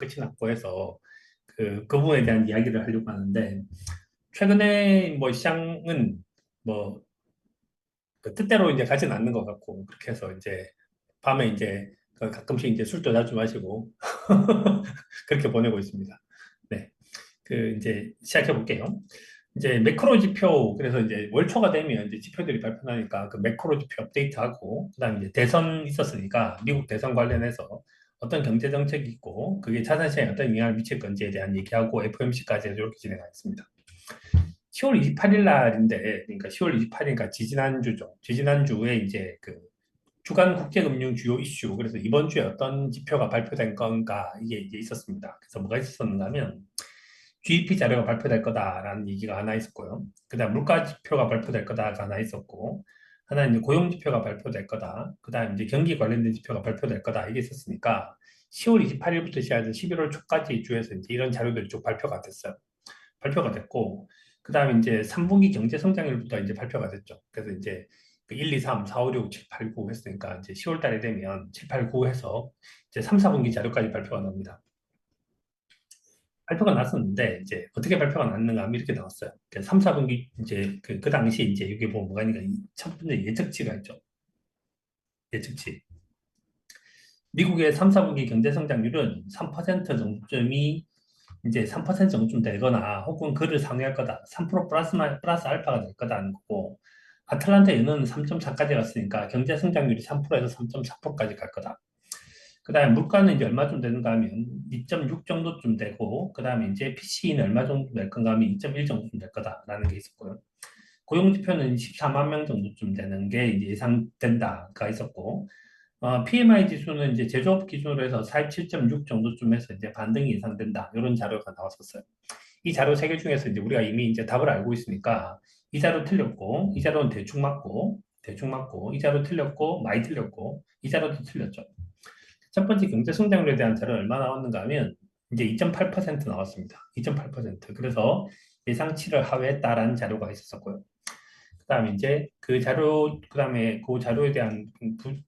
끝이 났고 해서 그 부분에 대한 이야기를 하려고 하는데, 최근에 뭐 시장은 뭐 그 뜻대로 이제 가진 않는 것 같고, 그렇게 해서 이제 밤에 이제 그 가끔씩 이제 술도 자주 마시고 그렇게 보내고 있습니다. 네. 이제 시작해 볼게요. 이제 매크로 지표, 그래서 이제 월초가 되면 이제 지표들이 발표나니까 그 매크로 지표 업데이트하고, 그다음에 이제 대선 있었으니까 미국 대선 관련해서 어떤 경제 정책이 있고 그게 자산시장에 어떤 영향을 미칠 건지에 대한 얘기하고 FOMC까지 이렇게 진행하겠습니다. 10월 28일 날인데, 그러니까 10월 28일이니까 지지난주죠. 지지난주에 이제 그 주간 국제금융 주요 이슈, 그래서 이번 주에 어떤 지표가 발표된 건가, 이게 이제 있었습니다. 그래서 뭐가 있었는가 하면, GDP 자료가 발표될 거다라는 얘기가 하나 있었고요. 그다음 물가 지표가 발표될 거다가 하나 있었고, 하나는 이제 고용 지표가 발표될 거다. 그다음 이제 경기 관련된 지표가 발표될 거다. 이게 있었으니까 10월 28일부터 시작해서 11월 초까지 주에서 이제 이런 자료들이 쭉 발표가 됐어요. 발표가 됐고, 그다음에 이제 3분기 경제 성장률부터 이제 발표가 됐죠. 그래서 이제 그 1, 2, 3, 4, 5, 6, 7, 8, 9 했으니까 이제 10월 달에 되면 7, 8, 9 해서 이제 3, 4분기 자료까지 발표가 납니다. 발표가 났었는데 이제 어떻게 발표가 났는가 하면 이렇게 나왔어요. 3, 4분기 이제 그 당시 이제 여기 보면 뭐가 있는가, 첫 번째 예측치가 있죠. 예측치. 미국의 3, 4분기 경제 성장률은 3% 정도점이 이제 3% 정도쯤 되거나 혹은 그를 상회할 거다. 3% 플러스 알파가 될 거다는 거고, 아틀란타 연은 3.4까지 갔으니까 경제 성장률이 3%에서 3.4%까지 갈 거다. 그 다음에 물가는 이제 얼마쯤 되는가 하면 2.6 정도쯤 되고, 그 다음에 이제 PCE는 얼마 정도 될 건가 하면 2.1 정도쯤 될 거다라는 게 있었고요. 고용지표는 14만 명 정도쯤 되는 게 이제 예상된다가 있었고, PMI 지수는 이제 제조업 기준으로 해서 47.6 정도쯤에서 이제 반등이 예상된다. 이런 자료가 나왔었어요. 이 자료 세 개 중에서 이제 우리가 이미 이제 답을 알고 있으니까 이 자료 틀렸고, 이 자료는 대충 맞고, 이 자료 틀렸고, 많이 틀렸고, 이 자료도 틀렸죠. 첫 번째 경제 성장률에 대한 자료는 얼마 나왔는가 하면 이제 2.8% 나왔습니다. 2.8%. 그래서 예상치를 하회했다라는 자료가 있었고요. 그다음에 이제 그 자료, 그다음에 그 자료에 대한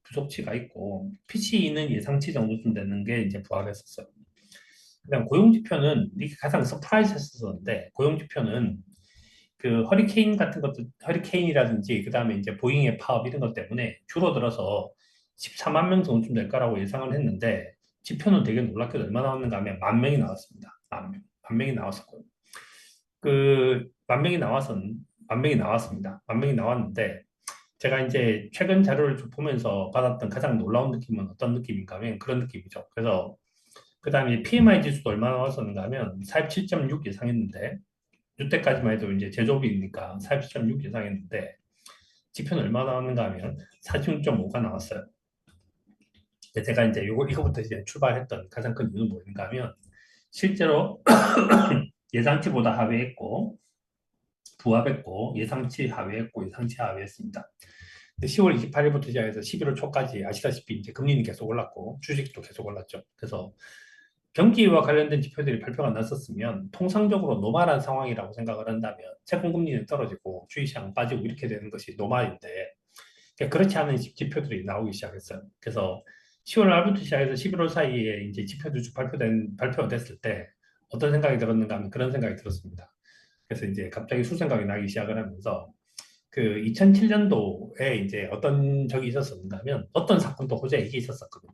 부속치가 있고, PCE는 예상치 정도쯤 되는 게 이제 부합했었어요. 그다음 고용 지표는 이게 가장 서프라이즈했었는데, 고용 지표는 그 허리케인 같은 것도, 허리케인이라든지 그다음에 이제 보잉의 파업 이런 것 때문에 줄어들어서 14만 명 정도쯤 될 거라고 예상을 했는데, 지표는 되게 놀랍게도 얼마 나왔는가 하면 만 명이 나왔습니다. 만 명이 나왔었고요. 만 명이 나왔습니다. 만 명이 나왔는데, 제가 이제 최근 자료를 쭉 보면서 받았던 가장 놀라운 느낌은 어떤 느낌인가 하면 그런 느낌이죠. 그래서 그 다음에 PMI 지수도 얼마 나왔었는가 하면 47.6 예상했는데, 이때까지만 해도 이제 제조업이니까 47.6 예상했는데, 지표는 얼마 나왔는가 하면 46.5가 나왔어요. 근데 제가 이제 이거부터 이제 출발했던 가장 큰 이유는 뭐인가 하면, 실제로 예상치보다 하회했고, 부합했고, 예상치 하회했고, 예상치 하회했습니다. 10월 28일부터 시작해서 11월 초까지 아시다시피 이제 금리는 계속 올랐고 주식도 계속 올랐죠. 그래서 경기와 관련된 지표들이 발표가 났었으면 통상적으로 노멀한 상황이라고 생각을 한다면 채권 금리는 떨어지고 주식시장 빠지고 이렇게 되는 것이 노멀인데, 그렇지 않은 지표들이 나오기 시작했어요. 그래서 10월 말부터 시작해서 11월 사이에 이제 지표들 쭉 발표가 됐을 때 어떤 생각이 들었는가 하면 그런 생각이 들었습니다. 그래서 이제 갑자기 수생각이 나기 시작을 하면서, 그 2007년도에 이제 어떤 적이 있었었는가 하면 어떤 사건도 호재 이게 있었었거든요.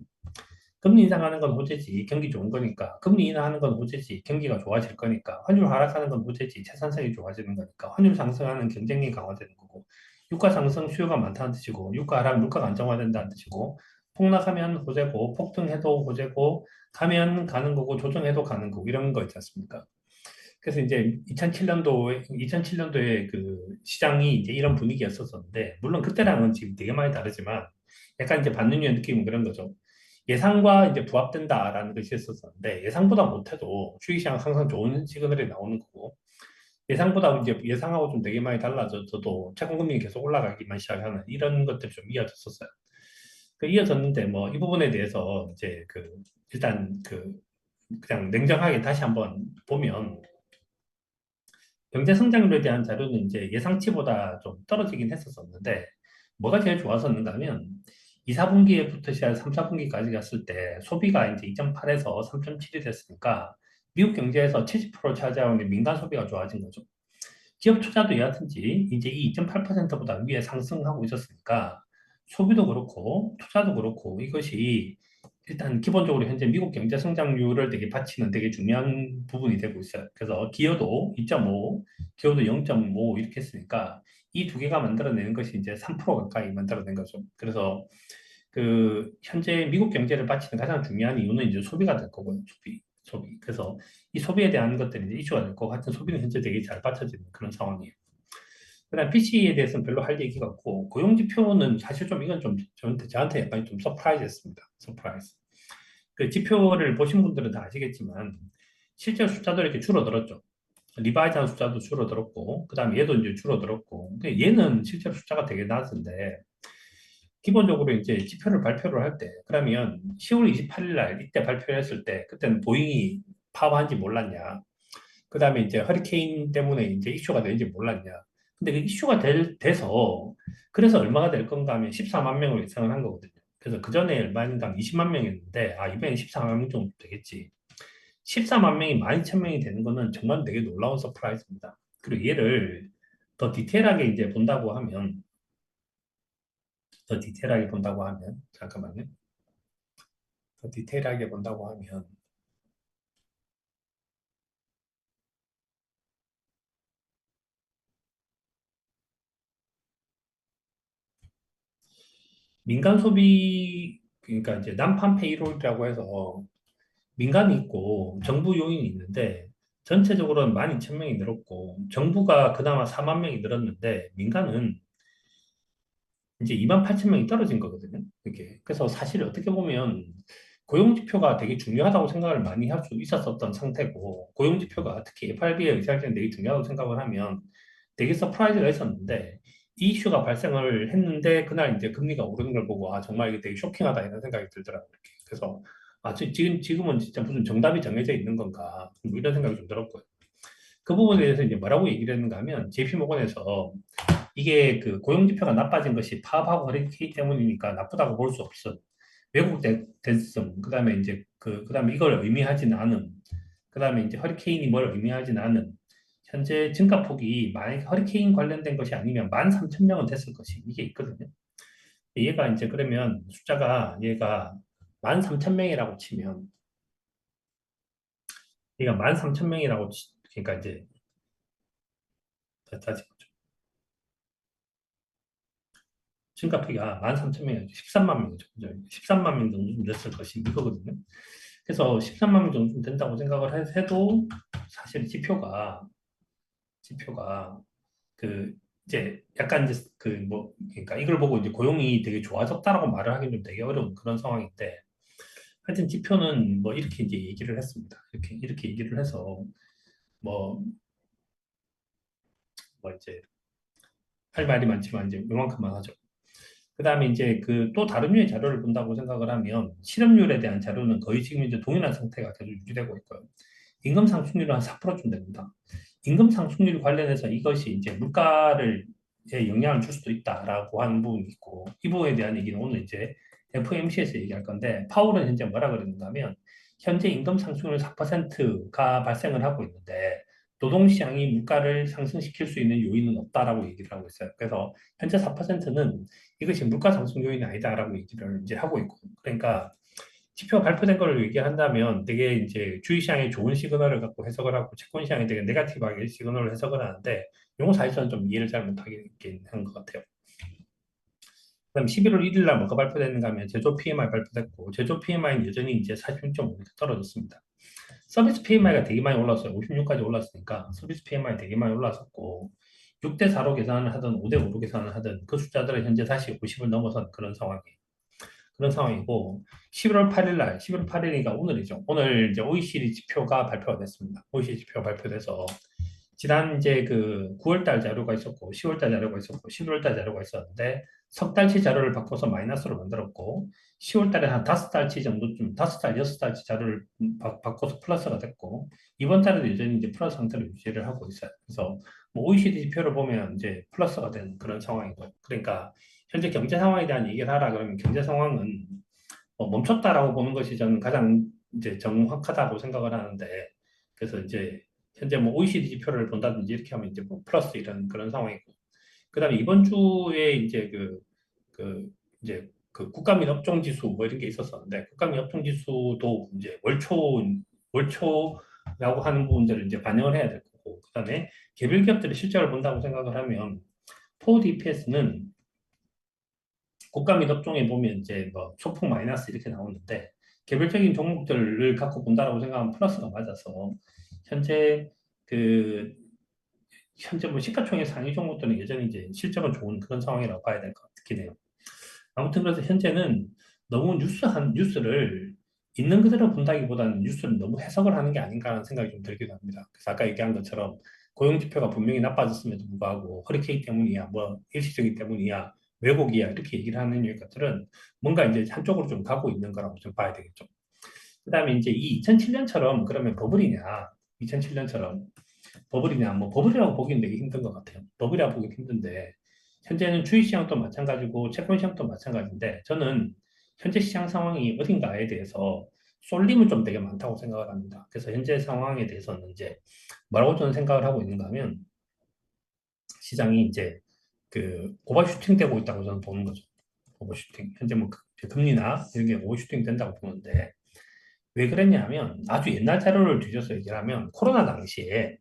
금리 인상하는 건 호재지, 경기 좋은 거니까. 금리 인하하는 건 호재지, 경기가 좋아질 거니까. 환율 하락하는 건 호재지, 채산성이 좋아지는 거니까. 환율 상승하는 경쟁력이 강화되는 거고. 유가 상승 수요가 많다는 뜻이고, 유가 하락 물가가 안정화된다는 뜻이고, 폭락하면 호재고, 폭등해도 호재고, 가면 가는 거고, 조정해도 가는 거고, 이런 거 있지 않습니까? 그래서 이제 2007년도에 그 시장이 이제 이런 분위기였었는데, 물론 그때랑은 지금 되게 많이 다르지만, 약간 이제 받는 유의 느낌은 그런 거죠. 예상과 이제 부합된다라는 것이 있었었는데, 예상보다 못해도 주식시장 항상 좋은 시그널이 나오는 거고, 예상보다 이제 예상하고 좀 되게 많이 달라져도 채권금리 계속 올라가기만 시작하는 이런 것들이 좀 이어졌었어요. 이어졌는데, 뭐, 이 부분에 대해서 이제 일단 그냥 냉정하게 다시 한번 보면, 경제 성장률에 대한 자료는 이제 예상치보다 좀 떨어지긴 했었었는데, 뭐가 제일 좋았었는가 하면 2, 4분기에부터 시작 3, 4분기까지 갔을 때 소비가 이제 2.8에서 3.7이 됐으니까 미국 경제에서 70% 차지하는 민간 소비가 좋아진 거죠. 기업 투자도 여하튼지 이제 이 2.8%보다 위에 상승하고 있었으니까 소비도 그렇고 투자도 그렇고 이것이 일단 기본적으로 현재 미국 경제 성장률을 되게 받치는 되게 중요한 부분이 되고 있어요. 그래서 기여도 2.5, 기여도 0.5 이렇게 했으니까 이 두 개가 만들어내는 것이 이제 3% 가까이 만들어낸 거죠. 그래서 그 현재 미국 경제를 받치는 가장 중요한 이유는 이제 소비가 될 거고요. 소비. 그래서 이 소비에 대한 것들이 이제 이슈가 될 거고 하여튼 소비는 현재 되게 잘 받쳐지는 그런 상황이에요. 그다음 PC에 대해서는 별로 할 얘기가 없고 고용 지표는 사실 좀 이건 좀 저한테 약간 좀 서프라이즈였습니다. 서프라이즈. 그 지표를 보신 분들은 다 아시겠지만 실제 숫자도 이렇게 줄어들었죠. 리바이즈한 숫자도 줄어들었고 그다음에 얘도 이제 줄어들었고 근데 얘는 실제로 숫자가 되게 낮은데 기본적으로 이제 지표를 발표를 할 때, 그러면 10월 28일 날 이때 발표를 했을 때, 그때는 보잉이 파업한지 몰랐냐. 그 다음에 이제 허리케인 때문에 이제 이슈가 되는지 몰랐냐. 근데 그 이슈가 돼서, 그래서 얼마가 될 건가 하면 14만 명을 예상을 한 거거든요. 그래서 그 전에 얼마인가 20만 명이었는데, 아, 이번엔 14만 명 정도 되겠지. 14만 명이 12,000명이 되는 거는 정말 되게 놀라운 서프라이즈입니다. 그리고 얘를 더 디테일하게 이제 본다고 하면, 잠깐만요. 더 디테일하게 본다고 하면 민간 소비 그러니까 이제 난판 페이롤이라고 해서 민간이 있고 정부 요인이 있는데 전체적으로는 12,000명이 늘었고 정부가 그나마 4만 명이 늘었는데 민간은 이제 28,000명이 떨어진 거거든요. 이게 그래서 사실 어떻게 보면 고용 지표가 되게 중요하다고 생각을 많이 할 수 있었던 상태고 고용 지표가 특히 FRB의 의사결정이 되게 중요하다고 생각을 하면 되게 서프라이즈가 있었는데 이 이슈가 발생을 했는데 그날 이제 금리가 오르는 걸 보고 아 정말 이게 되게 쇼킹하다 이런 생각이 들더라고요. 이렇게. 그래서 아 지금은 진짜 무슨 정답이 정해져 있는 건가 뭐 이런 생각이 좀 들었고요. 그 부분에 대해서 이제 뭐라고 얘기를 했는가 하면 JP 모건에서 이게 그 고용 지표가 나빠진 것이 파업하고 허리케인 때문이니까 나쁘다고 볼 수 없어. 외국 대성, 그다음에 이제 그다음에 이걸 의미하진 않은, 그다음에 이제 허리케인이 뭘 의미하진 않은 현재 증가폭이 만약에 허리케인 관련된 것이 아니면 13,000명은 됐을 것이 이게 있거든요. 얘가 이제 그러면 숫자가 얘가 13,000명이라고 치면 얘가 13,000명이라고 그러니까 이제 다시 보죠. 증가폭이가 13,000명이 13만 명이죠. 그죠? 13만 명 정도 됐을 것이 이거거든요. 그래서 13만 명 정도 된다고 생각을 해도 사실 지표가 그 이제 약간 이제 그 뭐 그러니까 이걸 보고 이제 고용이 되게 좋아졌다라고 말을 하기는 좀 되게 어려운 그런 상황인데 하여튼 지표는 뭐 이렇게 이제 얘기를 했습니다. 이렇게 얘기를 해서 뭐 뭐 이제 할 말이 많지만 이제 요만큼만 하죠. 그다음에 이제 그 또 다른 류의 자료를 본다고 생각을 하면 실업률에 대한 자료는 거의 지금 이제 동일한 상태가 계속 유지되고 있고요. 임금 상승률은 한 4%쯤 됩니다. 임금 상승률 관련해서 이것이 이제 물가를 영향을 줄 수도 있다라고 하는 부분이 있고 이 부분에 대한 얘기는 오늘 이제 FOMC에서 얘기할 건데 파월은 현재 뭐라 그러는가 하면 현재 임금 상승률 4%가 발생을 하고 있는데 노동시장이 물가를 상승시킬 수 있는 요인은 없다라고 얘기를 하고 있어요. 그래서 현재 4%는 이것이 물가 상승 요인이 아니다라고 얘기를 이제 하고 있고 그러니까 지표가 발표된 걸 얘기한다면 되게 이제 주식시장에 좋은 시그널을 갖고 해석을 하고 채권 시장에 되게 네가티브하게 시그널을 해석을 하는데 이건 사실 저는 좀 이해를 잘 못하게 한 것 같아요. 그다음 11월 1일 날 뭐가 발표됐는가 하면 제조 PMI 발표됐고 제조 PMI는 여전히 이제 46.5 떨어졌습니다. 서비스 PMI가 되게 많이 올랐어요. 56까지 올랐으니까 서비스 PMI 되게 많이 올랐었고 6대 4로 계산을 하든 5대 5로 계산을 하든 그 숫자들은 현재 다시 50을 넘어선 그런 상황이고 11월 8일 날 11월 8일이니까 오늘이죠. 오늘 이제 OECD 지표가 발표가 됐습니다. OECD 지표가 발표돼서 지난 이제 그 9월 달 자료가 있었고 10월 달 자료가 있었고 11월 달 자료가 있었는데 석 달치 자료를 바꿔서 마이너스로 만들었고 10월 달에 한 다섯 달치 정도쯤 다섯 달 여섯 달치 자료를 바꿔서 플러스가 됐고 이번 달에도 여전히 이제 플러스 상태를 유지를 하고 있어요. 그래서 뭐 OECD 지표를 보면 이제 플러스가 된 그런 상황이고 그러니까 현재 경제 상황에 대한 얘기를 하라 그러면 경제 상황은 멈췄다라고 보는 것이 저는 가장 이제 정확하다고 생각을 하는데, 그래서 이제 현재 뭐 OECD 지표를 본다든지 이렇게 하면 이제 뭐 플러스 이런 그런 상황이고, 그다음에 이번 주에 이제 그 이제 그 국가 및 업종 지수 뭐 이런 게 있었었는데, 국가 및 업종 지수도 이제 월초라고 하는 부분들을 이제 반영을 해야 될 거고, 그다음에 개별 기업들의 실적을 본다고 생각을 하면 포워드 EPS는 국가 및 업종에 보면 이제 뭐 소폭 마이너스 이렇게 나오는데, 개별적인 종목들을 갖고 본다라고 생각하면 플러스가 맞아서 현재 그 현재 뭐 시가총액 상위 종목들은 여전히 이제 실적은 좋은 그런 상황이라고 봐야 될 것 같긴 해요. 아무튼 그래서 현재는 너무 뉴스를 있는 그대로 본다기보다는 뉴스를 너무 해석을 하는 게 아닌가 하는 생각이 좀 들기도 합니다. 그래서 아까 얘기한 것처럼 고용 지표가 분명히 나빠졌음에도 불구하고 허리케인 때문이야, 뭐 일시적인 때문이야, 왜곡이야 이렇게 얘기를 하는 것들은 뭔가 이제 한쪽으로 좀 가고 있는 거라고 좀 봐야 되겠죠. 그다음에 이제 이 2007년처럼 그러면 버블이냐, 2007년처럼 버블이냐, 뭐 버블이라고 보기는 되게 힘든 것 같아요. 버블이라고 보기 힘든데 현재는 주식시장도 마찬가지고 채권시장도 마찬가지인데, 저는 현재 시장 상황이 어딘가에 대해서 쏠림은 좀 되게 많다고 생각을 합니다. 그래서 현재 상황에 대해서는 이제 뭐라고 저는 생각을 하고 있는가 하면, 시장이 이제 그 오버슈팅 되고 있다고 저는 보는 거죠. 오버슈팅. 현재 뭐 금리나 이런 게 오버슈팅 된다고 보는데, 왜 그랬냐 하면 아주 옛날 자료를 뒤져서 얘기를 하면 코로나 당시에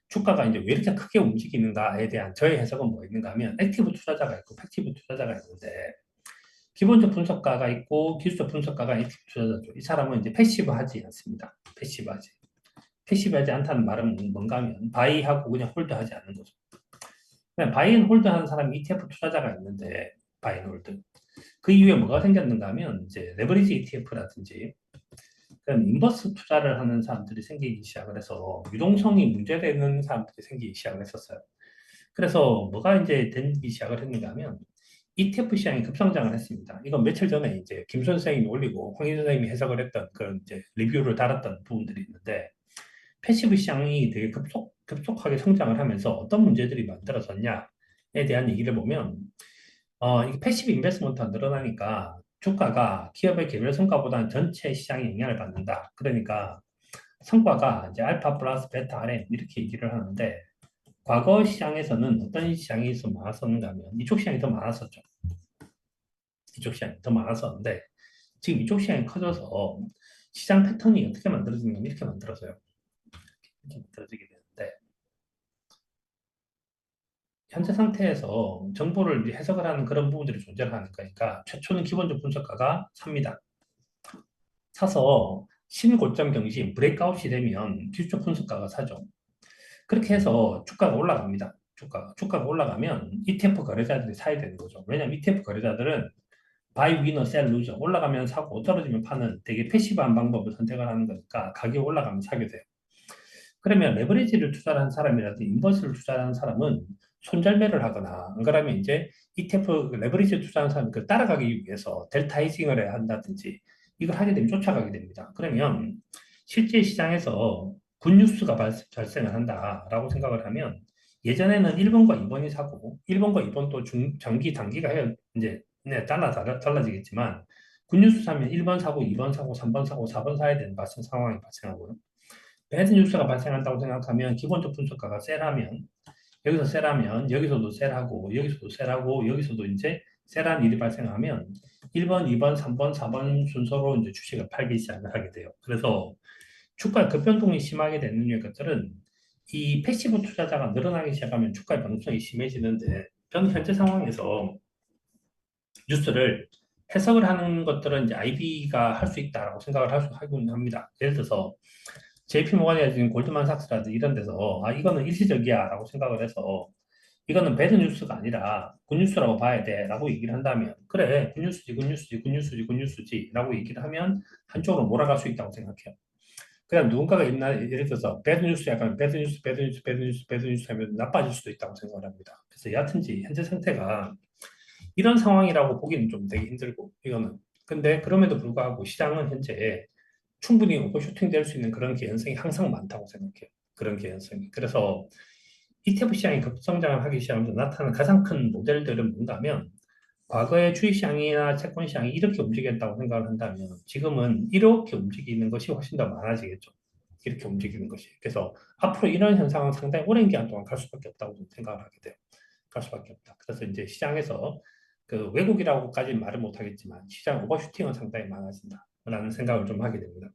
주가가 이제 왜 이렇게 크게 움직이는가에 대한 저의 해석은 뭐 있는가 하면, 액티브 투자자가 있고 패티브 투자자가 있는데, 기본적 분석가가 있고 기술적 분석가가 액티브 투자자죠. 이 사람은 이제 패시브 하지 않습니다. 패시브 하지. 패시브 하지 않다는 말은 뭔가 하면 바이하고 그냥 홀드 하지 않는 거죠. 그냥 바이 앤 홀드 하는 사람이 ETF 투자자가 있는데, 바이 앤 홀드. 그 이후에 뭐가 생겼는가 하면 이제 레버리지 ETF라든지 그런 인버스 투자를 하는 사람들이 생기기 시작을 해서 유동성이 문제되는 사람들이 생기기 시작을 했었어요. 그래서 뭐가 이제 되기 시작을 했는가 하면 ETF 시장이 급성장을 했습니다. 이건 며칠 전에 이제 김 선생님이 올리고 황희 선생님이 해석을 했던 그런 이제 리뷰를 달았던 부분들이 있는데, 패시브 시장이 되게 급속하게 성장을 하면서 어떤 문제들이 만들어졌냐에 대한 얘기를 보면, 이게 패시브 인베스트먼트가 늘어나니까 주가가 기업의 개별 성과보다는 전체 시장에 영향을 받는다. 그러니까 성과가 이제 알파 플러스 베타 RM 이렇게 얘기를 하는데, 과거 시장에서는 어떤 시장이 좀 많았었는가 하면 이쪽 시장이 더 많았었죠. 이쪽 시장이 더 많았었는데, 지금 이쪽 시장이 커져서 시장 패턴이 어떻게 만들어지냐면 이렇게 만들어져요. 이렇게 만들어지게 되는데, 현재 상태에서 정보를 이제 해석을 하는 그런 부분들이 존재를 하는 거니까 최초는 기본적 분석가가 삽니다. 사서 신고점 경신 브레이크아웃이 되면 기술적 분석가가 사죠. 그렇게 해서 주가가 올라갑니다. 주가가 올라가면 ETF 거래자들이 사야 되는 거죠. 왜냐하면 ETF 거래자들은 바이 위너 셀 루저, 올라가면 사고 떨어지면 파는 되게 패시브한 방법을 선택을 하는 거니까 가격이 올라가면 사게 돼요. 그러면 레버리지를 투자하는 사람이라든지 인버스를 투자하는 사람은 손절매를 하거나, 안 그러면 이제 ETF 레버리지 투자하는 사람이 그 따라가기 위해서 델타 헤징을 해야 한다든지 이걸 하게 되면 쫓아가게 됩니다. 그러면 실제 시장에서 굿뉴스가 발생을 한다라고 생각을 하면, 예전에는 1번과 2번이 사고 1번과 2번 또 장기 단기가 이제 달라지겠지만, 굿뉴스 사면 1번 사고 2번 사고 3번 사고 4번 사야 되는 상황이 발생하고요. 배드 뉴스가 발생한다고 생각하면 기본적 분석가가 셀하면 여기서 셀하면 여기서도 셀하고 여기서도 셀하고 여기서도 이제 셀한 일이 발생하면 1번, 2번, 3번, 4번 순서로 이제 주식을 팔기 시작을 하게 돼요. 그래서 주가 급변동이 심하게 되는 것들은 이 패시브 투자자가 늘어나기 시작하면 주가의 변동성이 심해지는데, 저는 현재 상황에서 뉴스를 해석을 하는 것들은 이제 IB가 할 수 있다라고 생각을 하곤 합니다. 예를 들어서 JP 모건이라든지 골드만삭스라든지 이런 데서 이거는 일시적이야라고 생각을 해서 이거는 배드 뉴스가 아니라 굿뉴스라고 봐야 돼라고 얘기를 한다면, 그래 굿뉴스지 굿뉴스지 굿뉴스지 굿뉴스지라고 얘기를 하면 한쪽으로 몰아갈 수 있다고 생각해요. 그냥 누군가가 예를 들어서 배드 뉴스 약간 배드 뉴스 배드 뉴스 배드 뉴스 배드 뉴스 하면 나빠질 수도 있다고 생각을 합니다. 그래서 여하튼지 현재 상태가 이런 상황이라고 보기는 좀 되게 힘들고, 이거는 근데 그럼에도 불구하고 시장은 현재 충분히 오버슈팅 될 수 있는 그런 개연성이 항상 많다고 생각해요. 그런 개연성이. 그래서 ETF 시장이 급성장을 하기 시작하면서 나타나는 가장 큰 모델들은 뭔가 하면, 과거의 주식시장이나 채권시장이 이렇게 움직였다고 생각을 한다면 지금은 이렇게 움직이는 것이 훨씬 더 많아지겠죠. 이렇게 움직이는 것이. 그래서 앞으로 이런 현상은 상당히 오랜 기간 동안 갈 수밖에 없다고 좀 생각을 하게 돼요. 갈 수밖에 없다. 그래서 이제 시장에서 그 왜곡이라고까지는 말을 못하겠지만 시장 오버슈팅은 상당히 많아진다. 라는 생각을 좀 하게 됩니다.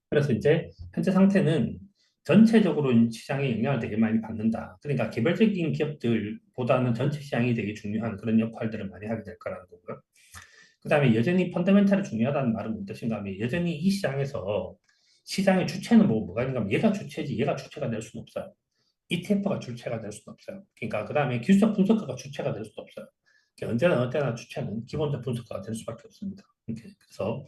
그래서 이제 현재 상태는 전체적으로 시장에 영향을 되게 많이 받는다. 그러니까 개별적인 기업들보다는 전체 시장이 되게 중요한 그런 역할들을 많이 하게 될 거라는 거고요. 그 다음에 여전히 펀더멘탈이 중요하다는 말은 뭔 뜻인가 하면 여전히 이 시장에서 시장의 주체는 뭐가 있는가 하면 얘가 주체지 얘가 주체가 될 수는 없어요. ETF가 주체가 될 수는 없어요. 그러니까 그 다음에 기술적 분석가가 주체가 될 수도 없어요. 언제나 어때나 주체는 기본적 분석가가 될 수밖에 없습니다. 이렇게. 그래서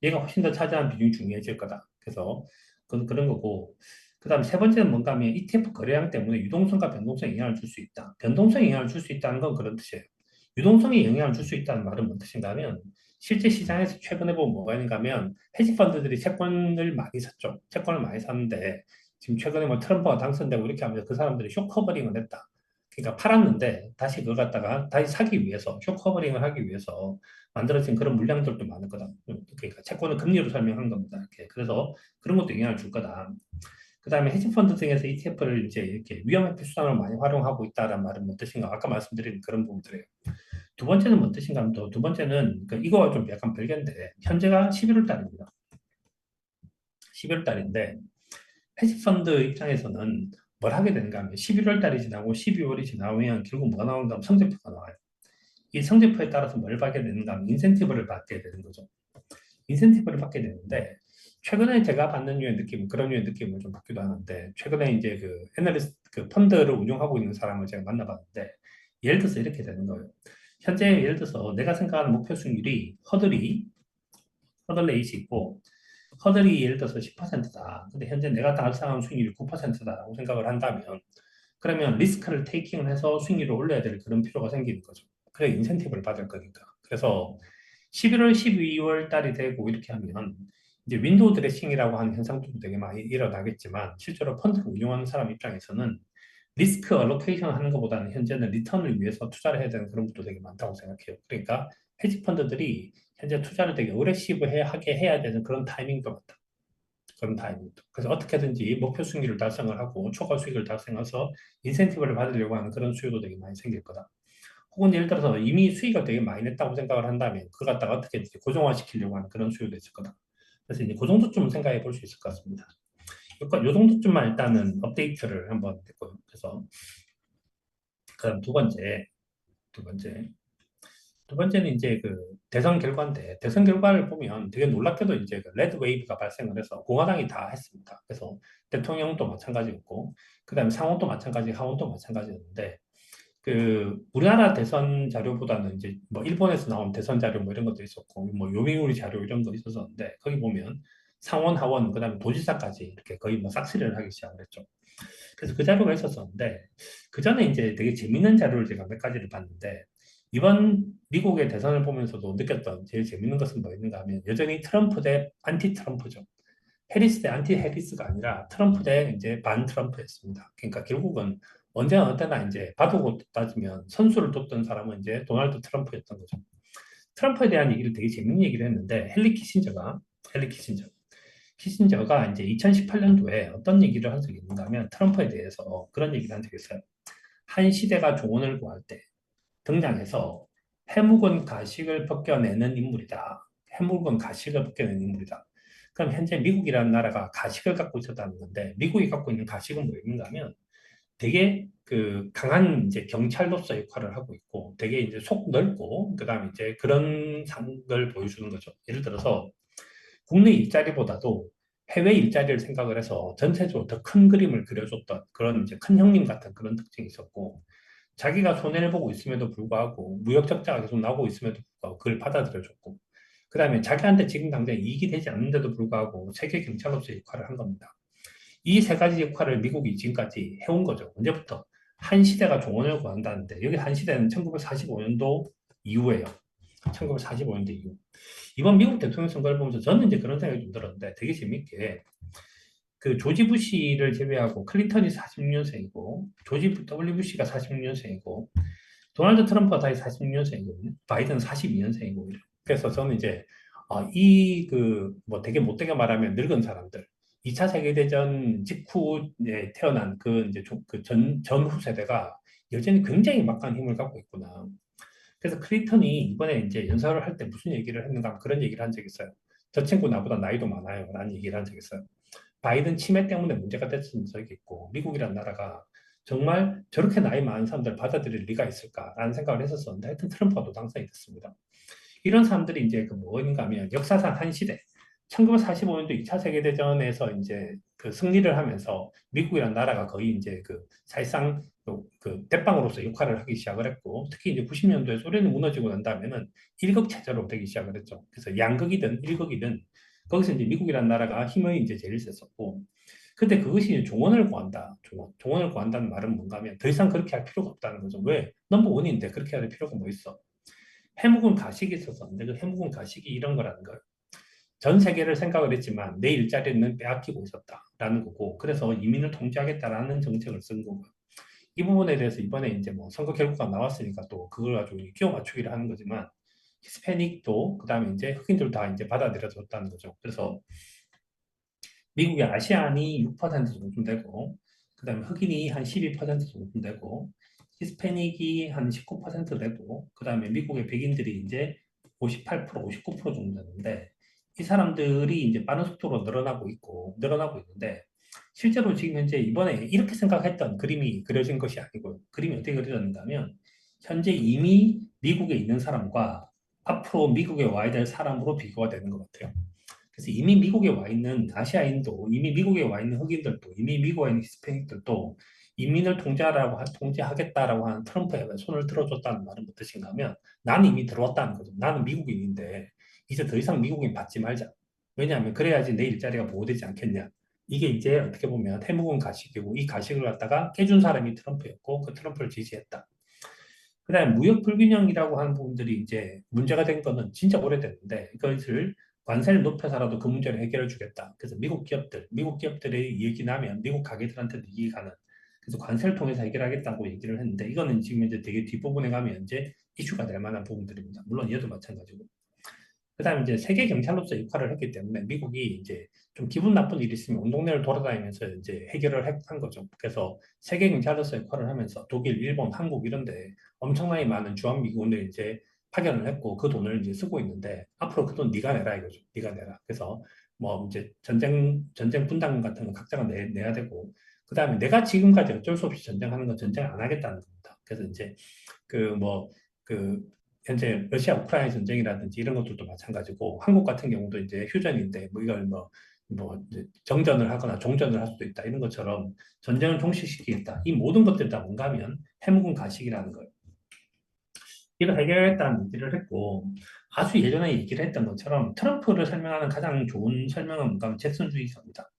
얘가 훨씬 더 차지하는 비중이 중요해질 거다. 그래서 그런 거고 그 다음에 세 번째는 뭔가 하면 ETF 거래량 때문에 유동성과 변동성에 영향을 줄 수 있다. 변동성에 영향을 줄 수 있다는 건 그런 뜻이에요. 유동성에 영향을 줄 수 있다는 말은 뭔 뜻인가 하면 실제 시장에서 최근에 보면 뭐가 있는가 하면 헤지펀드들이 채권을 많이 샀죠. 채권을 많이 샀는데 지금 최근에 뭐 트럼프가 당선되고 이렇게 하면서 그 사람들이 쇼커버링을 했다. 그러니까 팔았는데 다시 그걸 갖다가 다시 사기 위해서 쇼커버링을 하기 위해서 만들어진 그런 물량들도 많을 거다. 그러니까 채권을 금리로 설명한 겁니다. 이렇게. 그래서 그런 것도 영향을 줄 거다. 그 다음에 헤지펀드 등에서 ETF를 이제 이렇게 위험회피 수단으로 많이 활용하고 있다라는 말은 뭔 뜻인가? 아까 말씀드린 그런 부분들이에요. 두 번째는 뭔 뜻인가 하면 또 두 번째는 이거와 좀 약간 별개인데 현재가 11월 달입니다. 11월 달인데 헤지펀드 입장에서는 뭘 하게 되는가 하면 11월 달이 지나고 12월이 지나면 결국 뭐가 나오는가 하면 성적표가 나와요. 이 성적표에 따라서 뭘 받게 되는가 하면 인센티브를 받게 되는 거죠. 인센티브를 받게 되는데 최근에 제가 받는 류의 느낌, 그런 류의 느낌을 좀 받기도 하는데 최근에 이제 그 애널리스트, 그 펀드를 운영하고 있는 사람을 제가 만나봤는데 예를 들어서 이렇게 되는 거예요. 현재 예를 들어서 내가 생각하는 목표 수익률이 허들 레이시 있고 허들이 예를 들어서 10%다. 근데 현재 내가 달성한 수익률이 9%다라고 생각을 한다면 그러면 리스크를 테이킹을 해서 수익률을 올려야 될 그런 필요가 생기는 거죠. 그래 인센티브를 받을 거니까. 그래서 11월, 12월 달이 되고 이렇게 하면 이제 윈도우 드레싱이라고 하는 현상도 되게 많이 일어나겠지만 실제로 펀드를 운영하는 사람 입장에서는 리스크 얼로케이션 하는 것보다는 현재는 리턴을 위해서 투자를 해야 되는 그런 것도 되게 많다고 생각해요. 그러니까 헤지 펀드들이 현재 투자를 되게 어그레시브하게 해야 되는 그런 타이밍도 같다. 그런 타이밍도. 그래서 어떻게든지 목표 수익률을 달성을 하고 초과 수익을 달성해서 인센티브를 받으려고 하는 그런 수요도 되게 많이 생길 거다. 혹은 예를 들어서 이미 수익을 되게 많이 냈다고 생각을 한다면 그걸 갖다가 어떻게든지 고정화시키려고 하는 그런 수요도 있을 거다. 그래서 이제 그 정도쯤 생각해 볼 수 있을 것 같습니다. 요 정도쯤만 일단은 업데이트를 한번 했고요. 그래서 그다음 두 번째 두 번째는 이제 그 대선 결과인데 대선 결과를 보면 되게 놀랍게도 이제 그 레드 웨이브가 발생을 해서 공화당이 다 했습니다. 그래서 대통령도 마찬가지였고 그다음에 상원도 마찬가지, 하원도 마찬가지였는데 그 우리나라 대선 자료보다는 이제 뭐 일본에서 나온 대선 자료 뭐 이런 것도 있었고 뭐 요미우리 자료 이런 거 있었었는데 거기 보면 상원, 하원, 그다음에 도지사까지 이렇게 거의 뭐 싹쓸이를 하기 시작을 했죠. 그래서 그 자료가 있었었는데 그 전에 이제 되게 재밌는 자료를 제가 몇 가지를 봤는데 이번 미국의 대선을 보면서도 느꼈던 제일 재밌는 것은 뭐였는가 하면 여전히 트럼프 대 안티 트럼프죠. 해리스 대 안티 해리스가 아니라 트럼프 대 이제 반 트럼프였습니다. 그러니까 결국은 언제나 어때나 이제 바둑으로 따지면 선수를 뒀던 사람은 이제 도널드 트럼프였던 거죠. 트럼프에 대한 얘기를 되게 재밌는 얘기를 했는데 헬리 키신저가 이제 2018년도에 어떤 얘기를 한 적이 있는가 하면 트럼프에 대해서 그런 얘기를 한 적이 있어요. 한 시대가 조언을 구할 때 등장해서 해묵은 가식을 벗겨내는 인물이다. 해묵은 가식을 벗겨내는 인물이다. 그럼 현재 미국이라는 나라가 가식을 갖고 있었다는 건데 미국이 갖고 있는 가식은 뭐였는가 하면 되게 그 강한 이제 경찰로서 역할을 하고 있고 되게 이제 속 넓고 그다음에 이제 그런 상을 보여주는 거죠. 예를 들어서 국내 일자리보다도 해외 일자리를 생각을 해서 전체적으로 더 큰 그림을 그려줬던 그런 이제 큰 형님 같은 그런 특징이 있었고 자기가 손해를 보고 있음에도 불구하고 무역 적자가 계속 나오고 있음에도 불구하고 그걸 받아들여줬고 그 다음에 자기한테 지금 당장 이익이 되지 않는데도 불구하고 세계 경찰로서 역할을 한 겁니다. 이 세 가지 역할을 미국이 지금까지 해온 거죠. 언제부터? 한 시대가 종언을 구한다는데 여기 한 시대는 1945년도 이후에요. 1945년도 이후. 이번 미국 대통령 선거를 보면서 저는 이제 그런 생각이 좀 들었는데 되게 재밌게 그 조지 부시를 제외하고 클린턴이 46년생이고 조지 W 부시가 46년생이고 도널드 트럼프가 다시 46년생이거든요. 바이든 42년생이고. 그래서 저는 이제, 이, 뭐 되게 못되게 말하면 늙은 사람들, 2차 세계대전 직후에 태어난 그 이제 전후 세대가 여전히 굉장히 막강한 힘을 갖고 있구나. 그래서 클린턴이 이번에 이제 연설을 할 때 무슨 얘기를 했는가 그런 얘기를 한 적이 있어요. 저 친구 나보다 나이도 많아요. 라는 얘기를 한 적이 있어요. 바이든 치매 때문에 문제가 됐던 적이 있고, 미국이라는 나라가 정말 저렇게 나이 많은 사람들 받아들일 리가 있을까라는 생각을 했었었는데, 하여튼 트럼프가 또 당선이 됐습니다. 이런 사람들이 이제 그 뭐인가 하면 역사상 한 시대, 1945년도 2차 세계대전에서 이제 그 승리를 하면서 미국이라는 나라가 거의 이제 그 사실상 그 대빵으로서 역할을 하기 시작을 했고, 특히 이제 90년도에 소련이 무너지고 난 다음에는 일극 체제로 되기 시작을 했죠. 그래서 양극이든 일극이든 거기서 이제 미국이라는 나라가 힘을 이제 제일 셌었고, 근데 그것이 이제 종언을 구한다. 종언을 구한다는 말은 뭔가 하면 더 이상 그렇게 할 필요가 없다는 거죠. 왜? 넘버 원인데 그렇게 할 필요가 뭐 있어? 해묵은 가식이 있었었는데 그 해묵은 가식이 이런 거라는 거예요. 전 세계를 생각을 했지만 내 일자리는 빼앗기고 있었다라는 거고, 그래서 이민을 통제하겠다라는 정책을 쓴 거고요. 이 부분에 대해서 이번에 이제 뭐 선거 결과가 나왔으니까 또 그걸 가지고 끼워 맞추기를 하는 거지만, 히스패닉도 그다음에 이제 흑인들 다 이제 받아들여졌다는 거죠. 그래서 미국의 아시안이 6% 정도 되고, 그다음에 흑인이 한 12% 정도 되고, 히스패닉이 한 19% 되고, 그다음에 미국의 백인들이 이제 58%, 59% 정도 되는데, 이 사람들이 이제 빠른 속도로 늘어나고 있는데, 실제로 지금 현재 이번에 이렇게 생각했던 그림이 그려진 것이 아니고요. 그림이 어떻게 그려졌는가 하면, 현재 이미 미국에 있는 사람과 앞으로 미국에 와야 될 사람으로 비교가 되는 것 같아요. 그래서 이미 미국에 와 있는 아시아인도, 이미 미국에 와 있는 흑인들도, 이미 미국에 와 있는 히스패닉들도 이민을 통제하겠다라고 하는 트럼프에 손을 들어줬다는 말은 무슨 뜻인가 하면, 나는 이미 들어왔다는 거죠. 나는 미국인인데 이제 더 이상 미국인 받지 말자. 왜냐하면 그래야지 내 일자리가 보호되지 않겠냐. 이게 이제 어떻게 보면 태묵은 가식이고, 이 가식을 갖다가 깨준 사람이 트럼프였고 그 트럼프를 지지했다. 그다음에 무역 불균형이라고 하는 부분들이 이제 문제가 된 거는 진짜 오래됐는데, 이것을 관세를 높여서라도 그 문제를 해결해 주겠다. 그래서 미국 기업들의 이익이 나면 미국 가게들한테도 이익이 가는. 그래서 관세를 통해서 해결하겠다고 얘기를 했는데, 이거는 지금 이제 되게 뒷부분에 가면 이제 이슈가 될 만한 부분들입니다. 물론 얘도 마찬가지고. 그다음에 이제 세계 경찰로서 역할을 했기 때문에 미국이 이제 좀 기분 나쁜 일이 있으면 온 동네를 돌아다니면서 이제 해결을 한 거죠. 그래서 세계 경찰로서 역할을 하면서 독일, 일본, 한국 이런데 엄청나게 많은 주한미군을 이제 파견을 했고, 그 돈을 이제 쓰고 있는데, 앞으로 그 돈 네가 내라 이거죠. 네가 내라. 그래서 뭐 이제 전쟁 분담금 같은 거 각자가 내야 되고, 그다음에 내가 지금까지 어쩔 수 없이 전쟁하는 건 전쟁 안 하겠다는 겁니다. 그래서 이제 그 현재 러시아 우크라이나 전쟁이라든지 이런 것들도 마찬가지고, 한국 같은 경우도 이제 휴전인데 뭐 이걸 뭐 이제 정전을 하거나 종전을 할 수도 있다 이런 것처럼 전쟁을 종식시키겠다, 이 모든 것들 다 뭔가 하면 해묵은 가식이라는 거예요. 이걸 해결했다는 얘기를 했고, 아주 예전에 얘기를 했던 것처럼 트럼프를 설명하는 가장 좋은 설명은 뭔가 하면 잭슨주의자입니다.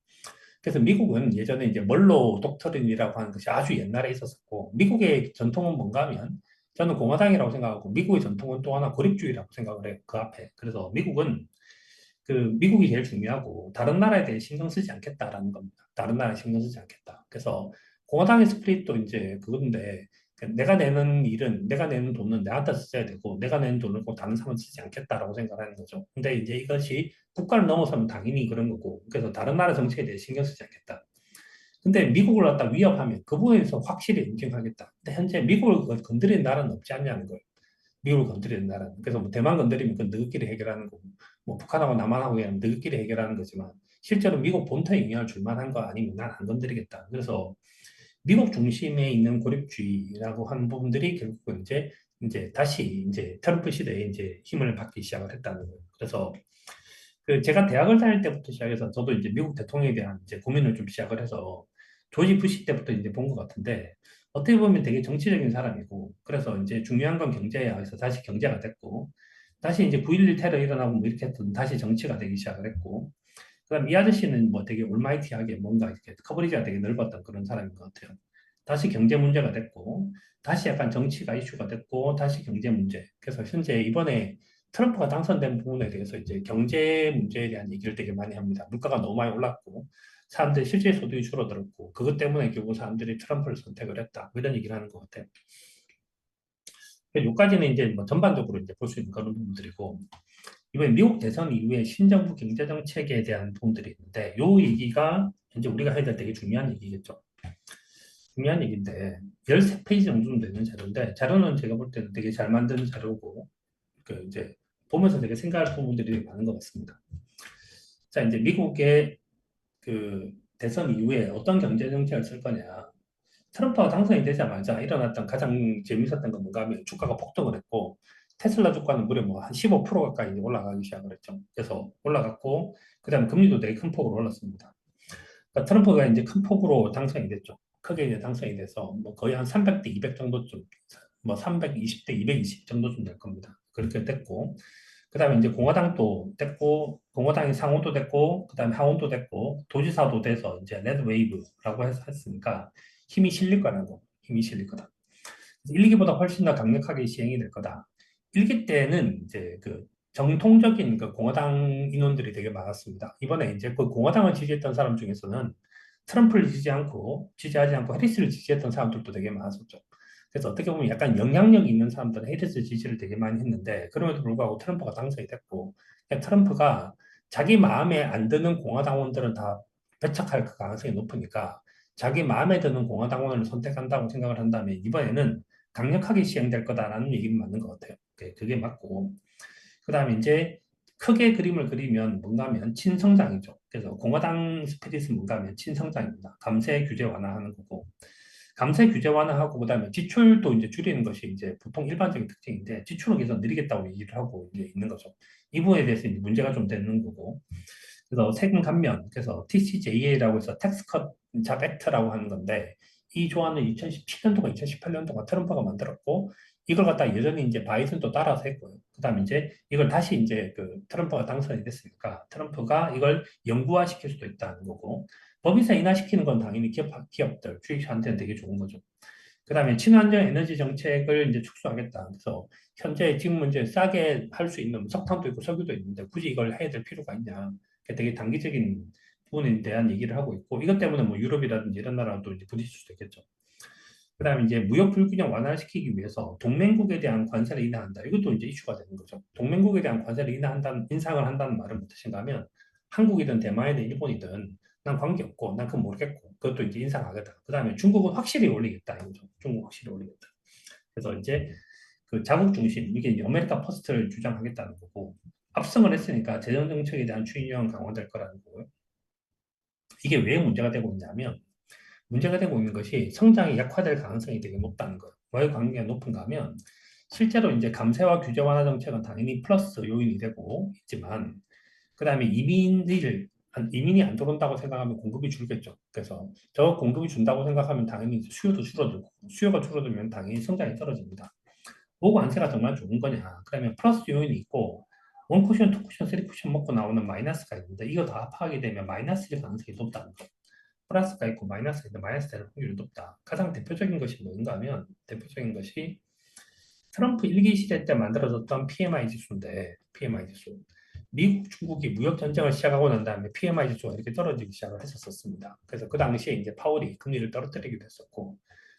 그래서 미국은 예전에 이제 멀로 독트린이라고 하는 것이 아주 옛날에 있었었고, 미국의 전통은 뭔가 하면 저는 공화당이라고 생각하고, 미국의 전통은 또 하나 고립주의라고 생각을 해요. 그 앞에. 그래서 미국이 제일 중요하고 다른 나라에 대해 신경 쓰지 않겠다라는 겁니다. 다른 나라에 신경 쓰지 않겠다. 그래서 공화당의 스프릿도 이제 그건데, 내가 내는 돈은 내한테 써야 되고, 내가 내는 돈을 꼭 다른 사람은 쓰지 않겠다라고 생각하는 거죠. 근데 이제 이것이 국가를 넘어서면 당연히 그런 거고, 그래서 다른 나라 정책에 대해 신경 쓰지 않겠다. 근데 미국을 갖다 위협하면 그 부분에서 확실히 인정하겠다. 근데 현재 미국을 건드리는 나라는 없지 않냐는 거예요. 미국을 건드리는 나라는. 그래서 뭐 대만 건드리면 그건 너희끼리 해결하는 거고, 뭐 북한하고 남한하고 그냥 너희끼리 해결하는 거지만, 실제로 미국 본토에 영향을 줄 만한 거 아니면 난 안 건드리겠다. 그래서 미국 중심에 있는 고립주의라고 하는 부분들이 결국은 이제 다시 이제 트럼프 시대에 이제 힘을 받기 시작을 했다는 거예요. 그래서 제가 대학을 다닐 때부터 시작해서 저도 이제 미국 대통령에 대한 이제 고민을 좀 시작을 해서 조지 부시 때부터 이제 본 것 같은데, 어떻게 보면 되게 정치적인 사람이고, 그래서 이제 중요한 건 경제야. 그래서 다시 경제가 됐고, 다시 이제 9.11 테러 일어나고 뭐 이렇게 했던 다시 정치가 되기 시작을 했고, 그다음 이 아저씨는 뭐 되게 올마이티하게 뭔가 이렇게 커버리지가 되게 넓었던 그런 사람인 것 같아요. 다시 경제 문제가 됐고, 다시 약간 정치가 이슈가 됐고, 다시 경제 문제. 그래서 현재 이번에 트럼프가 당선된 부분에 대해서 이제 경제 문제에 대한 얘기를 되게 많이 합니다. 물가가 너무 많이 올랐고, 사람들의 실제 소득이 줄어들었고, 그것 때문에 결국 사람들이 트럼프를 선택을 했다. 뭐 이런 얘기를 하는 것 같아요. 여기까지는 이제 뭐 전반적으로 이제 볼 수 있는 그런 부분들이고, 이번에 미국 대선 이후에 신정부 경제정책에 대한 부분들이 있는데, 요 얘기가 이제 우리가 해야 될 되게 중요한 얘기겠죠. 중요한 얘기인데, 13페이지 정도 되는 자료인데, 자료는 제가 볼 때는 되게 잘 만든 자료고, 그 이제 보면서 되게 생각할 부분들이 많은 것 같습니다. 자, 이제 미국의 그 대선 이후에 어떤 경제정책을 쓸 거냐. 트럼프가 당선이 되자마자 일어났던 가장 재밌었던 건 뭔가 하면 주가가 폭등을 했고, 테슬라 주가는 무려 뭐 한 15% 가까이 이제 올라가기 시작을 했죠. 그래서 올라갔고, 그 다음에 금리도 되게 큰 폭으로 올랐습니다. 그러니까 트럼프가 이제 큰 폭으로 당선이 됐죠. 크게 이제 당선이 돼서 뭐 거의 한 300대 200 정도쯤, 뭐 320대 220 정도쯤 될 겁니다. 그렇게 됐고, 그 다음에 이제 공화당도 됐고, 공화당이 상원도 됐고, 그 다음에 하원도 됐고, 도지사도 돼서 이제 레드 웨이브라고 해서 했으니까 힘이 실릴 거라고, 힘이 실릴 거다. 1기보다 훨씬 더 강력하게 시행이 될 거다. 1기 때는 이제 그 정통적인 그 공화당 인원들이 되게 많았습니다. 이번에 이제 그 공화당을 지지했던 사람 중에서는 트럼프를 지지하지 않고 해리스를 지지했던 사람들도 되게 많았었죠. 그래서 어떻게 보면 약간 영향력 있는 사람들은 해리스 지지를 되게 많이 했는데, 그럼에도 불구하고 트럼프가 당선이 됐고, 트럼프가 자기 마음에 안 드는 공화당원들은 다 배척할 그 가능성이 높으니까 자기 마음에 드는 공화당원을 선택한다고 생각을 한다면 이번에는 강력하게 시행될 거다라는 얘기는 맞는 것 같아요. 그게 맞고. 그 다음에 이제 크게 그림을 그리면 뭔가 하면 친성장이죠. 그래서 공화당 스피릿은 뭔가 하면 친성장입니다. 감세 규제 완화하는 거고. 감세 규제 완화하고 그다음에 지출도 이제 줄이는 것이 이제 보통 일반적인 특징인데 지출은 계속 느리겠다고 얘기를 하고 이제 있는 거죠. 이 부분에 대해서 이제 문제가 좀 되는 거고. 그래서 세금 감면, 그래서 TCJA라고 해서 텍스 컷 잡 액트라고 하는 건데 이 조안은 2017년도가 2018년도가 트럼프가 만들었고 이걸 갖다 여전히 이제 바이든도 따라서 했고요. 그다음에 이제 이걸 다시 이제 그 트럼프가 당선이 됐으니까 트럼프가 이걸 영구화시킬 수도 있다는 거고 법인세 인하시키는 건 당연히 기업들, 주식한테는 되게 좋은 거죠. 그다음에 친환경 에너지 정책을 이제 축소하겠다. 그래서 현재 지금 이제 싸게 할 수 있는 석탄도 있고 석유도 있는데 굳이 이걸 해야 될 필요가 있냐. 되게 단기적인 부분에 대한 얘기를 하고 있고 이것 때문에 뭐 유럽이라든지 이런 나라도 이제 부딪힐 수도 있겠죠. 그다음에 이제 무역 불균형 완화시키기 위해서 동맹국에 대한 관세를 인하한다. 이것도 이제 이슈가 되는 거죠. 동맹국에 대한 관세를 인상을 한다는 말은 무엇인가 하면 한국이든 대만이든 일본이든 난 관계없고 난 그건 모르겠고 그것도 이제 인상하겠다. 그다음에 중국은 확실히 올리겠다. 이거죠. 중국 확실히 올리겠다. 그래서 이제 그 자국 중심 이게 이제 아메리카 퍼스트를 주장하겠다는 거고 압승을 했으니까 재정 정책에 대한 추진력은 강화될 거라는 거고요. 이게 왜 문제가 되고 있냐면 문제가 되고 있는 것이 성장이 약화될 가능성이 되게 높다는 거예요. 왜 관계가 높은가 하면 실제로 이제 감세와 규제 완화 정책은 당연히 플러스 요인이 되고 있지만 그 다음에 이민이 안 들어온다고 생각하면 공급이 줄겠죠. 그래서 저 공급이 준다고 생각하면 당연히 수요도 줄어들고 수요가 줄어들면 당연히 성장이 떨어집니다. 보고 안세가 정말 좋은 거냐? 그러면 플러스 요인이 있고 원 쿠션, 투 쿠션, 쓰리 쿠션 먹고 나오는 마이너스가 있는데 이거 다 합하게 되면 마이너스일 가능성이 높다는 거예요. 플러스가 있고 마이너스가 있는데 마이너스 될 확률이 높다. 가장 대표적인 것이 뭔가 하면 대표적인 것이 트럼프 1기 시대 때 만들어졌던 PMI 지수인데 PMI 지수. 미국, 중국이 무역 전쟁을 시작하고 난 다음에 PMI 지수가 이렇게 떨어지기 시작을 했었습니다. 그래서 그 당시에 이제 파월이 금리를 떨어뜨리기도 했었고,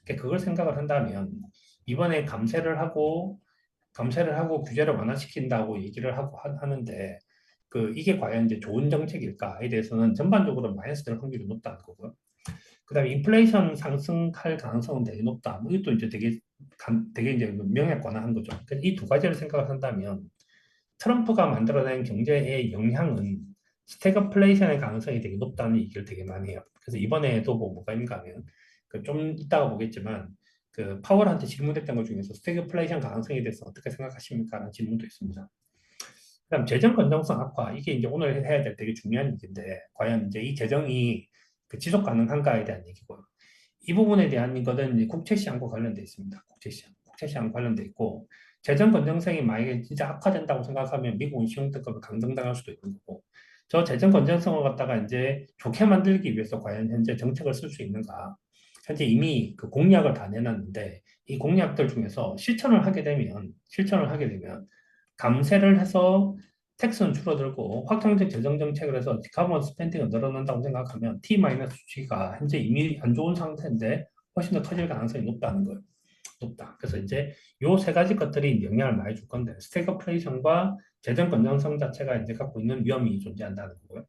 그걸 생각을 한다면 이번에 감세를 하고 규제를 완화시킨다고 얘기를 하고 하는데 이게 과연 이제 좋은 정책일까에 대해서는 전반적으로 마이너스 될 확률이 높다는 거고요. 그다음에 인플레이션 상승할 가능성은 되게 높다. 뭐 이것도 이제 되게 이제 명약관화한 거죠. 이 두 가지를 생각을 한다면 트럼프가 만들어낸 경제의 영향은 스태그플레이션의 가능성이 되게 높다는 얘기를 되게 많이 해요. 그래서 이번에도 뭐가 있는가 하면 좀 이따가 보겠지만 파월한테 질문했던 것 중에서 스태그플레이션 가능성에 대해서 어떻게 생각하십니까? 라는 질문도 있습니다. 그다음 재정 건전성 악화 이게 이제 오늘 해야 될 되게 중요한 얘기인데 과연 이제 이 재정이 지속 가능한가에 대한 얘기고요. 이 부분에 대한 것은 이제 국채 시장과 관련돼 있습니다. 국채 시장 관련돼 있고 재정 건전성이 만약에 진짜 악화된다고 생각하면 미국은 신용등급을 강등당할 수도 있는 거고 저 재정 건전성을 갖다가 이제 좋게 만들기 위해서 과연 현재 정책을 쓸 수 있는가? 현재 이미 그 공약을 다 내놨는데 이 공약들 중에서 실천을 하게 되면 감세를 해서 텍스는 줄어들고 확장적 재정 정책을 해서 가버먼 스펜딩을 늘어난다고 생각하면 T- 수치가 현재 이미 안 좋은 상태인데 훨씬 더 커질 가능성이 높다는 거예요. 높다. 그래서 이제 요 세 가지 것들이 영향을 많이 줄 건데 스태그플레이션과 재정 건전성 자체가 이제 갖고 있는 위험이 존재한다는 거고요.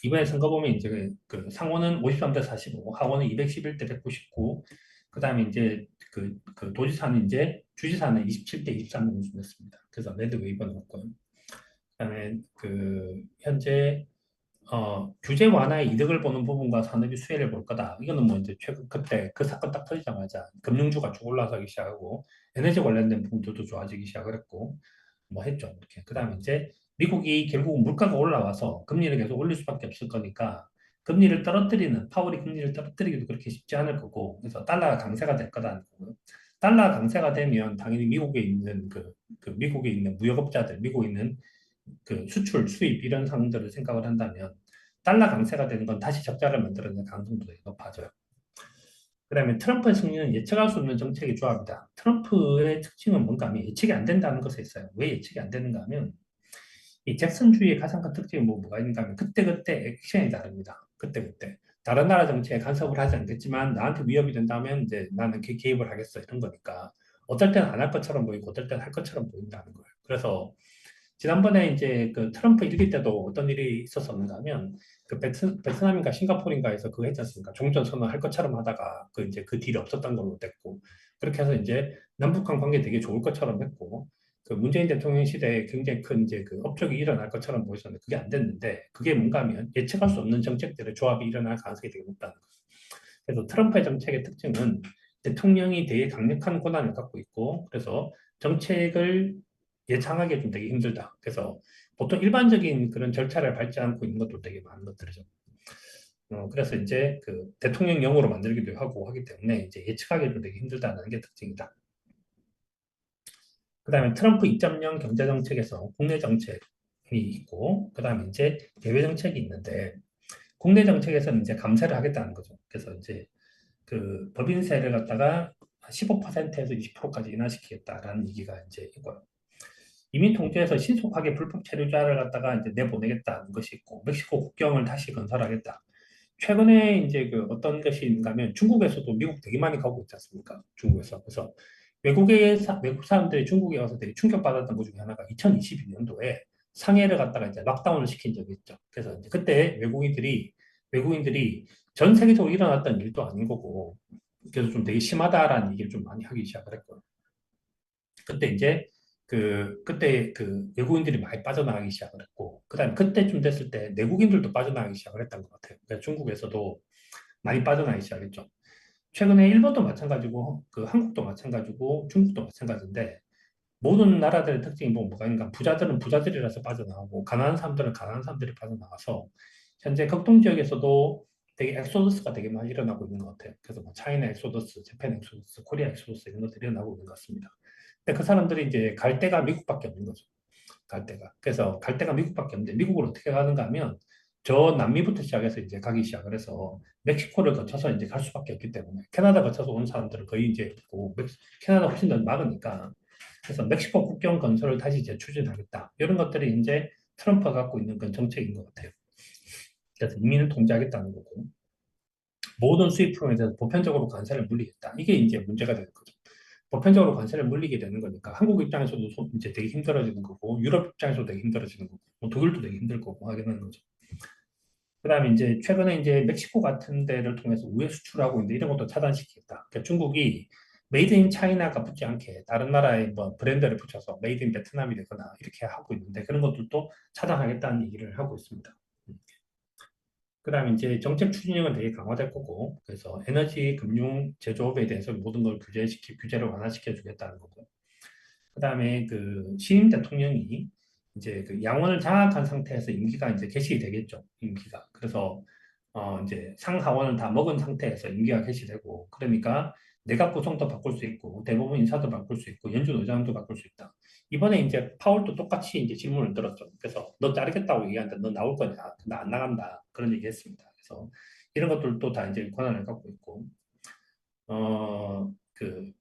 이번에 선거 보면 이제 그 상원은 53대 45, 하원은 211대 199, 그 다음에 이제 그 도지사는 이제 주지사는 27대 23 공수했습니다. 그래서 레드 웨이브는 없고요. 그다음에 그 현재 규제 완화의 이득을 보는 부분과 산업이 수혜를 볼 거다. 이거는 뭐 이제 최근 그때 그 사건 딱 터지자마자 금융주가 쭉 올라서기 시작하고 에너지 관련된 부분들도 좋아지기 시작을 했고 뭐 했죠. 이렇게. 그다음에 이제 미국이 결국 물가가 올라와서 금리를 계속 올릴 수밖에 없을 거니까 금리를 떨어뜨리는 파월이 금리를 떨어뜨리기도 그렇게 쉽지 않을 거고 그래서 달러가 강세가 될 거다는 거고요. 달러 강세가 되면 당연히 미국에 있는 그 미국에 있는 무역업자들, 미국에 있는 그 수출, 수입 이런 상황들을 생각을 한다면 달러 강세가 되는 건 다시 적자를 만들어내는 가능성도 되게 높아져요. 그다음에 트럼프의 승리는 예측할 수 없는 정책의 조합이다. 트럼프의 특징은 뭔가 하면 예측이 안 된다는 것에 있어요. 왜 예측이 안 되는가 하면 이 잭슨주의의 가장 큰 특징이 뭐가 있는가 하면 그때그때 액션이 다릅니다. 그때그때. 다른 나라 정치에 간섭을 하지 않겠지만 나한테 위협이 된다면 이제 나는 개입을 하겠어 이런 거니까 어떨 때는 안 할 것처럼 보이고 어떨 때는 할 것처럼 보인다는 거예요. 그래서 지난번에 이제 그 트럼프 일기 때도 어떤 일이 있었었는가 하면 그 베트남인가 싱가포르인가에서 그거 했지 않습니까? 종전 선언할 것처럼 하다가 그 이제 그 딜이 없었던 걸로 됐고 그렇게 해서 이제 남북한 관계 되게 좋을 것처럼 했고 그 문재인 대통령 시대에 굉장히 큰 이제 그 업적이 일어날 것처럼 보였었는데 그게 안 됐는데 그게 뭔가 하면 예측할 수 없는 정책들의 조합이 일어날 가능성이 되게 높다는 거죠. 그래서 트럼프의 정책의 특징은 대통령이 되게 강력한 권한을 갖고 있고 그래서 정책을 예상하기 좀 되게 힘들다. 그래서 보통 일반적인 그런 절차를 밟지 않고 있는 것도 되게 많은 것들이죠. 그래서 이제 그 대통령령으로 만들기도 하고 하기 때문에 이제 예측하기도 되게 힘들다는 게 특징이다. 그 다음에 트럼프 2.0 경제 정책에서 국내 정책이 있고, 그 다음에 이제 대외 정책이 있는데, 국내 정책에서는 이제 감세를 하겠다는 거죠. 그래서 이제 그 법인세를 갖다가 15%에서 20%까지 인하시키겠다라는 얘기가 이제 있고요. 이민 통제에서 신속하게 불법 체류자를 갖다가 이제 내보내겠다는 것이 있고, 멕시코 국경을 다시 건설하겠다. 최근에 이제 그 어떤 것이 있는가 하면 중국에서도 미국 되게 많이 가고 있지 않습니까? 중국에서. 그래서 외국 사람들이 중국에 와서 되게 충격받았던 것 중에 하나가 2022년도에 상해를 갖다가 이제 락다운을 시킨 적이 있죠. 그래서 이제 그때 외국인들이 전 세계적으로 일어났던 일도 아닌 거고, 그래서 좀 되게 심하다라는 얘기를 좀 많이 하기 시작을 했고요. 그때 이제 그때 그 외국인들이 많이 빠져나가기 시작을 했고, 그 다음에 그때쯤 됐을 때 내국인들도 빠져나가기 시작을 했던 것 같아요. 그래서 중국에서도 많이 빠져나가기 시작했죠. 최근에 일본도 마찬가지고, 그 한국도 마찬가지고, 중국도 마찬가지인데, 모든 나라들의 특징이 뭐가 있는가? 부자들은 부자들이라서 빠져나가고, 가난한 사람들은 가난한 사람들이 빠져나가서, 현재 극동 지역에서도 되게 엑소더스가 되게 많이 일어나고 있는 것 같아요. 그래서 뭐 차이나 엑소더스, 재팬 엑소더스, 코리아 엑소더스 이런 것들이 일어나고 있는 것 같습니다. 근데 그 사람들이 이제 갈 데가 미국밖에 없는 거죠. 갈 데가. 그래서 갈 데가 미국밖에 없는데 미국을 어떻게 가는가 하면 저 남미부터 시작해서 이제 가기 시작을 해서 멕시코를 거쳐서 이제 갈 수밖에 없기 때문에 캐나다 거쳐서 온 사람들은 거의 이제 있고 캐나다 훨씬 더 많으니까 그래서 멕시코 국경 건설을 다시 이제 추진하겠다. 이런 것들이 이제 트럼프가 갖고 있는 그런 정책인 것 같아요. 그래서 이민을 통제하겠다는 거고 모든 수입 품에 대해서 보편적으로 관세를 물리겠다. 이게 이제 문제가 되는 거죠. 보편적으로 관세를 물리게 되는 거니까 한국 입장에서도 이제 되게 힘들어지는 거고 유럽 입장에서도 되게 힘들어지는 거고 뭐 독일도 되게 힘들 거고 하게 되는 거죠. 그다음에 이제 최근에 이제 멕시코 같은 데를 통해서 우회 수출하고 있는데 이런 것도 차단시키겠다. 그러니까 중국이 메이드 인 차이나가 붙지 않게 다른 나라의 뭐 브랜드를 붙여서 메이드 인 베트남이 되거나 이렇게 하고 있는데 그런 것들도 차단하겠다는 얘기를 하고 있습니다. 그다음에 이제 정책 추진력은 되게 강화될 거고 그래서 에너지, 금융, 제조업에 대해서 모든 걸 규제를 완화시켜 주겠다는 거고 그다음에 그 신임 대통령이 이제 그 양원을 장악한 상태에서 임기가 이제 개시이 되겠죠. 임기가. 그래서 이제 상하원을 다 먹은 상태에서 임기가 개시되고 그러니까 내각 구성도 바꿀 수 있고 대법원 인사도 바꿀 수 있고 연준 의장도 바꿀 수 있다. 이번에 이제 파월도 똑같이 이제 질문을 들었죠. 그래서 너 자르겠다고 얘기하는데 너 나올 거냐? 나 안 나간다. 그런 얘기 했습니다. 그래서 이런 것들도 다 이제 권한을 갖고 있고 그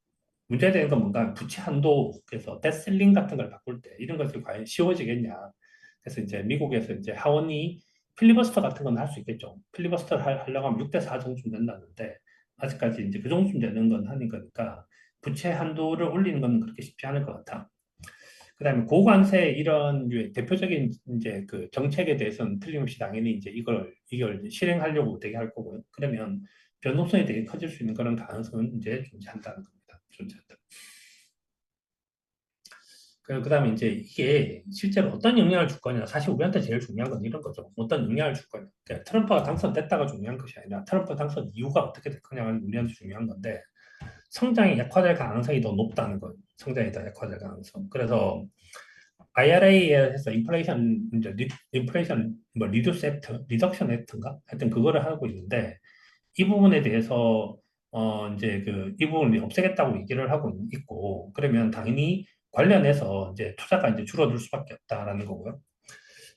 문제되는 건 뭔가 부채 한도, 그래서 데슬링 같은 걸 바꿀 때 이런 것이 과연 쉬워지겠냐. 그래서 이제 미국에서 이제 하원이 필리버스터 같은 건 할 수 있겠죠. 필리버스터를 하려고 하면 6대 4 정도 된다는데 아직까지 이제 그 정도 되는 건 하는 거니까 부채 한도를 올리는 건 그렇게 쉽지 않을 것 같아. 그다음에 고관세 이런 류의 대표적인 이제 그 정책에 대해서는 틀림없이 당연히 이제 이걸 이제 실행하려고 되게 할 거고요. 그러면 변동성이 되게 커질 수 있는 그런 가능성은 이제 존재한다는 겁니다. 존재한다. 그다음에 이제 이게 실제로 어떤 영향을 줄 거냐. 사실 우리한테 제일 중요한 건 이런 거죠. 어떤 영향을 줄 거냐. 그러니까 트럼프가 당선됐다가 중요한 것이 아니라 트럼프 당선 이후가 어떻게 될 거냐가 우리한테 중요한 건데 성장이 약화될 가능성이 더 높다는 거예요. 성장이 더 약화될 가능성. 그래서 IRA에서 인플레이션 뭐 리듀스 액트, 리덕션 액트인가? 하여튼 그거를 하고 있는데 이 부분에 대해서 이제 그 이 부분을 없애겠다고 얘기를 하고 있고 그러면 당연히 관련해서 이제 투자가 이제 줄어들 수밖에 없다라는 거고요.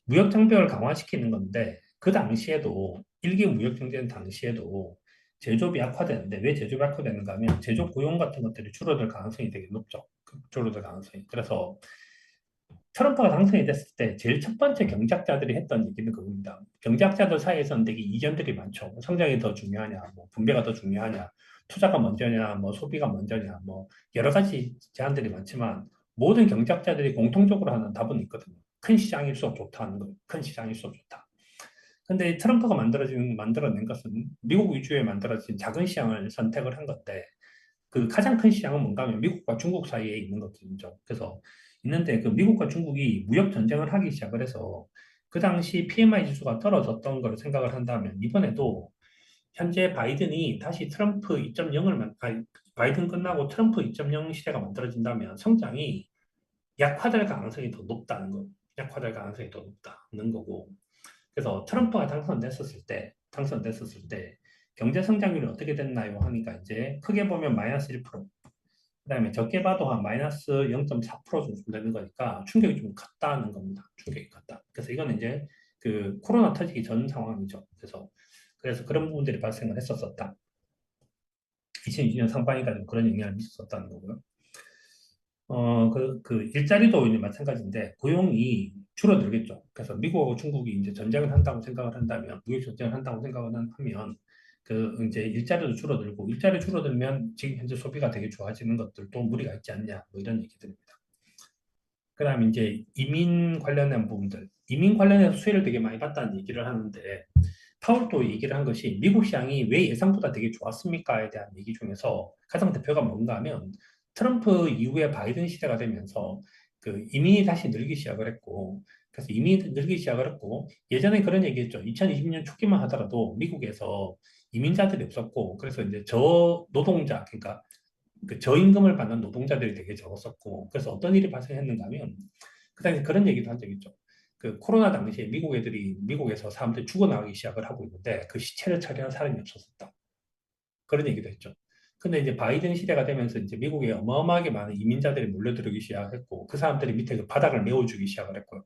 무역 장벽을 강화시키는 건데 그 당시에도 일기 무역 경쟁 당시에도 제조업이 악화되는데 왜 제조업이 악화되는가 하면 제조 고용 같은 것들이 줄어들 가능성이 되게 높죠. 줄어들 가능성이. 그래서 트럼프가 당선이 됐을 때 제일 첫 번째 경제학자들이 했던 얘기는 그겁니다. 경제학자들 사이에서는 되게 이견들이 많죠. 뭐 성장이 더 중요하냐, 뭐 분배가 더 중요하냐, 투자가 먼저냐, 뭐 소비가 먼저냐, 뭐 여러 가지 제안들이 많지만 모든 경제학자들이 공통적으로 하는 답은 있거든요. 큰 시장일수록 좋다는 거예요. 큰 시장일수록 좋다. 근데 트럼프가 만들어낸 것은 미국 위주에 만들어진 작은 시장을 선택을 한 건데 그 가장 큰 시장은 뭔가 하면 미국과 중국 사이에 있는 것들이죠. 그래서 있는데 그 미국과 중국이 무역 전쟁을 하기 시작을 해서 그 당시 PMI 지수가 떨어졌던 걸 생각을 한다면 이번에도 현재 바이든이 다시 트럼프 2.0을 아니, 바이든 끝나고 트럼프 2.0 시대가 만들어진다면 성장이 약화될 가능성이 더 높다는 거. 약화될 가능성이 더 높다는 거고. 그래서 트럼프가 당선됐었을 때 경제 성장률이 어떻게 됐나요? 하니까 이제 크게 보면 마이너스 1%, 그다음에 적게 봐도 한 마이너스 0.4% 정도 되는 거니까 충격이 좀 컸다는 겁니다. 충격이 컸다. 그래서 이거는 이제 그 코로나 터지기 전 상황이죠. 그래서 그런 부분들이 발생을 했었었다. 2020년 상반기까지 그런 영향을 미쳤었다는 거고요. 그 일자리도 이제 마찬가지인데 고용이 줄어들겠죠. 그래서 미국하고 중국이 이제 전쟁을 한다고 생각을 한다면, 무역 전쟁을 한다고 생각을 하면, 그 이제 일자리도 줄어들고, 일자리 줄어들면 지금 현재 소비가 되게 좋아지는 것들도 무리가 있지 않냐, 뭐 이런 얘기들입니다. 그다음에 이제 이민 관련한 부분들, 이민 관련해서 수혜를 되게 많이 봤다는 얘기를 하는데, 파월도 얘기를 한 것이 미국 시장이 왜 예상보다 되게 좋았습니까에 대한 얘기 중에서 가장 대표가 뭔가 하면 트럼프 이후에 바이든 시대가 되면서 그 이민이 다시 늘기 시작을 했고 그래서 이민이 늘기 시작을 했고 예전에 그런 얘기했죠. 2020년 초기만 하더라도 미국에서 이민자들이 없었고 그래서 이제 저 노동자 그러니까 그 저임금을 받는 노동자들이 되게 적었었고 그래서 어떤 일이 발생했는가 하면 그 당시 그런 얘기도 한 적이 있죠. 그 코로나 당시에 미국 애들이 미국에서 사람들이 죽어나가기 시작을 하고 있는데 그 시체를 처리하는 사람이 없었었다. 그런 얘기도 했죠. 근데 이제 바이든 시대가 되면서 이제 미국에 어마어마하게 많은 이민자들이 몰려들기 시작했고 그 사람들이 밑에 그 바닥을 메워주기 시작을 했고요.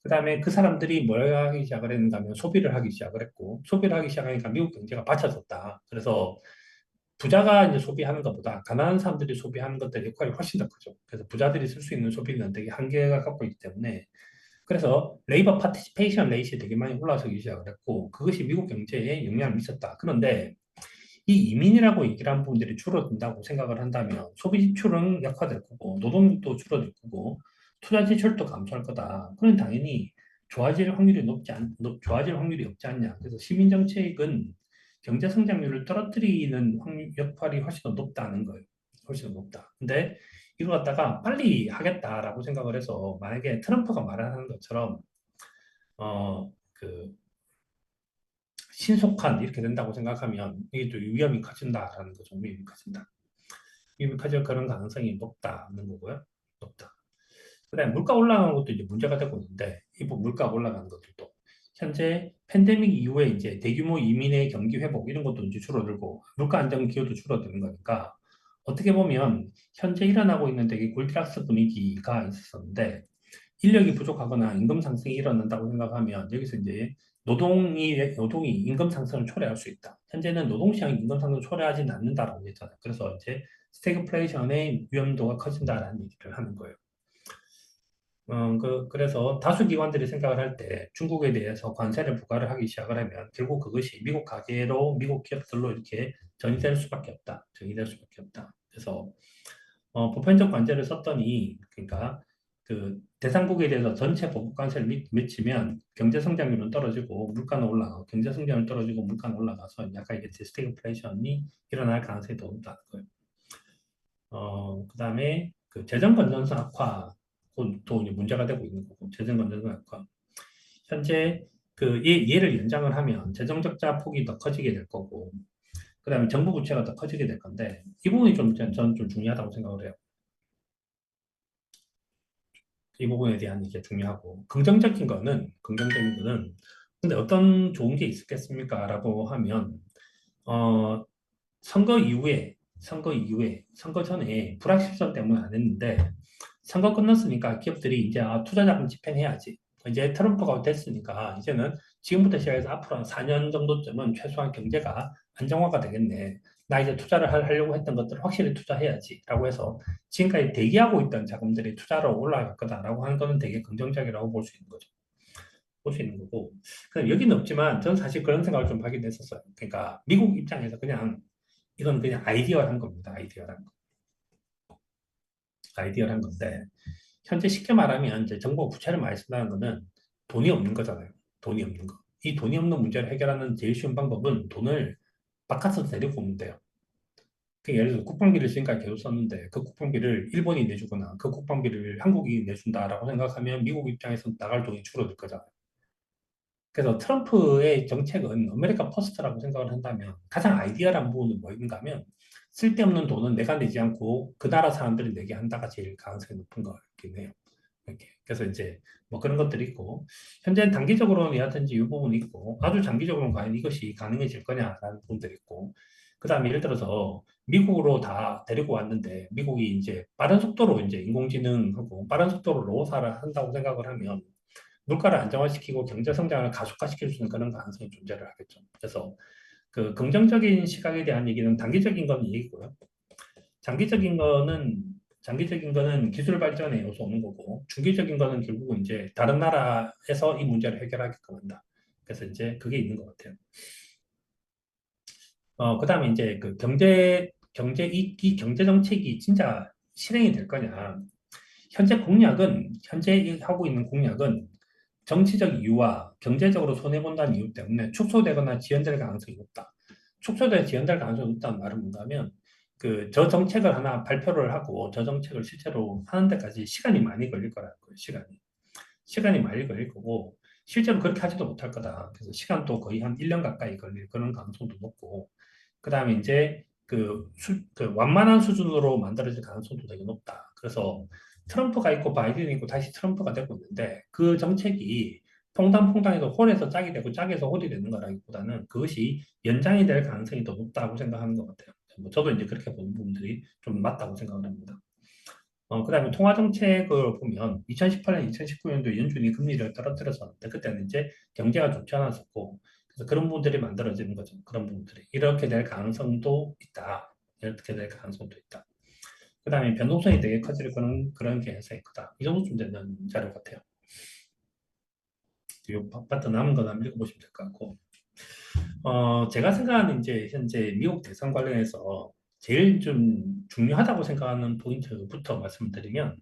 그다음에 그 사람들이 뭘 하기 시작을 했는가 하면 소비를 하기 시작을 했고 소비를 하기 시작하니까 미국 경제가 받쳐졌다. 그래서 부자가 이제 소비하는 것보다 가난한 사람들이 소비하는 것들의 역할이 훨씬 더 크죠. 그래서 부자들이 쓸 수 있는 소비는 되게 한계가 갖고 있기 때문에 그래서 레이버 파티시페이션 레이시 되게 많이 올라서기 시작을 했고 그것이 미국 경제에 영향을 미쳤다. 그런데 이 이민이라고 얘기를 한 부분들이 줄어든다고 생각을 한다면 소비 지출은 약화될 거고 노동도 줄어들 거고 투자 지출도 감소할 거다. 그럼 당연히 좋아질 확률이 없지 않냐. 그래서 시민 정책은 경제 성장률을 떨어뜨리는 역할이 훨씬 더 높다는 거예요. 훨씬 더 높다. 근데 이걸 갖다가 빨리 하겠다라고 생각을 해서 만약에 트럼프가 말하는 것처럼 그 신속한 이렇게 된다고 생각하면 이게 또 위험이 커진다라는 거죠. 위험이 커진다. 위험이 커질 그런 가능성이 높다는 거고요. 높다. 그다음에 물가 올라가는 것도 이제 문제가 되고 있는데 이 물가 올라가는 것들도 현재 팬데믹 이후에 이제 대규모 이민의 경기 회복 이런 것도 이제 줄어들고 물가 안정 기여도 줄어드는 거니까 어떻게 보면 현재 일어나고 있는 되게 골디락스 분위기가 있었는데 인력이 부족하거나 임금 상승이 일어난다고 생각하면 여기서 이제 노동이 임금 상승을 초래할 수 있다. 현재는 노동시장이 임금 상승을 초래하지는 않는다라고 했잖아요. 그래서 이제 스태그플레이션의 위험도가 커진다라는 얘기를 하는 거예요. 그래서 다수 기관들이 생각을 할 때 중국에 대해서 관세를 부과를 하기 시작을 하면 결국 그것이 미국 가게로, 미국 기업들로 이렇게 전이될 수밖에 없다. 전이될 수밖에 없다. 그래서 보편적 관제를 썼더니 그러니까 그 대상국에 대해서 전체 보복 관세를 미치면 경제 성장률은 떨어지고 물가는 올라가고 경제 성장률 떨어지고 물가는 올라가서 약간 이게 디스태그플레이션이 일어날 가능성이 더 높다는 거예요. 그다음에 그 재정 건전성 악화도 이제 문제가 되고 있는 거고 재정 건전성 악화. 현재 그 얘를 연장을 하면 재정 적자 폭이 더 커지게 될 거고 그다음에 정부 부채가 더 커지게 될 건데 이 부분이 좀 저는 좀 중요하다고 생각을 해요. 이 부분에 대한 이게 중요하고 긍정적인 거는 근데 어떤 좋은 게 있겠습니까? 라고 하면 어, 선거 전에 불확실성 때문에 안 했는데 선거 끝났으니까 기업들이 이제 투자 자금 집행해야지. 이제 트럼프가 됐으니까 이제는 지금부터 시작해서 앞으로 한 4년 정도쯤은 최소한 경제가 안정화가 되겠네. 나 이제 투자를 하려고 했던 것들을 확실히 투자해야지. 라고 해서 지금까지 대기하고 있던 자금들이 투자로 올라갈 거다라고 하는 거는 되게 긍정적이라고 볼 수 있는 거죠. 볼 수 있는 거고. 그럼 여기는 없지만 저는 사실 그런 생각을 좀 하긴 했었어요. 그러니까 미국 입장에서 그냥 이건 그냥 아이디어란 겁니다. 아이디어란 건데 현재 쉽게 말하면 이제 정부가 부채를 많이 쓴다는 거는 돈이 없는 거잖아요. 돈이 없는 거. 이 돈이 없는 문제를 해결하는 제일 쉬운 방법은 돈을 바깥에서 데리고 오면 돼요. 예를 들어서 국방비를 지금까지 계속 썼는데 그 국방비를 일본이 내주거나 그 국방비를 한국이 내준다라고 생각하면 미국 입장에서 나갈 돈이 줄어들 거잖아요. 그래서 트럼프의 정책은 아메리카 퍼스트라고 생각을 한다면 가장 아이디어란 부분은 뭐인가 하면 쓸데없는 돈은 내가 내지 않고 그 나라 사람들이 내게 한다가 제일 가능성이 높은 것 같긴 해요. 이렇게. 그래서 이제 뭐 그런 것들이 있고 현재 단기적으로는 여하튼지 이 부분이 있고 아주 장기적으로는 과연 이것이 가능해질 거냐라는 부분들이 있고 그다음에 예를 들어서 미국으로 다 데리고 왔는데 미국이 이제 빠른 속도로 이제 인공지능하고 빠른 속도로 로봇화를 한다고 생각을 하면 물가를 안정화시키고 경제 성장을 가속화시킬 수 있는 그런 가능성이 존재를 하겠죠. 그래서 그 긍정적인 시각에 대한 얘기는 단기적인 건 얘기고요. 장기적인 거는 장기적인 거는 기술 발전의 요소 오는 거고 중기적인 거는 결국은 이제 다른 나라에서 이 문제를 해결하게끔 한다. 그래서 이제 그게 있는 것 같아요. 그다음에 이제 그 이 경제 정책이 진짜 실행이 될 거냐. 현재 하고 있는 공약은 정치적 이유와 경제적으로 손해본다는 이유 때문에 축소되거나 지연될 가능성이 높다. 지연될 가능성이 높다는 말은 뭔가 하면 저 정책을 하나 발표를 하고 저 정책을 실제로 하는 데까지 시간이 많이 걸릴 거라는 거예요. 시간이 많이 걸릴 거고 실제로 그렇게 하지도 못할 거다. 그래서 시간도 거의 한 1년 가까이 걸릴 그런 가능성도 높고 그다음에 이제 그 완만한 수준으로 만들어질 가능성도 되게 높다. 그래서 트럼프가 있고 바이든이 있고 다시 트럼프가 되고 있는데 그 정책이 퐁당퐁당해서 홀에서 짝이 되고 짝에서 홀이 되는 거라기보다는 그것이 연장이 될 가능성이 더 높다고 생각하는 것 같아요. 뭐 저도 이제 그렇게 보는 부분들이 좀 맞다고 생각을 합니다. 그다음에 통화 정책을 보면 2018년, 2019년도 연준이 금리를 떨어뜨렸었는데 그때는 이제 경제가 좋지 않았었고 그래서 그런 부분들이 만들어지는 거죠. 그런 부분들이 이렇게 될 가능성도 있다. 이렇게 될 가능성도 있다. 그다음에 변동성이 되게 커질 그런 개연성이 크다. 이 정도쯤 되는 자료 같아요. 이 파트 남은 건 한번 읽어보시면 될 것 같고 제가 생각하는 이제 현재 미국 대선 관련해서 제일 좀 중요하다고 생각하는 포인트부터 말씀을 드리면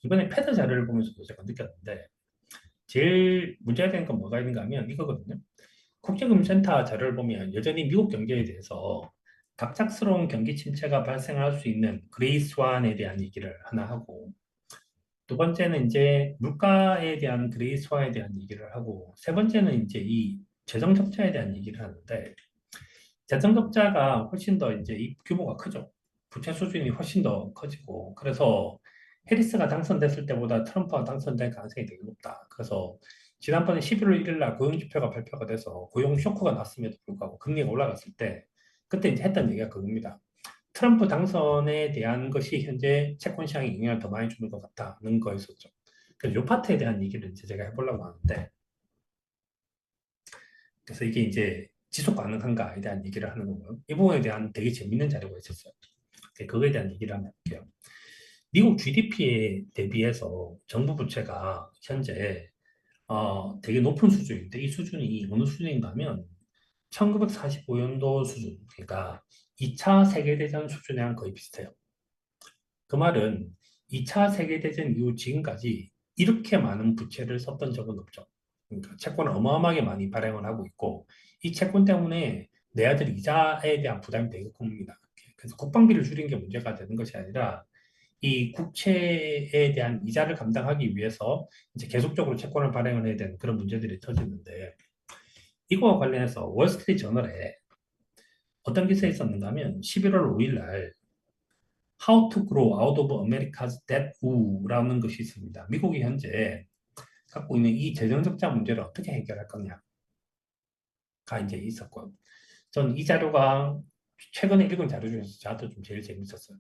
이번에 패드 자료를 보면서도 제가 느꼈는데 제일 문제가 되는 건 뭐가 있는가 하면 이거거든요. 국제금융센터 자료를 보면 여전히 미국 경제에 대해서 갑작스러운 경기 침체가 발생할 수 있는 그레이 스완에 대한 얘기를 하나 하고 두 번째는 이제 물가에 대한 그레이 스완에 대한 얘기를 하고 세 번째는 이제 이 재정 적자에 대한 얘기를 하는데 재정 적자가 훨씬 더 이제 이 규모가 크죠. 부채 수준이 훨씬 더 커지고 그래서 해리스가 당선됐을 때보다 트럼프가 당선될 가능성이 되게 높다. 그래서 지난번에 11월 1일 날 고용 지표가 발표가 돼서 고용 쇼크가 났음에도 불구하고 금리가 올라갔을 때 그때 이제 했던 얘기가 그겁니다. 트럼프 당선에 대한 것이 현재 채권 시장에 영향을 더 많이 주는 것 같다는 거였었죠. 그래서 이 파트에 대한 얘기를 이제 제가 해보려고 하는데 그래서 이게 이제 지속 가능한가에 대한 얘기를 하는 거고요. 이 부분에 대한 되게 재밌는 자료가 있었어요. 그거에 대한 얘기를 한번 해볼게요. 미국 GDP에 대비해서 정부 부채가 현재 되게 높은 수준인데 이 수준이 어느 수준인가 하면 1945년도 수준, 그러니까 2차 세계대전 수준이랑 거의 비슷해요. 그 말은 2차 세계대전 이후 지금까지 이렇게 많은 부채를 썼던 적은 없죠. 그러니까 채권을 어마어마하게 많이 발행을 하고 있고, 이 채권 때문에 내야 될 이자에 대한 부담이 되게 큽니다. 그래서 국방비를 줄인 게 문제가 되는 것이 아니라, 이 국채에 대한 이자를 감당하기 위해서 이제 계속적으로 채권을 발행을 해야 되는 그런 문제들이 터지는데, 이거와 관련해서 월스트리트 저널에 어떤 기사가 있었는가 하면 11월 5일 날 How to Grow Out of America's Debt Oo라는 것이 있습니다. 미국이 현재 갖고 있는 이 재정 적자 문제를 어떻게 해결할 거냐가 이제 있었고요. 전 이 자료가 최근에 읽은 자료 중에서 저한테 좀 제일 재밌었어요.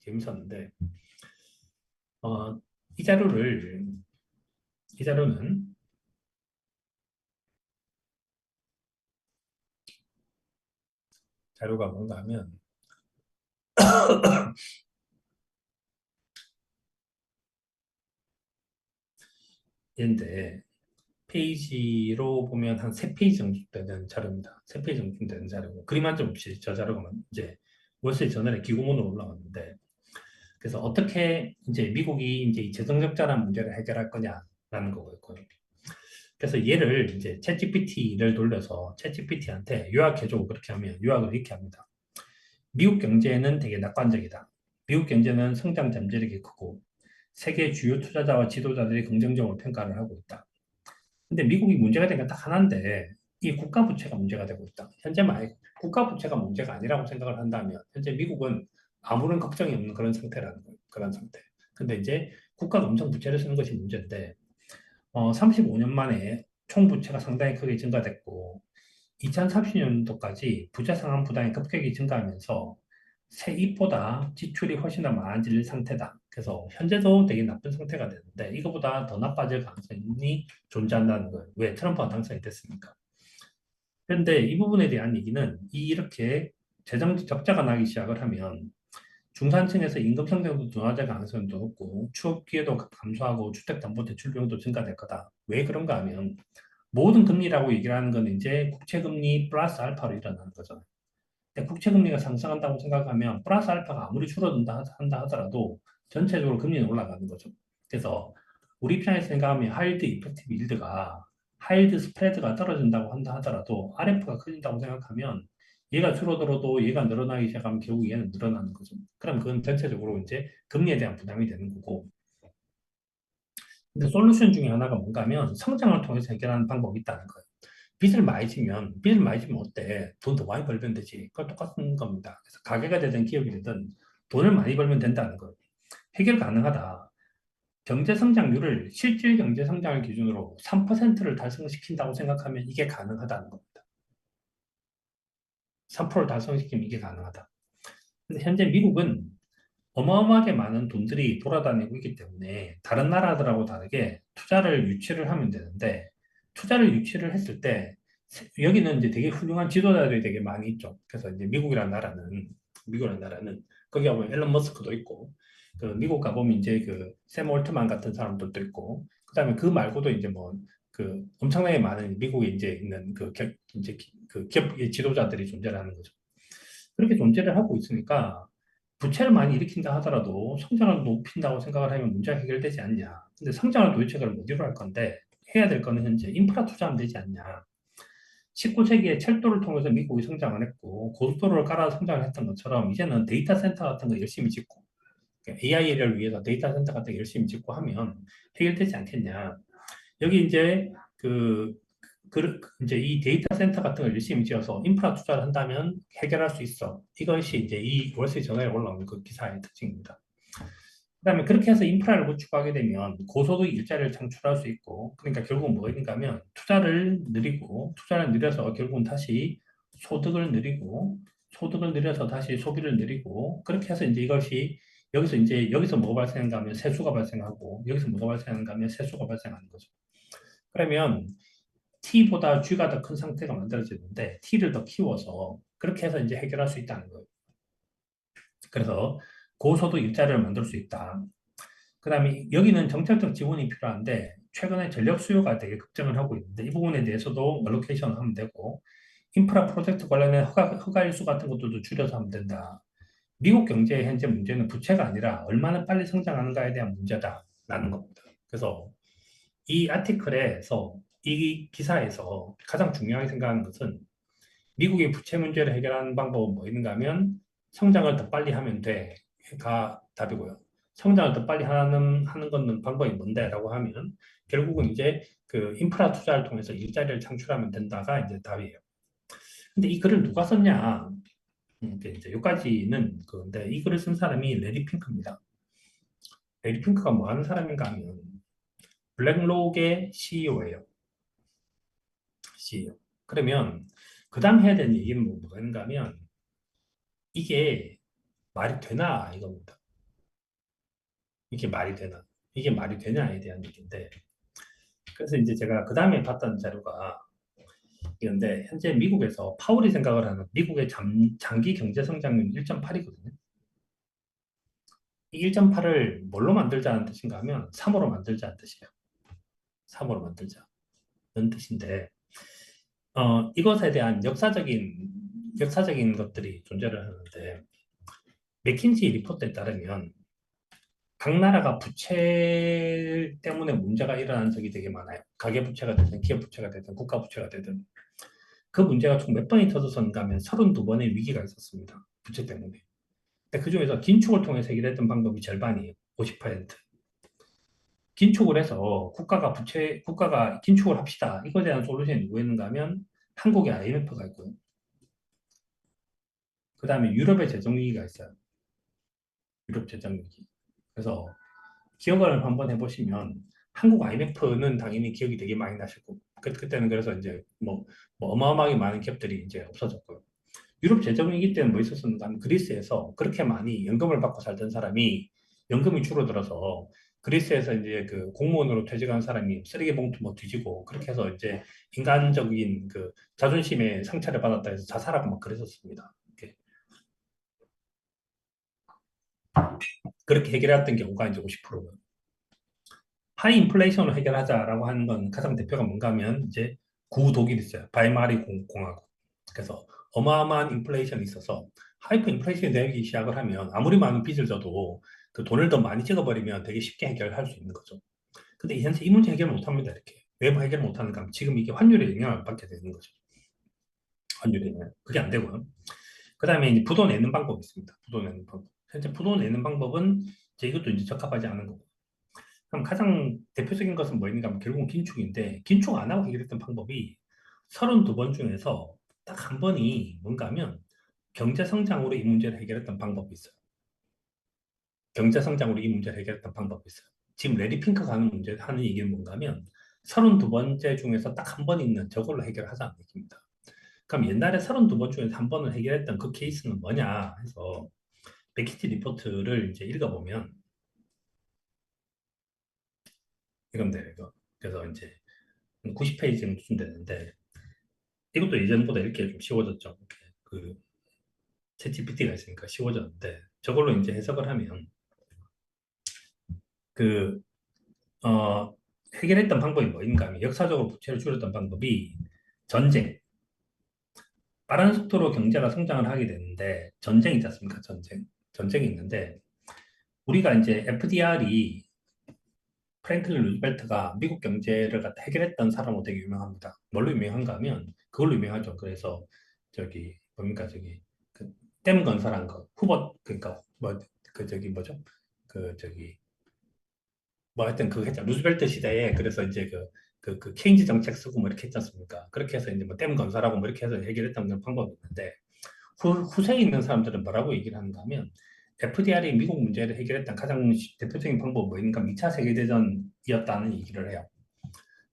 재밌었는데, 어, 이 자료를, 이 자료는 자료가 뭔가 하면, 얘인데, 페이지로 보면 한 3페이지 정도 되는 자료입니다. 3페이지 정도 되는 자료고, 그림 한 점 없이 저 자료가 이제 월스트리트 저널에 기고문으로 올라왔는데, 그래서 어떻게 이제 미국이 이제 이 재정적자라는 문제를 해결할 거냐라는 거고요. 그래서 얘를 이제 챗GPT를 돌려서 챗GPT한테 요약해주고 그렇게 하면 요약을 이렇게 합니다. 미국 경제는 되게 낙관적이다. 미국 경제는 성장 잠재력이 크고 세계 주요 투자자와 지도자들이 긍정적으로 평가를 하고 있다. 근데 미국이 문제가 된 게 딱 하나인데 이 국가 부채가 문제가 되고 있다. 현재 만약 국가 부채가 문제가 아니라고 생각을 한다면 현재 미국은 아무런 걱정이 없는 그런 상태라는 거예요. 그런 상태. 근데 이제 국가가 엄청 부채를 쓰는 것이 문제인데 35년 만에 총 부채가 상당히 크게 증가됐고 2030년도까지 부채 상환 부담이 급격히 증가하면서 세입보다 지출이 훨씬 더 많아질 상태다. 그래서 현재도 되게 나쁜 상태가 되는데 이거보다 더 나빠질 가능성이 존재한다는 거예요. 왜? 트럼프가 당선이 됐으니까. 그런데 이 부분에 대한 얘기는 이렇게 재정 적자가 나기 시작을 하면 중산층에서 임금 성장도 둔화될 가능성이 더 높고 취업 기회도 감소하고 주택담보대출 비용도 증가될 거다. 왜 그런가 하면 모든 금리라고 얘기를 하는 건 이제 국채금리 플러스 알파로 일어나는 거잖아요. 근데 국채금리가 상승한다고 생각하면 플러스 알파가 아무리 줄어든다 한다 하더라도 전체적으로 금리는 올라가는 거죠. 그래서 우리 입장에서 생각하면 하이드 이펙티브 일드가 하이드 스프레드가 떨어진다고 한다 하더라도 RF가 커진다고 생각하면 얘가 줄어들어도 얘가 늘어나기 시작하면 결국 얘는 늘어나는 거죠. 그럼 그건 전체적으로 이제 금리에 대한 부담이 되는 거고. 근데 솔루션 중에 하나가 뭔가 하면 성장을 통해서 해결하는 방법이 있다는 거예요. 빚을 많이 지면 어때? 돈 더 많이 벌면 되지. 그건 똑같은 겁니다. 그래서 가게가 되든 기업이 되든 돈을 많이 벌면 된다는 거예요. 해결 가능하다. 경제 성장률을 실질 경제 성장을 기준으로 3%를 달성시킨다고 생각하면 이게 가능하다는 겁니다. 3%를 달성시키면 이게 가능하다. 근데 현재 미국은 어마어마하게 많은 돈들이 돌아다니고 있기 때문에 다른 나라들하고 다르게 투자를 유치를 하면 되는데 투자를 유치를 했을 때 여기는 이제 되게 훌륭한 지도자들이 되게 많이 있죠. 그래서 이제 미국이라는 나라는 거기 가보면 앨런 머스크도 있고 그 미국 가보면 이제 그 샘 올트만 같은 사람들도 있고 그다음에 그 말고도 이제 뭐 그 엄청나게 많은 미국에 이제 있는 이제 그 기업 지도자들이 존재하는 거죠. 그렇게 존재를 하고 있으니까 부채를 많이 일으킨다 하더라도 성장을 높인다고 생각을 하면 문제가 해결되지 않냐. 근데 성장을 도대체 그럼 어디로 할 건데 해야 될 거는 현재 인프라 투자하면 되지 않냐. 19세기에 철도를 통해서 미국이 성장을 했고 고속도로를 깔아서 성장을 했던 것처럼 이제는 데이터 센터 같은 거 열심히 짓고 AI를 위해서 데이터 센터 같은 거 열심히 짓고 하면 해결되지 않겠냐. 여기 이제 이제 이 데이터 센터 같은 걸 열심히 지어서 인프라 투자를 한다면 해결할 수 있어. 이것이 이제 이 월세 전화에 올라오는 그 기사의 특징입니다. 그다음에 그렇게 해서 인프라를 구축하게 되면 고소득 일자리를 창출할 수 있고, 그러니까 결국은 뭐인가 하면 투자를 늘려서 결국은 다시 소득을 늘리고, 소득을 늘려서 다시 소비를 늘리고, 그렇게 해서 이제 이것이 여기서 뭐가 발생한가 하면 세수가 발생하고, 여기서 뭐가 발생한가 하면 세수가 발생하는 거죠. 그러면 T보다 G가 더 큰 상태가 만들어지는데 T를 더 키워서 그렇게 해서 이제 해결할 수 있다는 거예요. 그래서 고소득 일자리를 만들 수 있다. 그 다음에 여기는 정책적 지원이 필요한데 최근에 전력 수요가 되게 급증을 하고 있는데 이 부분에 대해서도 얼로케이션을 하면 되고 인프라 프로젝트 관련된 허가 일수 같은 것들도 줄여서 하면 된다. 미국 경제의 현재 문제는 부채가 아니라 얼마나 빨리 성장하는가에 대한 문제다라는 겁니다. 그래서 이 아티클에서 이 기사에서 가장 중요하게 생각하는 것은 미국의 부채 문제를 해결하는 방법은 뭐 있는가 하면 성장을 더 빨리 하면 돼가 답이고요. 성장을 더 빨리 하는 것은 방법이 뭔데? 라고 하면 결국은 이제 그 인프라 투자를 통해서 일자리를 창출하면 된다가 이제 답이에요. 근데 이 글을 누가 썼냐? 이제 여기까지는 그건데 이 글을 쓴 사람이 레리 핑크입니다. 레리 핑크가 뭐 하는 사람인가 하면 블랙록의 CEO예요. CEO. 그러면 그 다음 해야 되는 얘기는 뭐가 있는가 하면 이게 말이 되나 이겁니다. 이게 말이 되나? 이게 말이 되냐에 대한 얘기인데 그래서 이제 제가 그 다음에 봤던 자료가 이건데 현재 미국에서 파월이 생각을 하는 미국의 장기 경제 성장률 1.8이거든요. 이 1.8을 뭘로 만들자는 뜻인가 하면 3으로 만들자는 뜻이에요. 3으로 만들자는 뜻인데 이것에 대한 역사적인 것들이 존재를 하는데 맥킨지 리포트에 따르면 각 나라가 부채 때문에 문제가 일어난 적이 되게 많아요. 가계부채가 되든 기업부채가 되든 국가부채가 되든 그 문제가 총 몇 번이 터졌었는가 하면 32번의 위기가 있었습니다. 부채 때문에. 근데 그중에서 긴축을 통해서 해결했던 방법이 절반이에요. 50%. 긴축을 해서 국가가 긴축을 합시다. 이거에 대한 솔루션이 누구였는가 하면 한국의 IMF가 있고요. 그 다음에 유럽의 재정위기가 있어요. 유럽 재정위기. 그래서 기억을 한번 해보시면 한국 IMF는 당연히 기억이 되게 많이 나실 거고 그때는 그래서 이제 뭐 어마어마하게 많은 기업들이 이제 없어졌고요. 유럽 재정위기 때는 뭐 있었는가 하면 그리스에서 그렇게 많이 연금을 받고 살던 사람이 연금이 줄어들어서 그리스에서 이제 그 공무원으로 퇴직한 사람이 쓰레기 봉투 뭐 뒤지고 그렇게 해서 이제 인간적인 그 자존심에 상처를 받았다 해서 자살하고 막 그랬었습니다. 그렇게 해결했던 경우가 이제 50%. 하이 인플레이션을 해결하자라고 하는 건 가장 대표가 뭔가 하면 이제 구독일이 있어요. 바이마리 공화국. 그래서 어마어마한 인플레이션이 있어서 하이퍼 인플레이션이 되기 시작을 하면 아무리 많은 빚을 져도 그 돈을 더 많이 찍어버리면 되게 쉽게 해결할 수 있는 거죠. 근데 현재 이 문제 해결 못합니다. 이렇게. 왜 해결 못하는가 하면 지금 이게 환율에 영향을 받게 되는 거죠. 환율에 영향. 그게 안 되고요. 그 다음에 이제 부도 내는 방법이 있습니다. 부도 내는 방법. 현재 부도 내는 방법은 이제 이것도 이제 적합하지 않은 거고. 그럼 가장 대표적인 것은 뭐인가 하면 결국은 긴축인데 긴축 안 하고 해결했던 방법이 32번 중에서 딱 한 번이 뭔가 하면 경제 성장으로 이 문제를 해결했던 방법이 있어요. 경제 성장으로 이 문제를 해결했던 방법이 있어요. 지금 레디 핑크가 하는 얘기는 뭔가 하면 32번째 중에서 딱 한 번 있는 저걸로 해결하자는 얘기입니다. 그럼 옛날에 32번 중에서 한 번을 해결했던 그 케이스는 뭐냐 해서 맥키지 리포트를 이제 읽어보면 이건데 이거 그래서 이제 90페이지 정도 되는데 이것도 예전보다 이렇게 좀 쉬워졌죠. 그 챗GPT가 있으니까 쉬워졌는데 저걸로 이제 해석을 하면 그 해결했던 방법이 뭐인가 하면 역사적으로 부채를 줄였던 방법이 전쟁, 빠른 속도로 경제가 성장을 하게 되는데 전쟁이 있지 않습니까? 전쟁이 있는데 우리가 이제 FDR이 프랭클린 루즈벨트가 미국 경제를 갖다 해결했던 사람으로 되게 유명합니다. 뭘로 유명한가 하면 그걸로 유명하죠. 그래서 저기 뭡니까 그댐 건설한 거 그러니까 뭐 그 저기 뭐죠? 그 저기 뭐 하여튼 그거 했죠. 루즈벨트 시대에 그래서 이제 그 케인즈 정책 쓰고 뭐 이렇게 했지 않습니까? 그렇게 해서 이제 뭐 댐 건설하고 뭐 이렇게 해서 해결했던 그런 방법이 있는데 후세에 있는 사람들은 뭐라고 얘기를 하는가 하면 FDR이 미국 문제를 해결했던 가장 대표적인 방법은 뭐인가 2차 세계대전이었다는 얘기를 해요.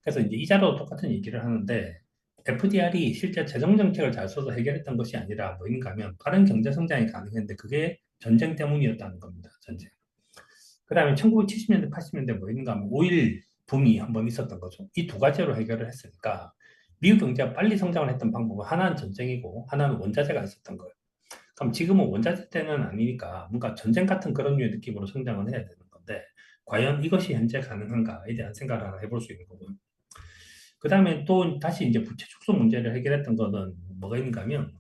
그래서 이제 이자로 똑같은 얘기를 하는데 FDR이 실제 재정 정책을 잘 써서 해결했던 것이 아니라 뭐인가 하면 빠른 경제 성장이 가능했는데 그게 전쟁 때문이었다는 겁니다. 전쟁. 그 다음에 1970년대, 80년대 뭐 있는가 하면 오일 붐이 한 번 있었던 거죠. 이 두 가지로 해결을 했으니까 미국 경제가 빨리 성장을 했던 방법은 하나는 전쟁이고 하나는 원자재가 있었던 거예요. 그럼 지금은 원자재 때는 아니니까 뭔가 전쟁 같은 그런 류의 느낌으로 성장을 해야 되는 건데 과연 이것이 현재 가능한가에 대한 생각을 하나 해볼 수 있는 거고요. 그 다음에 또 다시 이제 부채 축소 문제를 해결했던 거는 뭐가 있는가 하면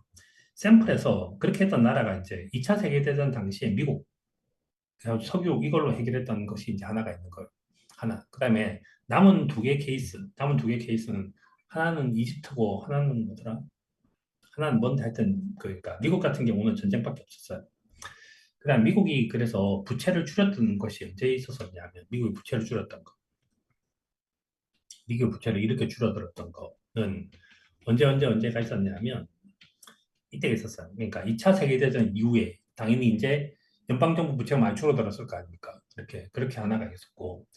샘플에서 그렇게 했던 나라가 이제 2차 세계대전 당시에 미국, 그래서 석유 이걸로 해결했던 것이 이제 하나가 있는 거예요. 하나. 그 다음에 남은 두 개 케이스는 하나는 이집트고 하나는 뭐더라? 하나는 뭔데 하여튼 그러니까 미국 같은 경우는 전쟁밖에 없었어요. 그다음 미국이 그래서 부채를 줄였던 것이 언제 있었었냐면 미국이 부채를 줄였던 거. 미국 부채를 이렇게 줄어들었던 거는 언제가 있었냐면 이때 있었어요. 그러니까 2차 세계대전 이후에 당연히 이제 연방정부 부채가 많이 줄어들었을 거 아닙니까? 그렇게 하나가 있었고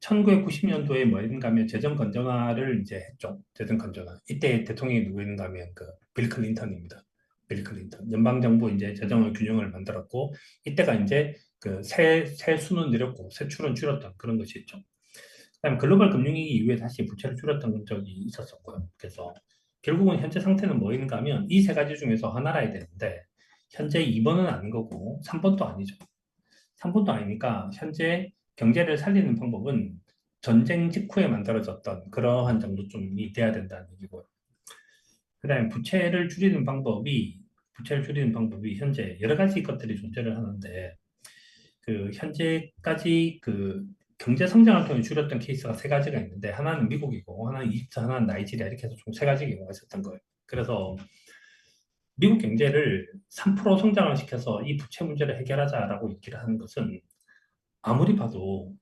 1990년도에 뭐였는가 하면 재정 건전화를 이제 했죠. 재정 건전화. 이때 대통령이 누구였는가 하면 빌 클린턴입니다. 빌 클린턴. 연방정부 이제 재정의 균형을 만들었고 이때가 이제 세수는 늘었고 세출은 줄었던 그런 것이 있죠. 그다음에 글로벌 금융위기 이후에 다시 부채를 줄였던 적이 있었었고요. 그래서 결국은 현재 상태는 뭐인가 하면 이 세 가지 중에서 하나라 야 되는데 현재 2번은 아닌 거고 3번도 아니죠. 3번도 아니니까 현재 경제를 살리는 방법은 전쟁 직후에 만들어졌던 그러한 정도 좀이 돼야 된다는 얘기고요. 그다음에 부채를 줄이는 방법이 현재 여러 가지 것들이 존재를 하는데 현재까지 경제 성장을 통해 줄였던 케이스가 세 가지가 있는데 하나는 미국이고 하나는 이집트, 하나는 나이지리아 이렇게 해서 총 세 가지 경우가 있었던 거예요. 그래서 미국 경제를 3% 성장을 시켜서 이 부채 문제를 해결하자라고 얘기를 하는 것은 아무리 봐도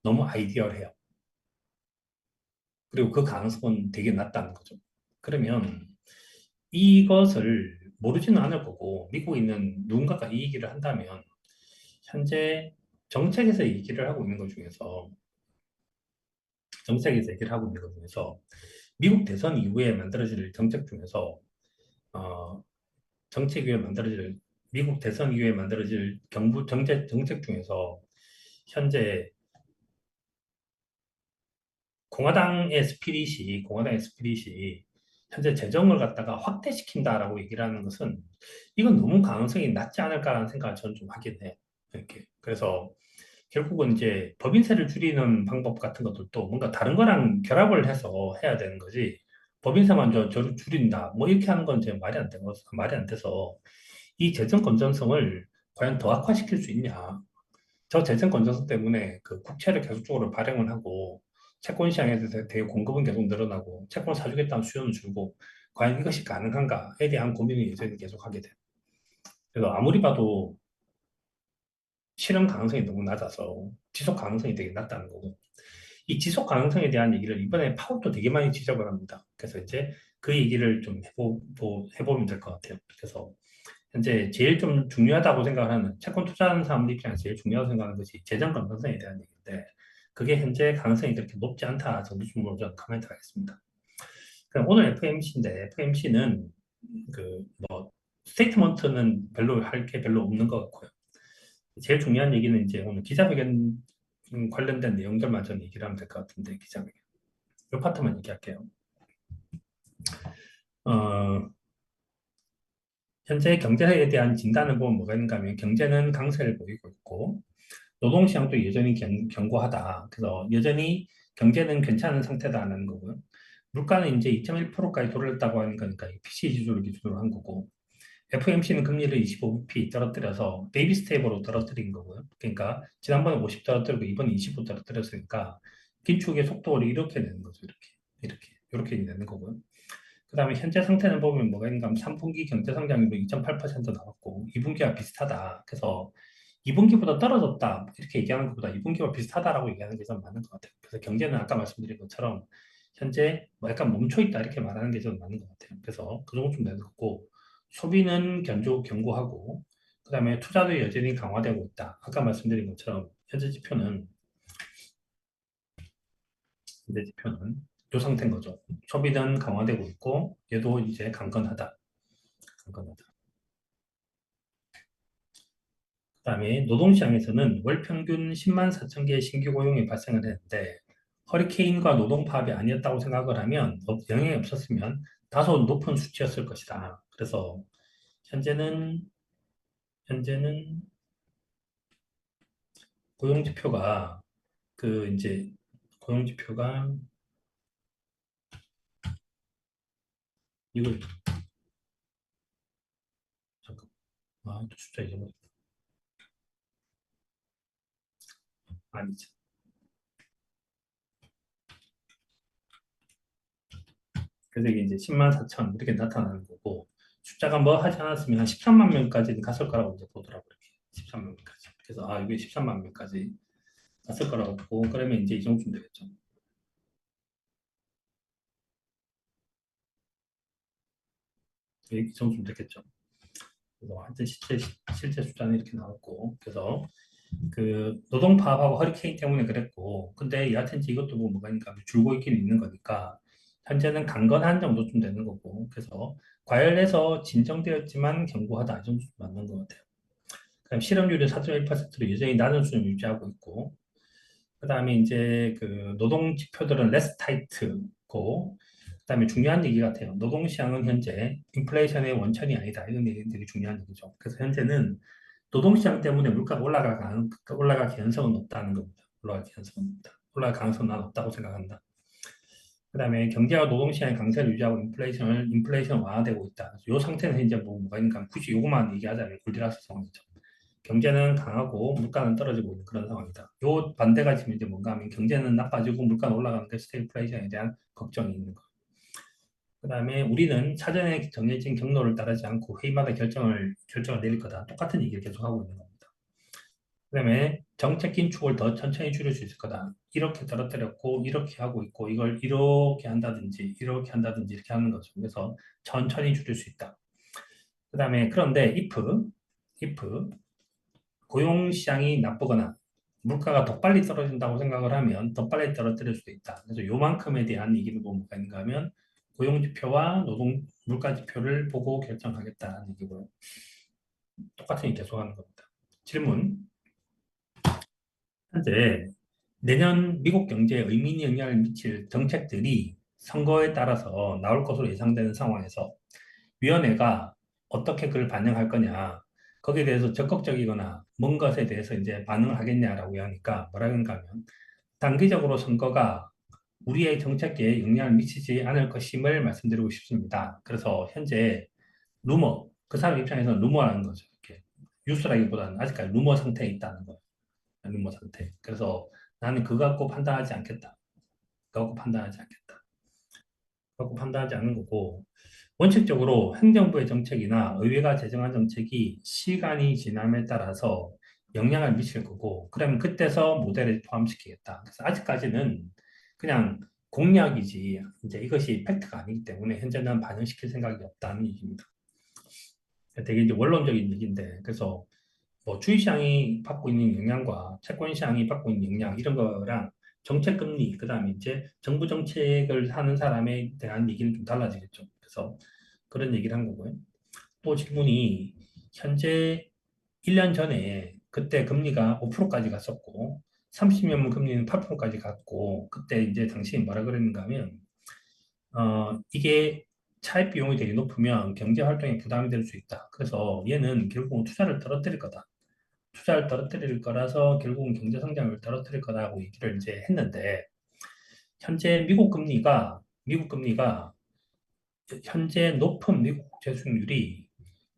너무 아이디얼해요. 그리고 그 가능성은 되게 낮다는 거죠. 그러면 이것을 모르지는 않을 거고 미국에 있는 누군가가 이 얘기를 한다면 현재 정책에서 얘기를 하고 있는 것 중에서 정책에서 얘기를 하고 있는 것 중에서 미국 대선 이후에 만들어질 정책 중에서 어, 정책 이후에 만들어질 미국 대선 이후에 만들어질 경부 정책 중에서 현재 공화당의 스피릿이 현재 재정을 갖다가 확대시킨다라고 얘기를 하는 것은 이건 너무 가능성이 낮지 않을까라는 생각을 저는 좀 하긴 해요. 이렇게. 그래서 결국은 이제 법인세를 줄이는 방법 같은 것들도 뭔가 다른 거랑 결합을 해서 해야 되는 거지. 법인세만 줄인다. 뭐 이렇게 하는 건 이제 말이 안 돼서 이 재정 건전성을 과연 더 악화시킬 수 있냐. 저 재정 건전성 때문에 국채를 계속적으로 발행을 하고 채권 시장에 대해서 되게 공급은 계속 늘어나고 채권 사주겠다는 수요는 줄고 과연 이것이 가능한가에 대한 고민을 여전히 계속하게 돼요. 그래서 아무리 봐도 실현 가능성이 너무 낮아서 지속 가능성이 되게 낮다는 거고 이 지속 가능성에 대한 얘기를 이번에 파월도 되게 많이 지적을 합니다. 그래서 이제 그 얘기를 좀 해보면 될 것 같아요. 그래서 현재 제일 좀 중요하다고 생각을 하는 채권 투자하는 사람들 입장에서 제일 중요하다고 생각하는 것이 재정 건전성에 대한 얘기인데 그게 현재 가능성이 그렇게 높지 않다 정도 정도로 저는 코멘트 하겠습니다. 그럼 오늘 FMC인데 FMC는 스테이트먼트는 별로 할 게 별로 없는 것 같고요. 제일 중요한 얘기는 이제 오늘 기자회견 관련된 내용들만 좀 얘기를 하면 될 것 같은데 기자회견 이 파트만 얘기할게요. 어, 현재 경제에 대한 진단을 보면 뭐가 있는가 하면 경제는 강세를 보이고 있고 노동시장도 여전히 견고하다. 그래서 여전히 경제는 괜찮은 상태다라는 거고요. 물가는 이제 2.1%까지 돌았다고 하는 거니까 PC 지수를 기준으로 한 거고 FMC는 금리를 25bp 떨어뜨려서 베이비 스텝으로 떨어뜨린 거고요. 그러니까 지난번에 50 떨어뜨리고 이번에 25 떨어뜨렸으니까 긴축의 속도를 이렇게 내는 거죠. 이렇게 내는 거고요. 그 다음에 현재 상태는 보면 뭐가 있는가 하면 3분기 경제 성장률도 2.8% 나왔고 2분기와 비슷하다. 그래서 2분기보다 떨어졌다. 이렇게 얘기하는 것보다 2분기와 비슷하다라고 얘기하는 게 좀 맞는 것 같아요. 그래서 경제는 아까 말씀드린 것처럼 현재 뭐 약간 멈춰있다 이렇게 말하는 게 좀 맞는 것 같아요. 그래서 그 정도 좀 내는 거고 소비는 견고하고 그 다음에 투자도 여전히 강화되고 있다. 아까 말씀드린 것처럼 현재 지표는 이 상태인 거죠. 소비는 강화되고 있고 얘도 이제 강건하다. 그다음에 노동시장에서는 월 평균 10만 4천 개의 신규 고용이 발생을 했는데 허리케인과 노동 파업이 아니었다고 생각을 하면 영향이 없었으면 다소 높은 수치였을 것이다. 그래서 현재는 현재는 고용 지표가 이제 고용 지표가 이거 또 숫자 잊어버렸 아니죠. 그래서 이게 이제 10만 4천 이렇게 나타나는 거고, 숫자가 뭐 하지 않았으면 한 13만 명까지는 갔을 거라고 이제 보더라고요. 이렇게 13만 명까지. 그래서 이게 13만 명까지 갔을 거라고 보고, 그러면 이제 이 정도면 되겠죠. 이 정도면 되겠죠. 그래서 하여튼 실제 숫자는 이렇게 나왔고, 그래서 그 노동 파업하고 허리케인 때문에 그랬고, 근데 여하튼 이것도 뭐 뭐가 있니까 줄고 있긴 있는 거니까 현재는 강건한 정도쯤 되는 거고, 그래서 과열해서 진정되었지만 견고하다 이 정도 맞는 것 같아요. 그다음 실업률이 4.1%로 여전히 낮은 수준을 유지하고 있고, 그다음에 이제 그 노동 지표들은 레스 타이트고, 그다음에 중요한 얘기 같아요. 노동 시장은 현재 인플레이션의 원천이 아니다. 이런 얘기 되게 중요한 얘기죠. 그래서 현재는 노동시장 때문에 물가가 올라갈 가능성은 없다는 겁니다. 올라갈 가능성은 없다. 올라갈 가능성은 난 없다고 생각한다. 그다음에 경제와 노동시장의 강세를 유지하고 인플레이션 완화되고 있다. 이 상태는 이제 뭐가 있는가 하면 굳이 요것만 얘기하자면 골디락스 상황이죠. 경제는 강하고 물가는 떨어지고 있는 그런 상황이다. 요 반대가 지금 이제 뭔가 하면 경제는 나빠지고 물가는 올라가는데 스태그플레이션에 대한 걱정이 있는 거. 그다음에 우리는 사전에 정해진 경로를 따르지 않고 회의마다 결정을 내릴 거다. 똑같은 얘기를 계속 하고 있는 겁니다. 그다음에 정책 긴축을 더 천천히 줄일 수 있을 거다. 이렇게 떨어뜨렸고 이렇게 하고 있고 이걸 이렇게 한다든지 이렇게 하는 거죠. 그래서 천천히 줄일 수 있다. 그다음에 그런데 if 고용 시장이 나쁘거나 물가가 더 빨리 떨어진다고 생각을 하면 더 빨리 떨어뜨릴 수도 있다. 그래서 요만큼에 대한 얘기를 보면 뭐가 있는가 하면 고용 지표와 노동 물가 지표를 보고 결정하겠다는 얘기고요. 똑같은 얘기 계속하는 겁니다. 질문. 현재 내년 미국 경제에 의미 있는 영향을 미칠 정책들이 선거에 따라서 나올 것으로 예상되는 상황에서 위원회가 어떻게 그걸 반영할 거냐, 거기에 대해서 적극적이거나 뭔 것에 대해서 이제 반응을 하겠냐라고 하니까 뭐라고 하는가 하면 단기적으로 선거가 우리의 정책에 영향을 미치지 않을 것임을 말씀드리고 싶습니다. 그래서 현재 그 사람 입장에서는 루머라는 거죠. 이렇게 뉴스라기보다는 아직까지 루머 상태에 있다는 거예요. 루머 상태. 그래서 나는 그거 갖고 판단하지 않겠다. 그거 갖고 판단하지 않겠다. 그거 갖고 판단하지 않는 거고, 원칙적으로 행정부의 정책이나 의회가 제정한 정책이 시간이 지남에 따라서 영향을 미칠 거고, 그러면 그때서 모델을 포함시키겠다. 그래서 아직까지는 그냥 공약이지, 이제 이것이 팩트가 아니기 때문에 현재는 반영시킬 생각이 없다는 얘기입니다. 되게 이제 원론적인 얘기인데, 그래서 뭐 주식시장이 받고 있는 영향과 채권시장이 받고 있는 영향 이런 거랑 정책금리 그다음에 이제 정부 정책을 하는 사람에 대한 얘기는 좀 달라지겠죠. 그래서 그런 얘기를 한 거고요. 또 질문이 현재 1년 전에 그때 금리가 5%까지 갔었고 30년물 금리는 8%까지 갔고 그때 이제 당신이 뭐라 그랬는가 하면 이게 차입 비용이 되게 높으면 경제 활동에 부담이 될 수 있다. 그래서 얘는 결국은 투자를 떨어뜨릴 거다. 투자를 떨어뜨릴 거라서 결국은 경제 성장을 떨어뜨릴 거다라고 얘기를 이제 했는데 현재 미국 금리가 현재 높은 미국 국채 수익률이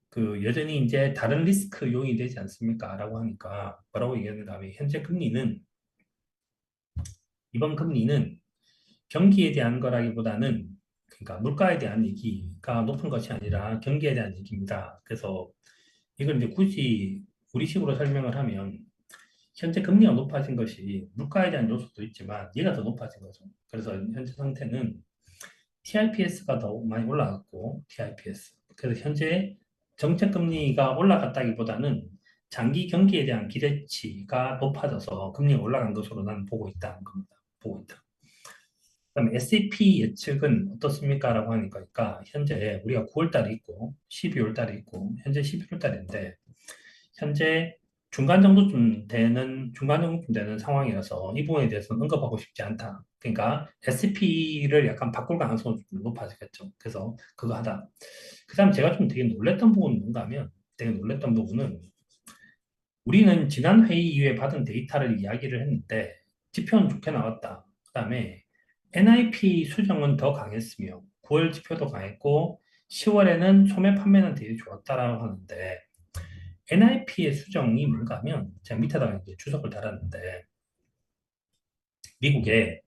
그 여전히 이제 다른 리스크 요인이 되지 않습니까? 라고 하니까 뭐라고 얘기했는가 하면 현재 금리는 이번 금리는 경기에 대한 거라기보다는 그러니까 물가에 대한 얘기가 높은 것이 아니라 경기에 대한 얘기입니다. 그래서 이걸 이제 굳이 우리식으로 설명을 하면 현재 금리가 높아진 것이 물가에 대한 요소도 있지만 얘가 더 높아진 거죠. 그래서 현재 상태는 TIPS가 더 많이 올라갔고 TIPS. 그래서 현재 정책 금리가 올라갔다기보다는 장기 경기에 대한 기대치가 높아져서 금리가 올라간 것으로 나는 보고 있다는 겁니다. 보고 있다. 그다음에 S&P 예측은 어떻습니까? 라고 하니까 그러니까 현재 우리가 9월 달에 있고 12월 달에 있고 현재 11월 달인데 현재 중간 정도쯤 되는 상황이라서 이 부분에 대해서는 언급하고 싶지 않다. 그러니까 SP를 약간 바꿀 가능성이 좀 높아지겠죠. 그래서 그거 하다. 그 다음 제가 좀 되게 놀랬던 부분은 뭔가 하면 되게 놀랬던 부분은 우리는 지난 회의 이후에 받은 데이터를 이야기를 했는데 지표는 좋게 나왔다. 그 다음에 NIP 수정은 더 강했으며 9월 지표도 강했고 10월에는 소매 판매는 되게 좋았다라고 하는데 NIP의 수정이 뭔가 하면, 제가 밑에다가 이제 주석을 달았는데, 미국에,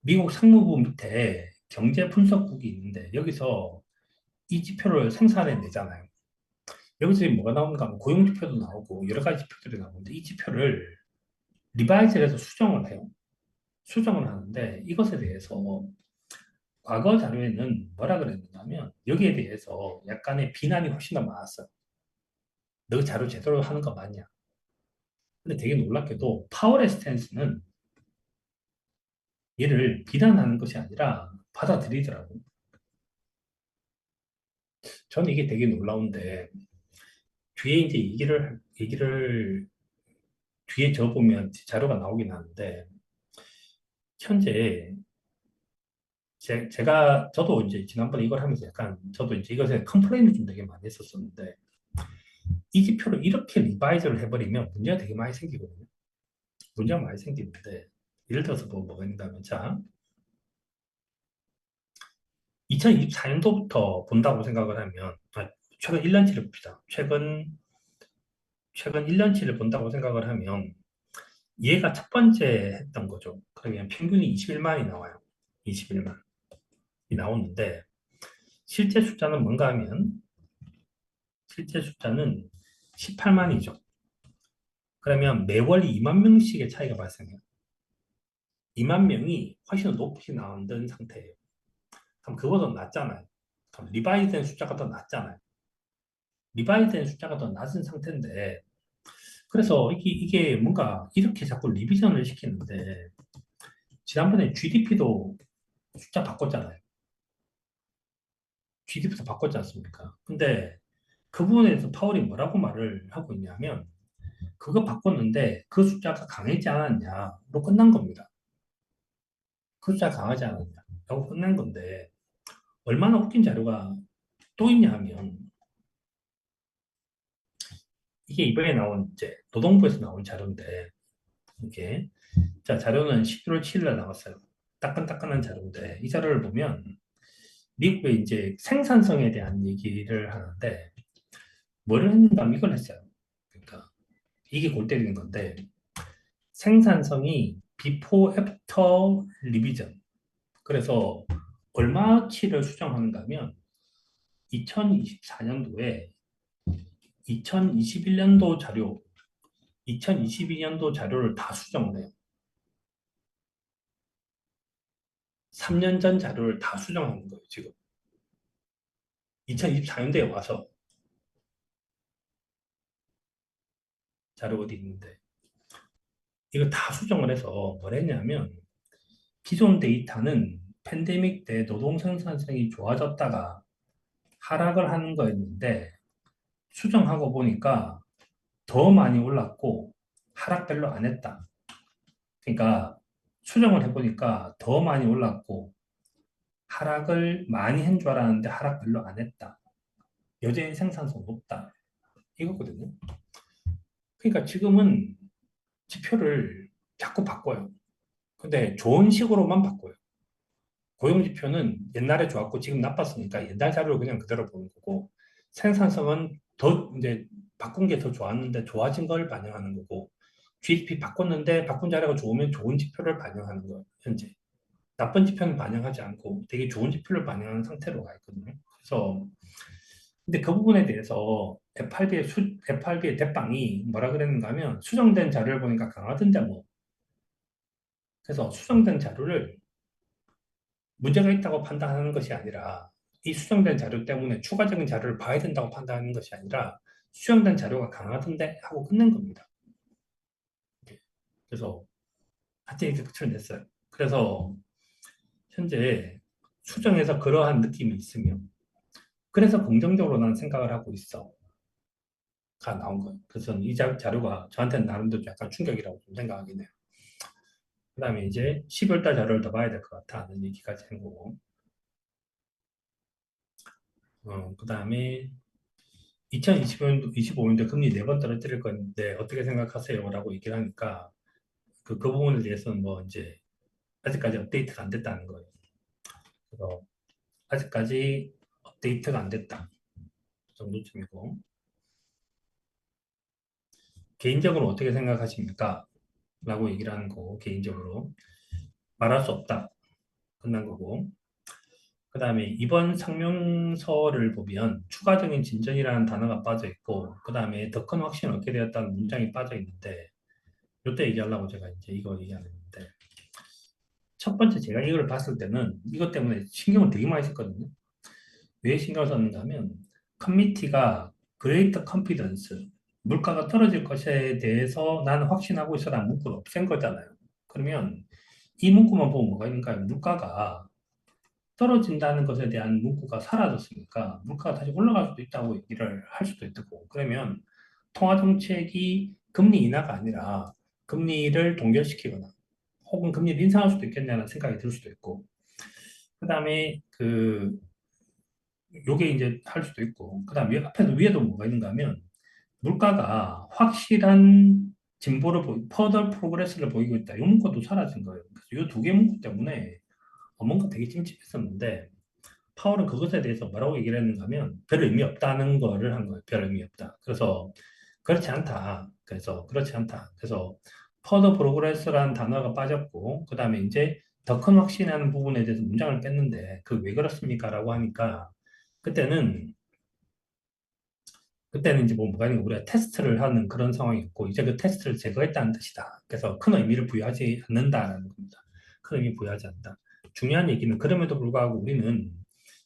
미국 상무부 밑에 경제 분석국이 있는데, 여기서 이 지표를 생산해 내잖아요. 여기서 지금 뭐가 나오는가 하면 고용 지표도 나오고, 여러 가지 지표들이 나오는데, 이 지표를 리바이즈를 해서 수정을 해요. 수정을 하는데, 이것에 대해서 과거 자료에는 뭐라 그랬느냐면, 여기에 대해서 약간의 비난이 훨씬 더 많았어요. 너 자료 제대로 하는 거 맞냐? 근데 되게 놀랍게도 파월의 스탠스는 얘를 비난하는 것이 아니라 받아들이더라고요. 저는 이게 되게 놀라운데, 뒤에 이제 얘기를, 뒤에 적어보면 자료가 나오긴 하는데, 현재, 저도 이제 지난번에 이걸 하면서 약간, 저도 이제 이것에 컴플레인을 좀 되게 많이 했었었는데, 이 지표를 이렇게 리바이즈를 해버리면 문제가 되게 많이 생기거든요. 문제가 많이 생기는데, 예를 들어서 뭐가 있는가면, 자, 2024년도부터 본다고 생각을 하면, 최근 1년치를 봅시다. 최근 1년치를 본다고 생각을 하면, 얘가 첫 번째 했던 거죠. 그러면 평균이 21만이 나와요. 21만이 나오는데, 실제 숫자는 뭔가 하면, 실제 숫자는 18만이죠. 그러면 매월 2만 명씩의 차이가 발생해요. 2만 명이 훨씬 높이 나오는 상태예요. 그럼 그거보다 낫잖아요. 그럼 리바이즈 된 숫자가 더 낫잖아요. 리바이즈 된 숫자가 더 낮은 상태인데, 그래서 이게 뭔가 이렇게 자꾸 리비전을 시키는데, 지난번에 GDP도 숫자 바꿨잖아요. GDP도 바꿨지 않습니까? 근데 그 부분에 대해서 파월이 뭐라고 말을 하고 있냐면, 그거 바꿨는데 그 숫자가 강하지 않았냐로 끝난 겁니다. 그 숫자가 강하지 않았냐라고 끝난 건데, 얼마나 웃긴 자료가 또 있냐 하면, 이게 이번에 나온 이제 노동부에서 나온 자료인데, 이게, 자, 자료는 11월 7일 날 나왔어요. 따끈따끈한 자료인데, 이 자료를 보면 미국의 이제 생산성에 대한 얘기를 하는데, 뭐를 했는가 하면 이걸 했어요. 그러니까 이게 골 때리는 건데, 생산성이 before, after revision. 그래서 얼마치를 수정하는가 하면 2024년도에 2021년도 자료, 2022년도 자료를 다 수정을 해요. 3년 전 자료를 다 수정하는 거예요, 지금. 2024년도에 와서 자료 어디 있는데. 이거 다 수정을 해서 뭘 했냐면, 기존 데이터는 팬데믹 때 노동 생산성이 좋아졌다가 하락을 하는 거였는데, 수정하고 보니까 더 많이 올랐고 하락 별로 안 했다. 그러니까 수정을 해보니까 더 많이 올랐고 하락을 많이 한 줄 알았는데 하락 별로 안 했다. 여전히 생산성 높다. 이거거든요. 그러니까 지금은 지표를 자꾸 바꿔요. 근데 좋은 식으로만 바꿔요. 고용지표는 옛날에 좋았고 지금 나빴으니까 옛날 자료를 그냥 그대로 보는 거고, 생산성은 더 이제 바꾼 게 더 좋았는데 좋아진 걸 반영하는 거고, GDP 바꿨는데 바꾼 자료가 좋으면 좋은 지표를 반영하는 거예요, 현재. 나쁜 지표는 반영하지 않고 되게 좋은 지표를 반영하는 상태로 가 있거든요. 그래서 근데 그 부분에 대해서 FRB의 대빵이 뭐라 그랬는가 하면, 수정된 자료를 보니까 강하던데 뭐. 그래서 수정된 자료를 문제가 있다고 판단하는 것이 아니라, 이 수정된 자료 때문에 추가적인 자료를 봐야 된다고 판단하는 것이 아니라, 수정된 자료가 강하던데 하고 끝낸 겁니다. 그래서 하여튼 이렇게 끝을 냈어요. 그래서 현재 수정에서 그러한 느낌이 있으면, 그래서 긍정적으로 난 생각을 하고 있어 가 나온 거예요. 그래서 이 자료가 저한테는 나름대로 약간 충격이라고 좀 생각하긴 해요. 그 다음에 이제 12월 달 자료를 더 봐야 될 것 같아 하는 얘기까지 한 거고, 그 다음에 2025년도, 25년도 금리 4번 떨어뜨릴 건데 어떻게 생각하세요? 라고 얘기를 하니까, 그 부분에 대해서는 뭐 이제 아직까지 업데이트가 안 됐다는 거예요. 그래서 아직까지 업데이트가 안 됐다 정도쯤이고, 개인적으로 어떻게 생각하십니까? 라고 얘기를 하는 거고, 개인적으로. 말할 수 없다. 끝난 거고. 그 다음에 이번 상명서를 보면 추가적인 진전이라는 단어가 빠져 있고, 그 다음에 더 큰 확신을 얻게 되었다는 문장이 빠져 있는데, 이때 얘기하려고 제가 이제 이거 얘기하는데, 첫 번째 제가 이걸 봤을 때는 이것 때문에 신경을 되게 많이 썼거든요. 왜 신경을 썼는가 하면, 커미티가 great confidence, 물가가 떨어질 것에 대해서 나는 확신하고 있어라는 문구를 없앤 거잖아요. 그러면 이 문구만 보면 뭐가 있는가요? 물가가 떨어진다는 것에 대한 문구가 사라졌으니까 물가가 다시 올라갈 수도 있다고 얘기를 할 수도 있고, 그러면 통화정책이 금리 인하가 아니라 금리를 동결시키거나 혹은 금리를 인상할 수도 있겠냐는 생각이 들 수도 있고, 그 다음에 요게 이제 할 수도 있고, 그 다음에 앞에도 위에도 뭐가 있는가 하면 물가가 확실한 진보를 further progress를 보이고 있다. 이 문구도 사라진 거예요. 그래서 이 두 개 문구 때문에 뭔가 되게 찜찜했었는데, 파월은 그것에 대해서 뭐라고 얘기를 했는가 하면 별 의미 없다는 거를 한 거예요. 별 의미 없다. 그래서 그렇지 않다. 그래서 그렇지 않다. 그래서 further progress라는 단어가 빠졌고, 그 다음에 이제 더 큰 확신하는 부분에 대해서 문장을 뺐는데 그 왜 그렇습니까? 라고 하니까 그때는 그때는 이제 뭐가 있는 거 우리가 테스트를 하는 그런 상황이었고, 이제 그 테스트를 제거했다는 뜻이다. 그래서 큰 의미를 부여하지 않는다라는 겁니다. 큰 의미 부여하지 않는다. 중요한 얘기는 그럼에도 불구하고 우리는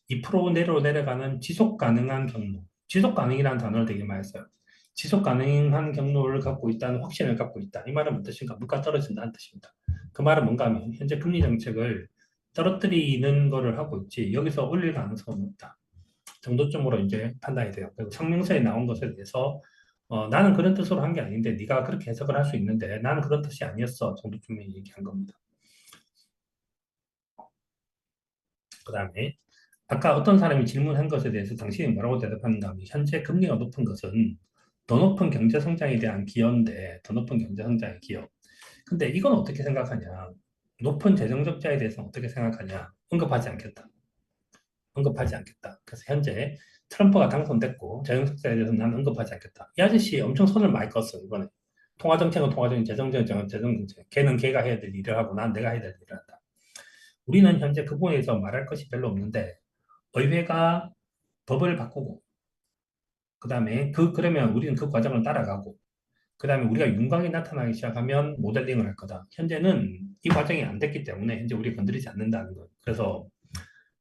2% 내로 내려가는 지속 가능한 경로, 지속 가능이라는 단어를 되게 많이 써요. 지속 가능한 경로를 갖고 있다는 확신을 갖고 있다. 이 말은 무슨 뜻인가? 물가 떨어진다는 뜻입니다. 그 말은 뭔가 하면 현재 금리 정책을 떨어뜨리는 거를 하고 있지 여기서 올릴 가능성은 없다. 정도쯤으로 이제 판단이 돼요. 그리고 성명서에 나온 것에 대해서 나는 그런 뜻으로 한 게 아닌데 네가 그렇게 해석을 할 수 있는데 나는 그런 뜻이 아니었어 정도쯤에 얘기한 겁니다. 그 다음에 아까 어떤 사람이 질문한 것에 대해서 당신이 뭐라고 대답하는가 하면 현재 금리가 높은 것은 더 높은 경제 성장에 대한 기여인데 더 높은 경제 성장의 기여. 근데 이건 어떻게 생각하냐? 높은 재정 적자에 대해서 어떻게 생각하냐? 언급하지 않겠다. 언급하지 않겠다. 그래서 현재 트럼프가 당선됐고 재정 적자에 대해서 는 언급하지 않겠다. 이 아저씨 엄청 손을 많이 껐어 이번에. 통화정책은 통화정책, 재정정책은 재정정책. 걔는 걔가 해야 될 일을 하고 난 내가 해야 될 일을 한다. 우리는 현재 그 부분에서 말할 것이 별로 없는데 의회가 법을 바꾸고 그다음에 그러면 우리는 그 과정을 따라가고 그다음에 우리가 윤곽이 나타나기 시작하면 모델링을 할 거다. 현재는 이 과정이 안 됐기 때문에 현재 우리가 건드리지 않는다는 거예요. 그래서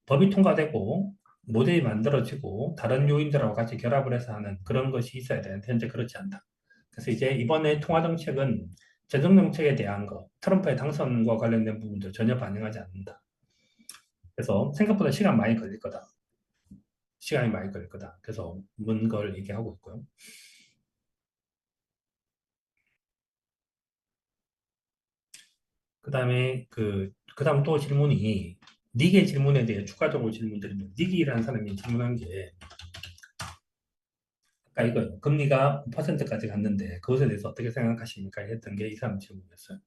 법이 통과되고 모델이 만들어지고 다른 요인들하고 같이 결합을 해서 하는 그런 것이 있어야 되는데 현재 그렇지 않다. 그래서 이제 이번에 통화정책은 재정정책에 대한 거, 트럼프의 당선과 관련된 부분들 전혀 반영하지 않는다. 그래서 생각보다 시간 많이 걸릴 거다. 시간이 많이 걸릴 거다. 그래서 먼 걸 얘기하고 있고요. 그 다음에 그 다음 또 질문이 닉의 질문에 대해 추가적으로 질문드리면 닉이라는 사람이 질문한 게 아까 이거예요. 금리가 5%까지 갔는데 그것에 대해서 어떻게 생각하십니까? 했던 게 이 사람 질문이었어요.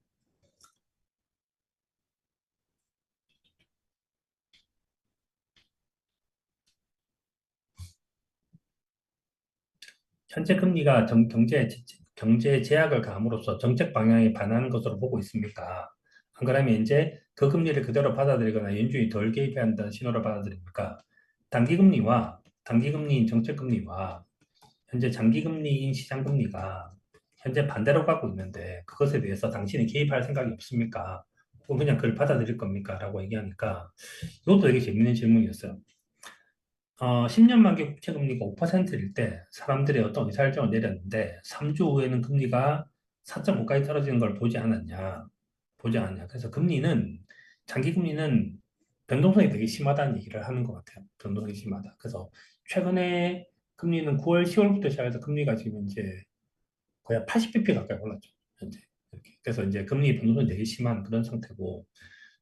현재 금리가 경제 제약을 가함으로써 정책 방향에 반하는 것으로 보고 있습니까? 안 그러면 이제 그 금리를 그대로 받아들이거나 연준이 덜 개입해야 한다는 신호를 받아들입니까? 단기금리인 정책금리와 현재 장기금리인 시장금리가 현재 반대로 가고 있는데 그것에 대해서 당신이 개입할 생각이 없습니까? 혹은 그냥 그걸 받아들일 겁니까? 라고 얘기하니까 이것도 되게 재밌는 질문이었어요. 10년 만기 국채 금리가 5%일 때 사람들의 어떤 의사결정을 내렸는데 3주 후에는 금리가 4.5까지 떨어지는 걸 보지 않았냐. 보지 않았냐. 그래서 장기 금리는 변동성이 되게 심하다는 얘기를 하는 것 같아요. 변동성이 심하다. 그래서 최근에 금리는 9월, 10월부터 시작해서 금리가 지금 이제 거의 80bp 가까이 올랐죠. 현재. 이렇게. 그래서 이제 금리 변동성이 되게 심한 그런 상태고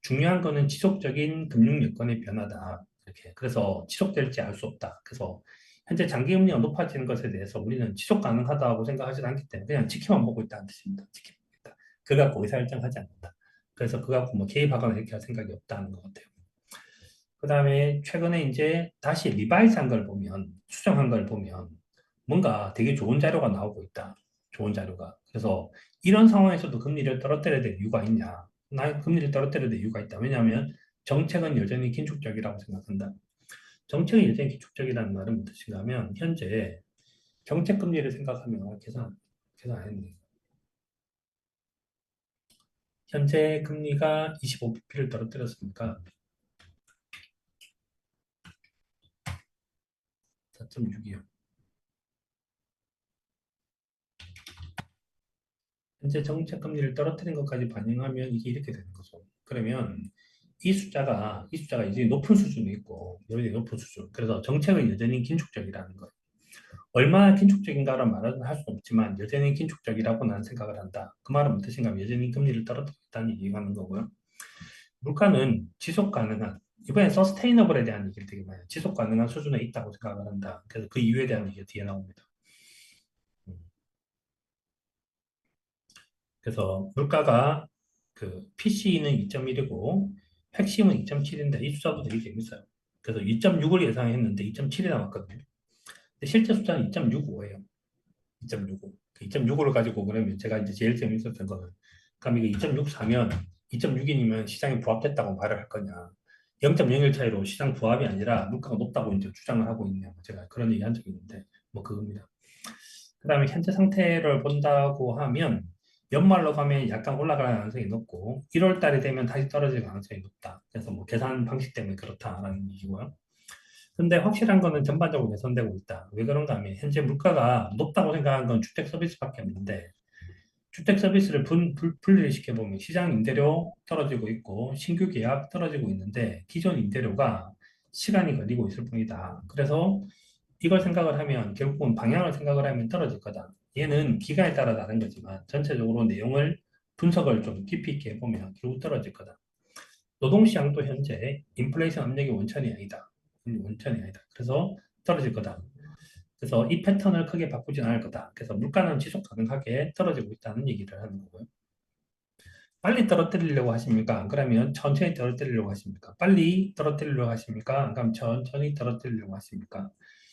중요한 거는 지속적인 금융 여건의 변화다. 이렇게. 그래서 지속될지 알 수 없다. 그래서 현재 장기금리가 높아지는 것에 대해서 우리는 지속 가능하다고 생각하지 않기 때문에 그냥 지켜만 보고 있다는 뜻입니다. 지켜만 보고 있다. 그거 갖고 의사결정하지 않는다. 그래서 그거 갖고 뭐 개입하거나 이렇게 할 생각이 없다는 것 같아요. 그 다음에 최근에 이제 다시 리바이스 한 걸 보면, 수정한 걸 보면 뭔가 되게 좋은 자료가 나오고 있다. 좋은 자료가. 그래서 이런 상황에서도 금리를 떨어뜨려야 될 이유가 있냐? 나 금리를 떨어뜨려야 될 이유가 있다. 왜냐하면 정책은 여전히 긴축적이라고 생각한다. 정책이 여전히 긴축적이라는 말은 무엇인가 하면 현재 정책 금리를 생각하면 계산 안 했네. 현재 금리가 25bp를 떨어뜨렸으니까 4.6이요. 현재 정책 금리를 떨어뜨린 것까지 반영하면 이게 이렇게 되는 거죠. 그러면 이 숫자가 이제 높은 수준이 있고, 여전히 높은 수준. 그래서 정책은 여전히 긴축적이라는 거예요. 얼마나 긴축적인가를 말은 할 수 없지만, 여전히 긴축적이라고 나는 생각을 한다. 그 말은 무엇인가 하면 여전히 금리를 떨어뜨렸다는 얘기하는 거고요. 물가는 지속 가능한, 이번에 서스테이너블에 대한 얘기를 되게 많이 해요. 지속 가능한 수준에 있다고 생각을 한다. 그래서 그 이유에 대한 얘기가 뒤에 나옵니다. 음. 그래서 물가가 그 PC는 2.1이고 핵심은 2.7인데 이 숫자도 되게 재밌어요. 그래서 2.6을 예상했는데 2.7이 나왔거든요. 근데 실제 숫자는 2.65예요. 2.65. 그 2.65를 가지고 그러면 제가 이제 제일 재밌었던 거는 그럼 이게 2.64면 2.6인이면 시장이 부합됐다고 말을 할 거냐. 0.01 차이로 시장 부합이 아니라 물가가 높다고 이제 주장을 하고 있네요. 제가 그런 얘기 한 적이 있는데 뭐 그겁니다. 그 다음에 현재 상태를 본다고 하면 연말로 가면 약간 올라갈 가능성이 높고 1월 달이 되면 다시 떨어질 가능성이 높다. 그래서 뭐 계산 방식 때문에 그렇다라는 얘기고요. 근데 확실한 거는 전반적으로 개선되고 있다. 왜 그런가 하면 현재 물가가 높다고 생각한 건 주택 서비스밖에 없는데 주택 서비스를 분리를 시켜보면 시장 임대료 떨어지고 있고 신규 계약 떨어지고 있는데 기존 임대료가 시간이 걸리고 있을 뿐이다. 그래서 이걸 생각을 하면 결국은 방향을 생각을 하면 떨어질 거다. 얘는 기간에 따라 다른 거지만 전체적으로 내용을 분석을 좀 깊이 있게 해보면 결국 떨어질 거다. 노동시장도 현재 인플레이션 압력이 원천이 아니다. 원천이 아니다. 그래서 떨어질 거다. 그래서 이 패턴을 크게 바꾸진 않을 거다. 그래서 물가는 지속 가능하게 떨어지고 있다는 얘기를 하는 거고요. 빨리 떨어뜨리려고 하십니까? 그러면 천천히 떨어뜨리려고 하십니까? 빨리 떨어뜨리려고 하십니까? 그럼 천천히 떨어뜨리려고 하십니까?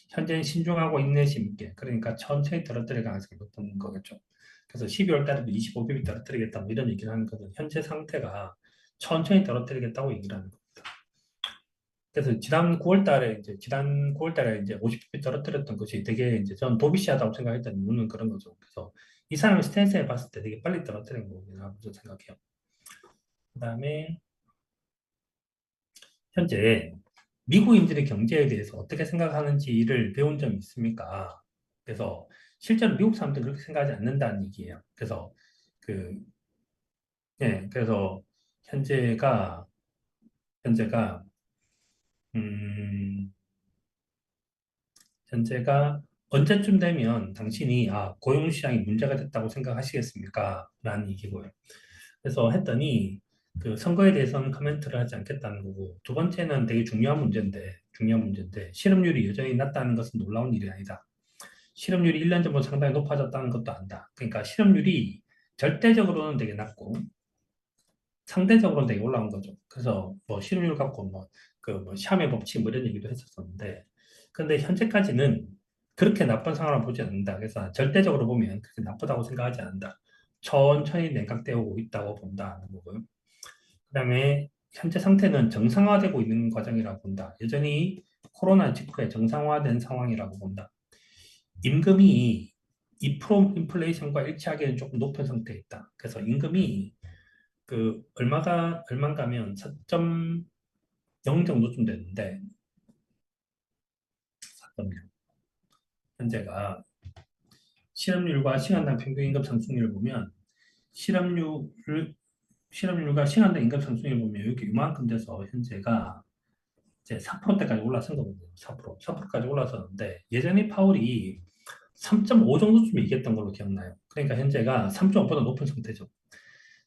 현재는 신중하고 인내심 있게, 그러니까 천천히 떨어뜨릴 가능성이 높은 거겠죠. 그래서 12월 달에도 25bp 떨어뜨리겠다, 뭐 이런 얘기를 하는 것은 현재 상태가 천천히 떨어뜨리겠다고 얘기를 하는 겁니다. 그래서 지난 9월 달에 이제 50bp 떨어뜨렸던 것이 되게 이제 전 도비시하다고 생각했던 이유는 그런 거죠. 그래서 이 사람의 스탠스에 봤을 때 되게 빨리 떨어뜨린 거라고 생각해요. 그 다음에 현재 미국인들의 경제에 대해서 어떻게 생각하는지를 배운 점이 있습니까? 그래서 실제로 미국 사람들은 그렇게 생각하지 않는다는 얘기예요. 그래서 그, 그래서 현재가, 현재가, 음, 현재가 언제쯤 되면 당신이 고용시장이 문제가 됐다고 생각하시겠습니까? 라는 얘기고요. 그래서 했더니 그 선거에 대해서는 코멘트를 하지 않겠다는 거고 두 번째는 되게 중요한 문제인데 실업률이 여전히 낮다는 것은 놀라운 일이 아니다. 실업률이 1년 전보다 상당히 높아졌다는 것도 안다. 그러니까 실업률이 절대적으로는 되게 낮고 상대적으로는 되게 올라온 거죠. 그래서 뭐 실업률 갖고 뭐 샴의 법칙 뭐 이런 얘기도 했었었는데 근데 현재까지는 그렇게 나쁜 상황을 보지 않는다. 그래서 절대적으로 보면 그렇게 나쁘다고 생각하지 않는다. 천천히 냉각되어 오고 있다고 본다는 거고요. 그다음에 현재 상태는 정상화되고 있는 과정이라고 본다. 여전히 코로나 직후에 정상화된 상황이라고 본다. 임금이 2% 인플레이션과 일치하기에는 조금 높은 상태에 있다. 그래서 임금이 그 얼마가면 4.0 정도쯤 되는데 4.0 현재가 실업률과 시간당 평균 임금 상승률을 보면 실업률을 실업률과 시간당 임금 상승률을 보면 이렇게 이만큼 돼서 현재가 이제 4%대까지 올라선 거거든요. 4%까지 올라섰는데 예전에 파월이 3.5 정도쯤 얘기했던 걸로 기억나요. 그러니까 현재가 3.5보다 높은 상태죠.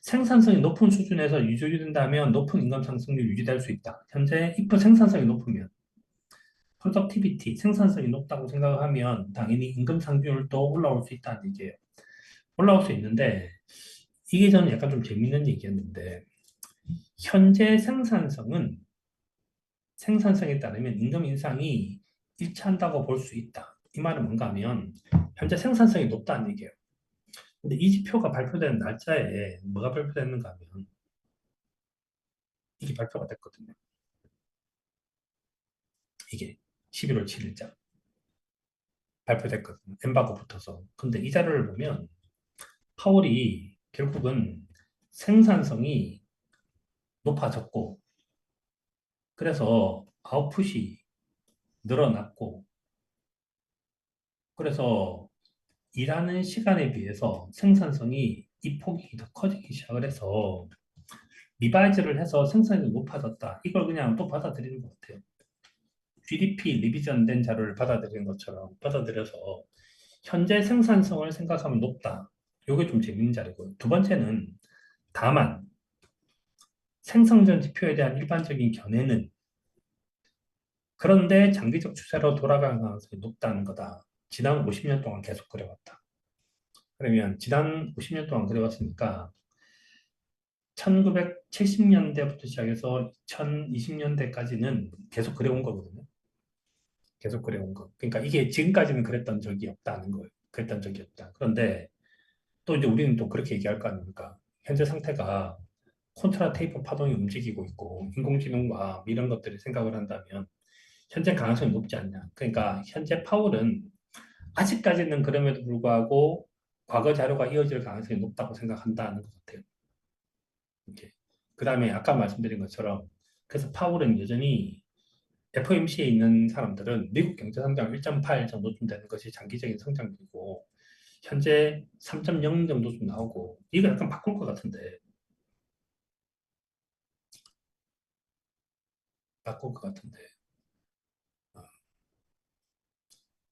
생산성이 높은 수준에서 유지된다면 높은 임금 상승률이 유지될 수 있다. 현재 if 생산성이 높으면 productivity, 생산성이 높다고 생각하면 당연히 임금 상승률도 올라올 수 있다는 얘기예요. 올라올 수 있는데 이게 저는 약간 좀 재밌는 얘기였는데 현재 생산성에 따르면 임금 인상이 일치한다고 볼 수 있다. 이 말은 뭔가 하면 현재 생산성이 높다는 얘기예요. 근데 이 지표가 발표된 날짜에 뭐가 발표됐는가 하면 이게 발표가 됐거든요. 이게 11월 7일자 발표됐거든요. 엠바고 붙어서. 근데 이 자료를 보면 파월이 결국은 생산성이 높아졌고 그래서 아웃풋이 늘어났고 그래서 일하는 시간에 비해서 생산성이 이 폭이 더 커지기 시작을 해서 리바이즈를 해서 생산이 높아졌다. 이걸 그냥 또 받아들이는 것 같아요. GDP 리비전된 자료를 받아들이는 것처럼 받아들여서 현재 생산성을 생각하면 높다. 이게 좀 재밌는 자료고요. 두 번째는 다만 생성전 지표에 대한 일반적인 견해는 그런데 장기적 추세로 돌아가는 가능성이 높다는 거다. 지난 50년 동안 계속 그래왔다. 그러면 지난 50년 동안 그래왔으니까 1970년대부터 시작해서 2020년대까지는 계속 그래온 거거든요. 계속 그래온 거. 그러니까 이게 지금까지는 그랬던 적이 없다는 거예요. 그랬던 적이 없다. 그런데 또 이제 우리는 또 그렇게 얘기할 거 아닙니까? 현재 상태가 콘트라 테이프 파동이 움직이고 있고 인공지능과 이런 것들을 생각을 한다면 현재 가능성이 높지 않냐. 그러니까 현재 파월은 아직까지는 그럼에도 불구하고 과거 자료가 이어질 가능성이 높다고 생각한다는 것 같아요. 이렇게. 그 다음에 아까 말씀드린 것처럼 그래서 파월은 여전히 FOMC에 있는 사람들은 미국 경제 성장 1.8 정도쯤 되는 것이 장기적인 성장률이고 현재 3.0 정도쯤 나오고 이거 약간 바꿀 것 같은데 바꿀 것 같은데 어,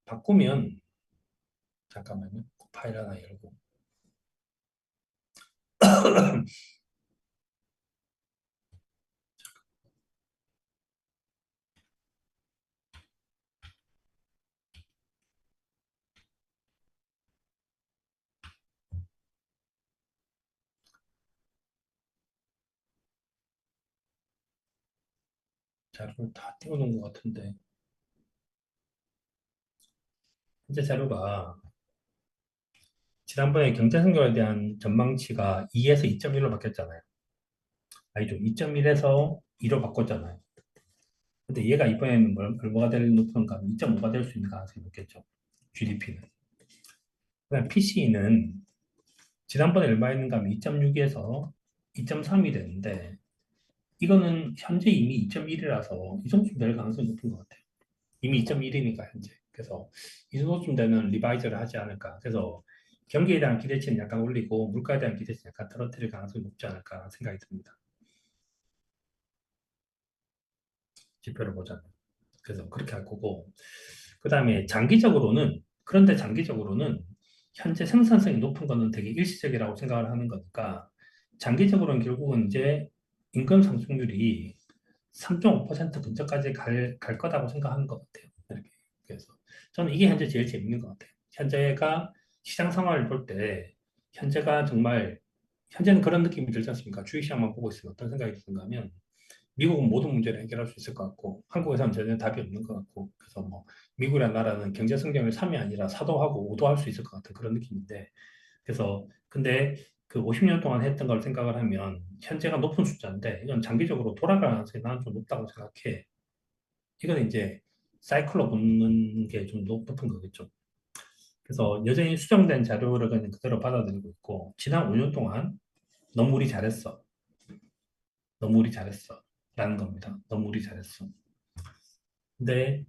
바꾸면 잠깐만요. 그 파일 하나 열고 자료를 다 띄워놓은 것 같은데 현재 자료가 지난번에 경제 성장에 대한 전망치가 2에서 2.1로 바뀌었잖아요. 아니죠. 2.1에서 2로 바꿨잖아요. 근데 얘가 이번에는 얼마가 될 높은가? 2.5가 될 수 있는 가능성이 높겠죠. GDP는. 그다음 PC는 지난번에 얼마였는가 하면 2.6에서 2.3이 됐는데 이거는 현재 이미 2.1이라서 이 정도쯤 될 가능성이 높은 것 같아요. 이미 2.1이니까 현재. 그래서 이 정도쯤 되면 리바이저를 하지 않을까. 그래서 경기에 대한 기대치는 약간 올리고 물가에 대한 기대치는 약간 떨어뜨릴 가능성이 높지 않을까 생각이 듭니다. 지표를 보자면. 그래서 그렇게 할 거고. 그 다음에 장기적으로는, 그런데 장기적으로는 현재 생산성이 높은 거는 되게 일시적이라고 생각을 하는 거니까 장기적으로는 결국은 이제 임금 상승률이 3.5% 근처까지 갈 거라고 생각하는 것 같아요. 이렇게. 그래서 저는 이게 현재 제일 재밌는 것 같아요. 현재가 시장 상황을 볼 때 현재가 정말 현재는 그런 느낌이 들지 않습니까? 주식시장만 보고 있으면 어떤 생각이 드는가 하면 미국은 모든 문제를 해결할 수 있을 것 같고 한국에서는 전혀 답이 없는 것 같고 그래서 뭐 미국이라는 나라는 경제 성장을 3이 아니라 4도 하고 5도 할 수 있을 것 같은 그런 느낌인데 그래서 근데 그 50년 동안 했던 걸 생각을 하면 현재가 높은 숫자인데 이건 장기적으로 돌아가는 가능성이 나는 좀 높다고 생각해. 이건 이제 사이클로 보는 게 좀 높은 거겠죠. 그래서 여전히 수정된 자료를 그냥 그대로 받아들이고 있고 지난 5년 동안 너무 우리 잘했어. 너무 우리 잘했어. 라는 겁니다. 너무 우리 잘했어. 근데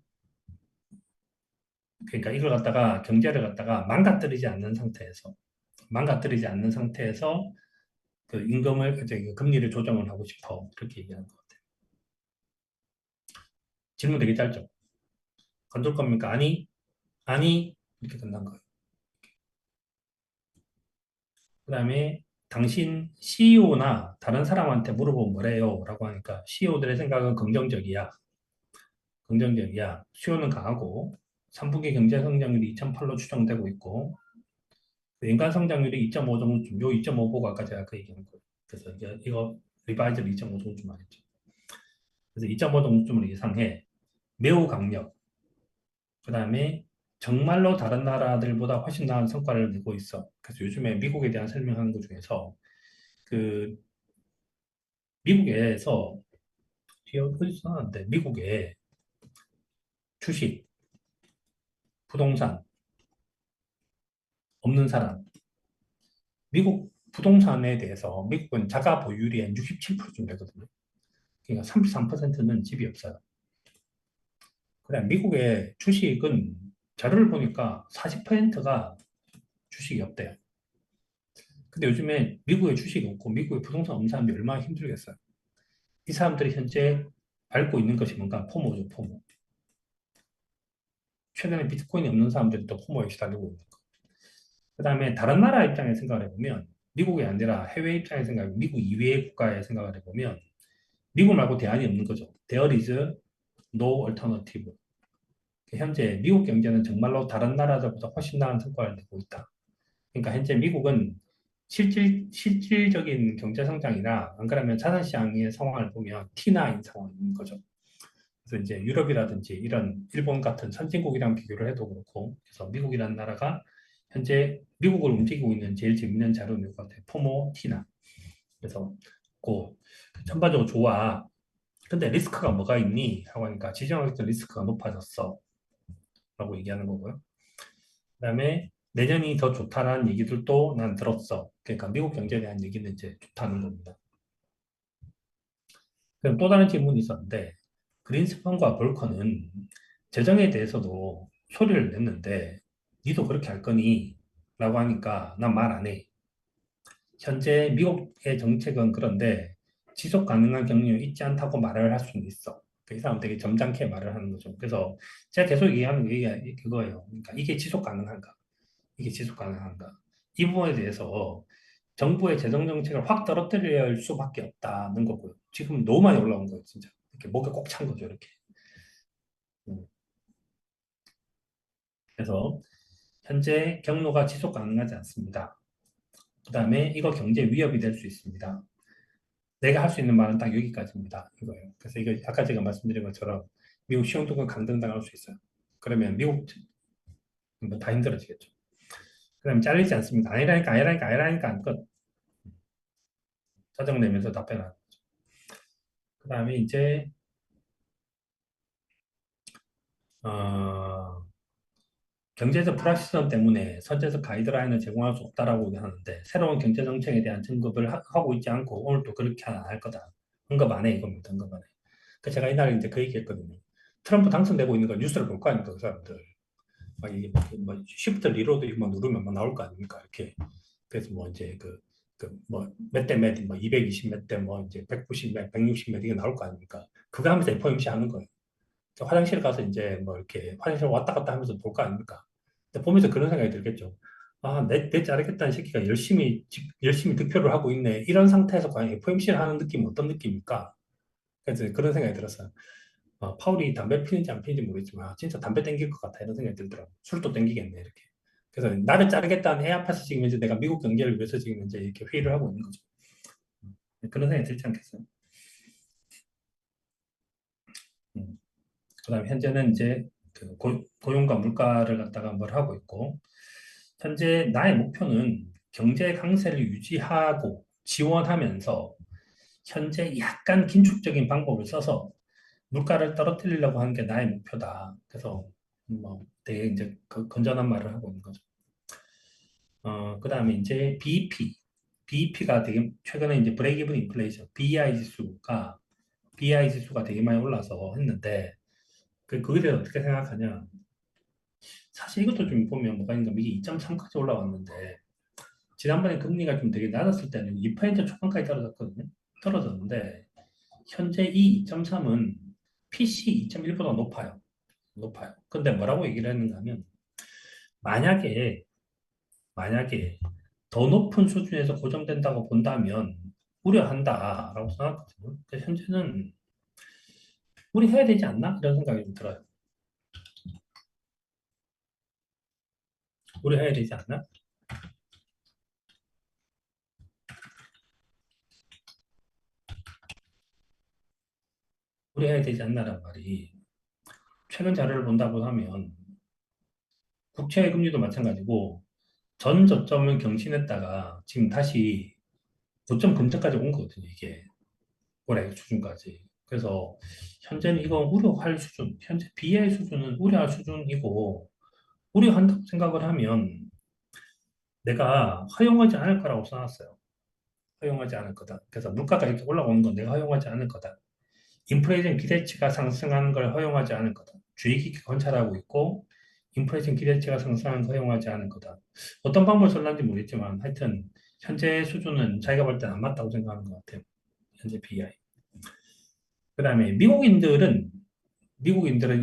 그러니까 이걸 갖다가 경제를 갖다가 망가뜨리지 않는 상태에서 그 임금을 이제 그 금리를 조정을 하고 싶어 그렇게 얘기하는 것 같아요. 질문 되게 짧죠. 건들 겁니까? 아니, 아니 이렇게 끝난 거예요. 그다음에 당신 CEO나 다른 사람한테 물어보면 뭐래요? 라고 하니까 CEO들의 생각은 긍정적이야. 긍정적이야. 수요는 강하고 3분기 경제 성장률이 2.8로 추정되고 있고 연간 성장률이 2.5 정도쯤, 요 2.5 보고 아까 제가 그 얘기한 거예요. 그래서 이거 리바이즈를 2.5 정도쯤 하겠죠. 그래서 2.5 정도쯤을 예상해. 매우 강력. 그 다음에 정말로 다른 나라들보다 훨씬 나은 성과를 내고 있어. 그래서 요즘에 미국에 대한 설명하는 것 중에서 그 미국에서 뒤에 어디서 나왔는데 미국에 주식, 부동산 없는 사람. 미국 부동산에 대해서 미국은 자가 보유율이 한 67%쯤 되거든요. 그러니까 33%는 집이 없어요. 그다음 미국의 주식은 자료를 보니까 40%가 주식이 없대요. 근데 요즘에 미국에 주식이 없고 미국에 부동산 없는 사람들이 얼마나 힘들겠어요. 이 사람들이 현재 밟고 있는 것이 뭔가 포모죠, 포모. 최근에 비트코인이 없는 사람들이 또 포모에 시달리고 있는 거. 그 다음에 다른 나라 입장에 생각을 해보면 미국이 아니라 해외 입장에 생각해 미국 이외의 국가에 생각을 해보면 미국 말고 대안이 없는 거죠. There is no alternative. 현재 미국 경제는 정말로 다른 나라들보다 훨씬 나은 성과를 내고 있다. 그러니까 현재 미국은 실질적인 경제 성장이나 안 그러면 자산시장의 상황을 보면 T9 상황인 거죠. 그래서 이제 유럽이라든지 이런 일본 같은 선진국이랑 비교를 해도 그렇고, 그래서 미국이라는 나라가 현재 미국을 움직이고 있는 제일 재밌는 자료인 것 같아요. 포모 티나. 그래서 그 전반적으로 좋아. 근데 리스크가 뭐가 있니? 하고 하니까 지정학적 리스크가 높아졌어. 라고 얘기하는 거고요. 그다음에 내년이 더 좋다라는 얘기들도 난 들었어. 그러니까 미국 경제에 대한 얘기는 이제 좋다는 겁니다. 그럼 또 다른 질문이 있었는데, 그린스펀과 볼커는 재정에 대해서도 소리를 냈는데, 니도 그렇게 할 거니? 라고 하니까 난 말 안 해. 현재 미국의 정책은 그런데 지속 가능한 경영이 있지 않다고 말을 할 수는 있어. 그 이 사람 되게 점잖게 말을 하는 거죠. 그래서 제가 계속 얘기하는 게 그거예요. 그러니까 이게 지속 가능한가? 이게 지속 가능한가? 이 부분에 대해서 정부의 재정 정책을 확 떨어뜨려야 할 수밖에 없다는 거고요. 지금 너무 많이 올라온 거예요, 진짜. 이렇게 목에 꼭 찬 거죠, 이렇게. 음. 그래서 현재 경로가 지속 가능하지 않습니다. 그 다음에 이거 경제 위협이 될 수 있습니다. 내가 할 수 있는 말은 딱 여기까지입니다. 이거예요. 그래서 이거 아까 제가 말씀드린 것처럼 미국 시험통은 강등당할 수 있어요. 그러면 미국 뭐다 힘들어지겠죠. 그럼 잘리지 않습니다. 아니라니까, 아니라니까, 아니라니까 안 끝. 짜증내면서 답변하는. 그 다음에 이제 어, 경제적 불확실성 때문에 선제적 가이드라인을 제공할 수 없다라고 하는데 새로운 경제 정책에 대한 언급을 하고 있지 않고 오늘 또 그렇게 안 할 거다. 언급 안 해, 이겁니다. 언급 안 해. 그 제가 이날에 이제 그 얘기했거든요. 트럼프 당선되고 있는 걸 뉴스를 볼 거 아닙니까, 그 사람들. 막 이게 뭐 쉬프트 리로드 이거 누르면 막 나올 거 아닙니까, 이렇게. 그래서 뭐 이제 뭐 몇 대 몇, 뭐 220 몇 대, 뭐 이제 190 몇, 160 몇 이게 나올 거 아닙니까. 그거 하면서 FOMC 하는 거예요. 화장실 가서 이제 뭐 이렇게 화장실 왔다 갔다 하면서 볼 거 아닙니까? 근데 보면서 그런 생각이 들겠죠. 아, 내 자르겠다는 새끼가 열심히 득표를 하고 있네. 이런 상태에서 과연 FOMC를 하는 느낌은 어떤 느낌일까? 그래서 그런 생각이 들었어요. 파울이 담배 피는지 안 피는지 모르겠지만, 진짜 담배 땡길 것 같아. 이런 생각이 들더라고. 술도 땡기겠네, 이렇게. 그래서 나를 자르겠다는 애 앞에서 지금 이제 내가 미국 경제를 위해서 지금 이제 이렇게 회의를 하고 있는 거죠. 그런 생각이 들지 않겠어요? 음. 그다음에 현재는 이제 그 고용과 물가를 갖다가 뭘 하고 있고, 현재 나의 목표는 경제 강세를 유지하고 지원하면서 현재 약간 긴축적인 방법을 써서 물가를 떨어뜨리려고 하는 게 나의 목표다. 그래서 뭐 되게 이제 건전한 말을 하고 있는 거죠. 그다음에 이제 BEP. BEP가 되게 최근에 이제 브레이크 이븐 인플레이션, BI 지수가 되게 많이 올라서 했는데 그거에 대해서 어떻게 생각하냐? 사실 이것도 좀 보면 뭐가 있는가 이게 2.3까지 올라왔는데 지난번에 금리가 좀 되게 낮았을 때는 2% 초반까지 떨어졌거든요. 떨어졌는데 현재 이 2.3은 PC 2.1보다 높아요. 높아요. 근데 뭐라고 얘기를 했는가 하면 만약에 만약에 더 높은 수준에서 고정된다고 본다면 우려한다라고 생각하거든요. 근데 현재는 우려해야 되지 않나? 이런 생각이 좀 들어요. 우려해야 되지 않나? 우려해야 되지 않나란 말이 최근 자료를 본다고 하면 국채 금리도 마찬가지고 전 저점을 경신했다가 지금 다시 고점 근처까지 온 거거든요, 이게. 올해 수준까지. 그래서 현재는 이건 우려할 수준, 현재 BI 수준은 우려할 수준이고, 우려한다고 생각을 하면 내가 허용하지 않을 거라고 써놨어요. 허용하지 않을 거다. 그래서 물가가 이렇게 올라오는 건 내가 허용하지 않을 거다. 인플레이션 기대치가 상승하는 걸 허용하지 않을 거다. 주의 깊게 관찰하고 있고, 인플레이션 기대치가 상승하는 걸 허용하지 않을 거다. 어떤 방법을 썼는지 모르겠지만, 하여튼, 현재 수준은 자기가 볼 때는 안 맞다고 생각하는 것 같아요. 현재 BI. 그 다음에 미국인들은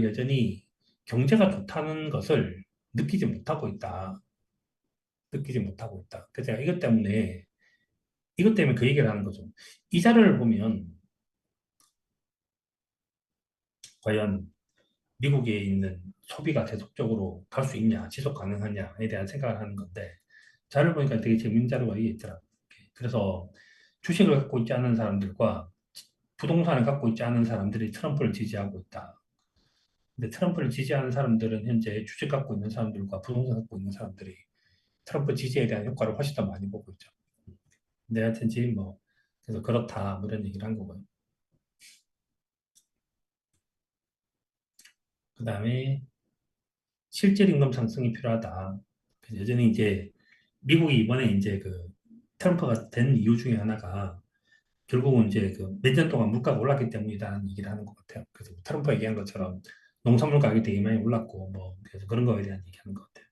여전히 경제가 좋다는 것을 느끼지 못하고 있다. 느끼지 못하고 있다. 그래서 제가 이것 때문에 그 얘기를 하는 거죠. 이 자료를 보면, 과연 미국에 있는 소비가 계속적으로 갈 수 있냐, 지속 가능하냐에 대한 생각을 하는 건데, 자료를 보니까 되게 재밌는 자료가 이게 있더라. 그래서 주식을 갖고 있지 않은 사람들과 부동산을 갖고 있지 않은 사람들이 트럼프를 지지하고 있다. 근데 트럼프를 지지하는 사람들은 현재 주식 갖고 있는 사람들과 부동산 갖고 있는 사람들이 트럼프 지지에 대한 효과를 훨씬 더 많이 보고 있죠. 근데 하여튼 지금 뭐, 그래서 그렇다, 뭐 이런 얘기를 한 거고요. 그 다음에 실질 임금 상승이 필요하다. 그래서 여전히 이제 미국이 이번에 이제 그 트럼프가 된 이유 중에 하나가 결국은 이제 그 몇 년 동안 물가가 올랐기 때문이라는 얘기를 하는 것 같아요. 그래서 트럼프가 얘기한 것처럼 농산물 가격이 되게 많이 올랐고 뭐 그래서 그런 거에 대한 얘기하는 것 같아요.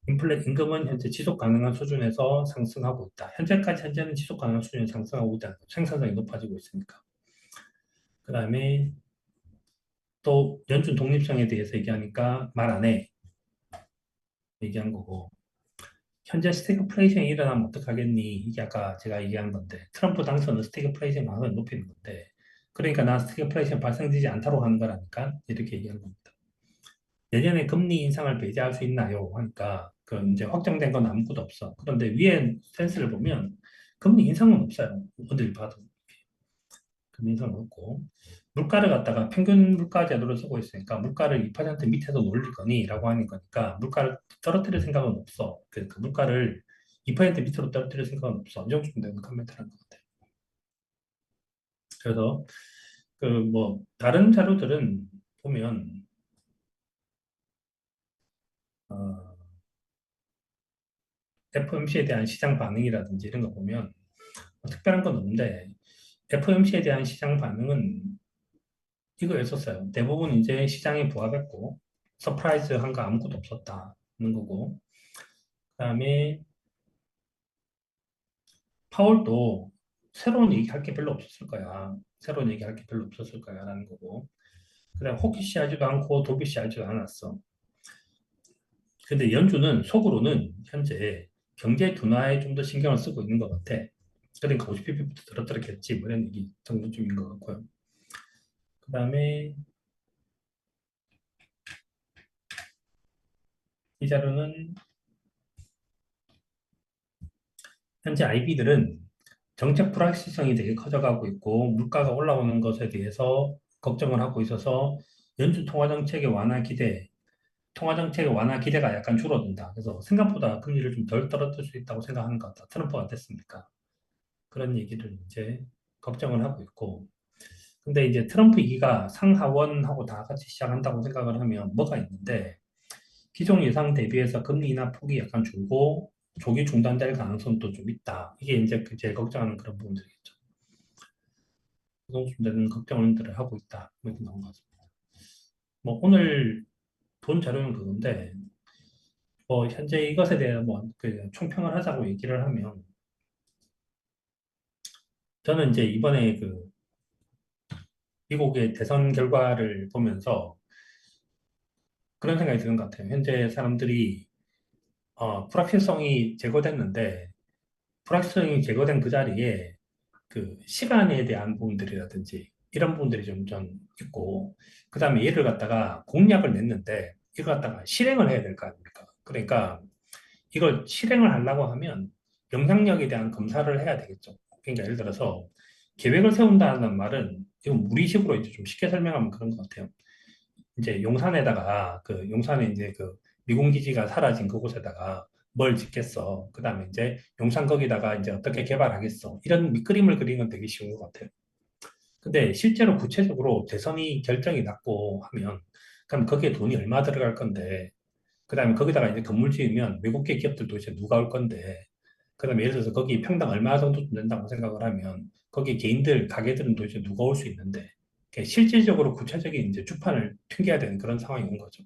임금은 현재 지속 가능한 수준에서 상승하고 있다. 현재는 지속 가능한 수준에 상승하고 있다. 생산성이 높아지고 있으니까. 그 다음에 또 연준 독립성에 대해서 얘기하니까 말 안 해. 얘기한 거고. 현재 스태그플레이션이 일어나면 어떡하겠니? 이게 아까 제가 얘기한 건데 트럼프 당선은 스태그플레이션 가능을 높이는 건데 그러니까 난 스태그플레이션 발생되지 않도록 하는 거라니까 이렇게 얘기한 겁니다. 내년에 금리 인상을 배제할 수 있나요? 하니까 그 이제 확정된 건 아무것도 없어. 그런데 위에 센스를 보면 금리 인상은 없어요. 어딜 봐도 금리 인상은 없고 물가를 갖다가 평균 물가 제도를 쓰고 있으니까 물가를 2% 밑에서 올릴 거니? 라고 하는 거니까 물가를 떨어뜨릴 생각은 없어. 그 물가를 2% 밑으로 떨어뜨릴 생각은 없어. 이 정도 되는 커멘트를 한 것 같아요. 그래서 그 뭐 다른 자료들은 보면 어, FOMC에 대한 시장 반응이라든지 이런 거 보면 뭐 특별한 건 없는데 FOMC에 대한 시장 반응은 이거였었어요. 대부분 이제 시장에 부합했고 서프라이즈한 거 아무것도 없었다는 거고 그다음에 파월도 새로운 얘기할 게 별로 없었을 거야. 새로운 얘기할 게 별로 없었을 거야 라는 거고 그다음 호키시 하지도 않고 도비시 하지도 않았어. 근데 연준은 속으로는 현재 경제 둔화에 좀 더 신경을 쓰고 있는 것 같아. 그러니까 50pp부터 들었더랬겠지 뭐 이런 얘기 정도쯤인 것 같고요. 그 다음에 이 자료는 현재 IB들은 정책 불확실성이 되게 커져가고 있고 물가가 올라오는 것에 대해서 걱정을 하고 있어서 연준 통화 정책의 완화 기대가 약간 줄어든다. 그래서 생각보다 금리를 좀 덜 떨어질 수 있다고 생각하는 것 같다. 트럼프가 됐으니까. 그런 얘기를 이제 걱정을 하고 있고. 근데 이제 트럼프 2기가 상하원하고 다 같이 시작한다고 생각을 하면 뭐가 있는데 기존 예상 대비해서 금리 인하 폭이 약간 줄고 조기 중단될 가능성도 좀 있다. 이게 이제 그 제일 걱정하는 그런 부분들이겠죠. 그 정도는 걱정들을 하고 있다. 이렇게 나온 것 같습니다. 뭐 오늘 본 자료는 그건데 뭐 현재 이것에 대해 뭐그 총평을 하자고 얘기를 하면 저는 이제 이번에 그 미국의 대선 결과를 보면서 그런 생각이 드는 것 같아요. 현재 사람들이 불확실성이 제거됐는데 불확실성이 제거된 그 자리에 그 시간에 대한 부분들이라든지 이런 부분들이 좀 있고 그 다음에 얘를 갖다가 공약을 냈는데 이걸 갖다가 실행을 해야 될 거 아닙니까? 그러니까 이걸 실행을 하려고 하면 영향력에 대한 검사를 해야 되겠죠. 그러니까 예를 들어서 계획을 세운다는 말은 이건 무리식으로 이제 좀 쉽게 설명하면 그런 것 같아요. 이제 용산에 이제 그 미군 기지가 사라진 그곳에다가 뭘 짓겠어. 그 다음에 이제 용산 거기다가 이제 어떻게 개발하겠어. 이런 밑그림을 그리는 건 되게 쉬운 것 같아요. 근데 실제로 구체적으로 대선이 결정이 났고 하면, 그럼 거기에 돈이 얼마 들어갈 건데, 그 다음에 거기다가 이제 건물 지으면 외국계 기업들도 이제 누가 올 건데, 그 다음에 예를 들어서 거기 평당 얼마 정도 된다고 생각을 하면, 거기 개인들, 가게들은 도대체 누가 올 수 있는데, 실질적으로 구체적인 이제 주판을 튕겨야 되는 그런 상황이 온 거죠.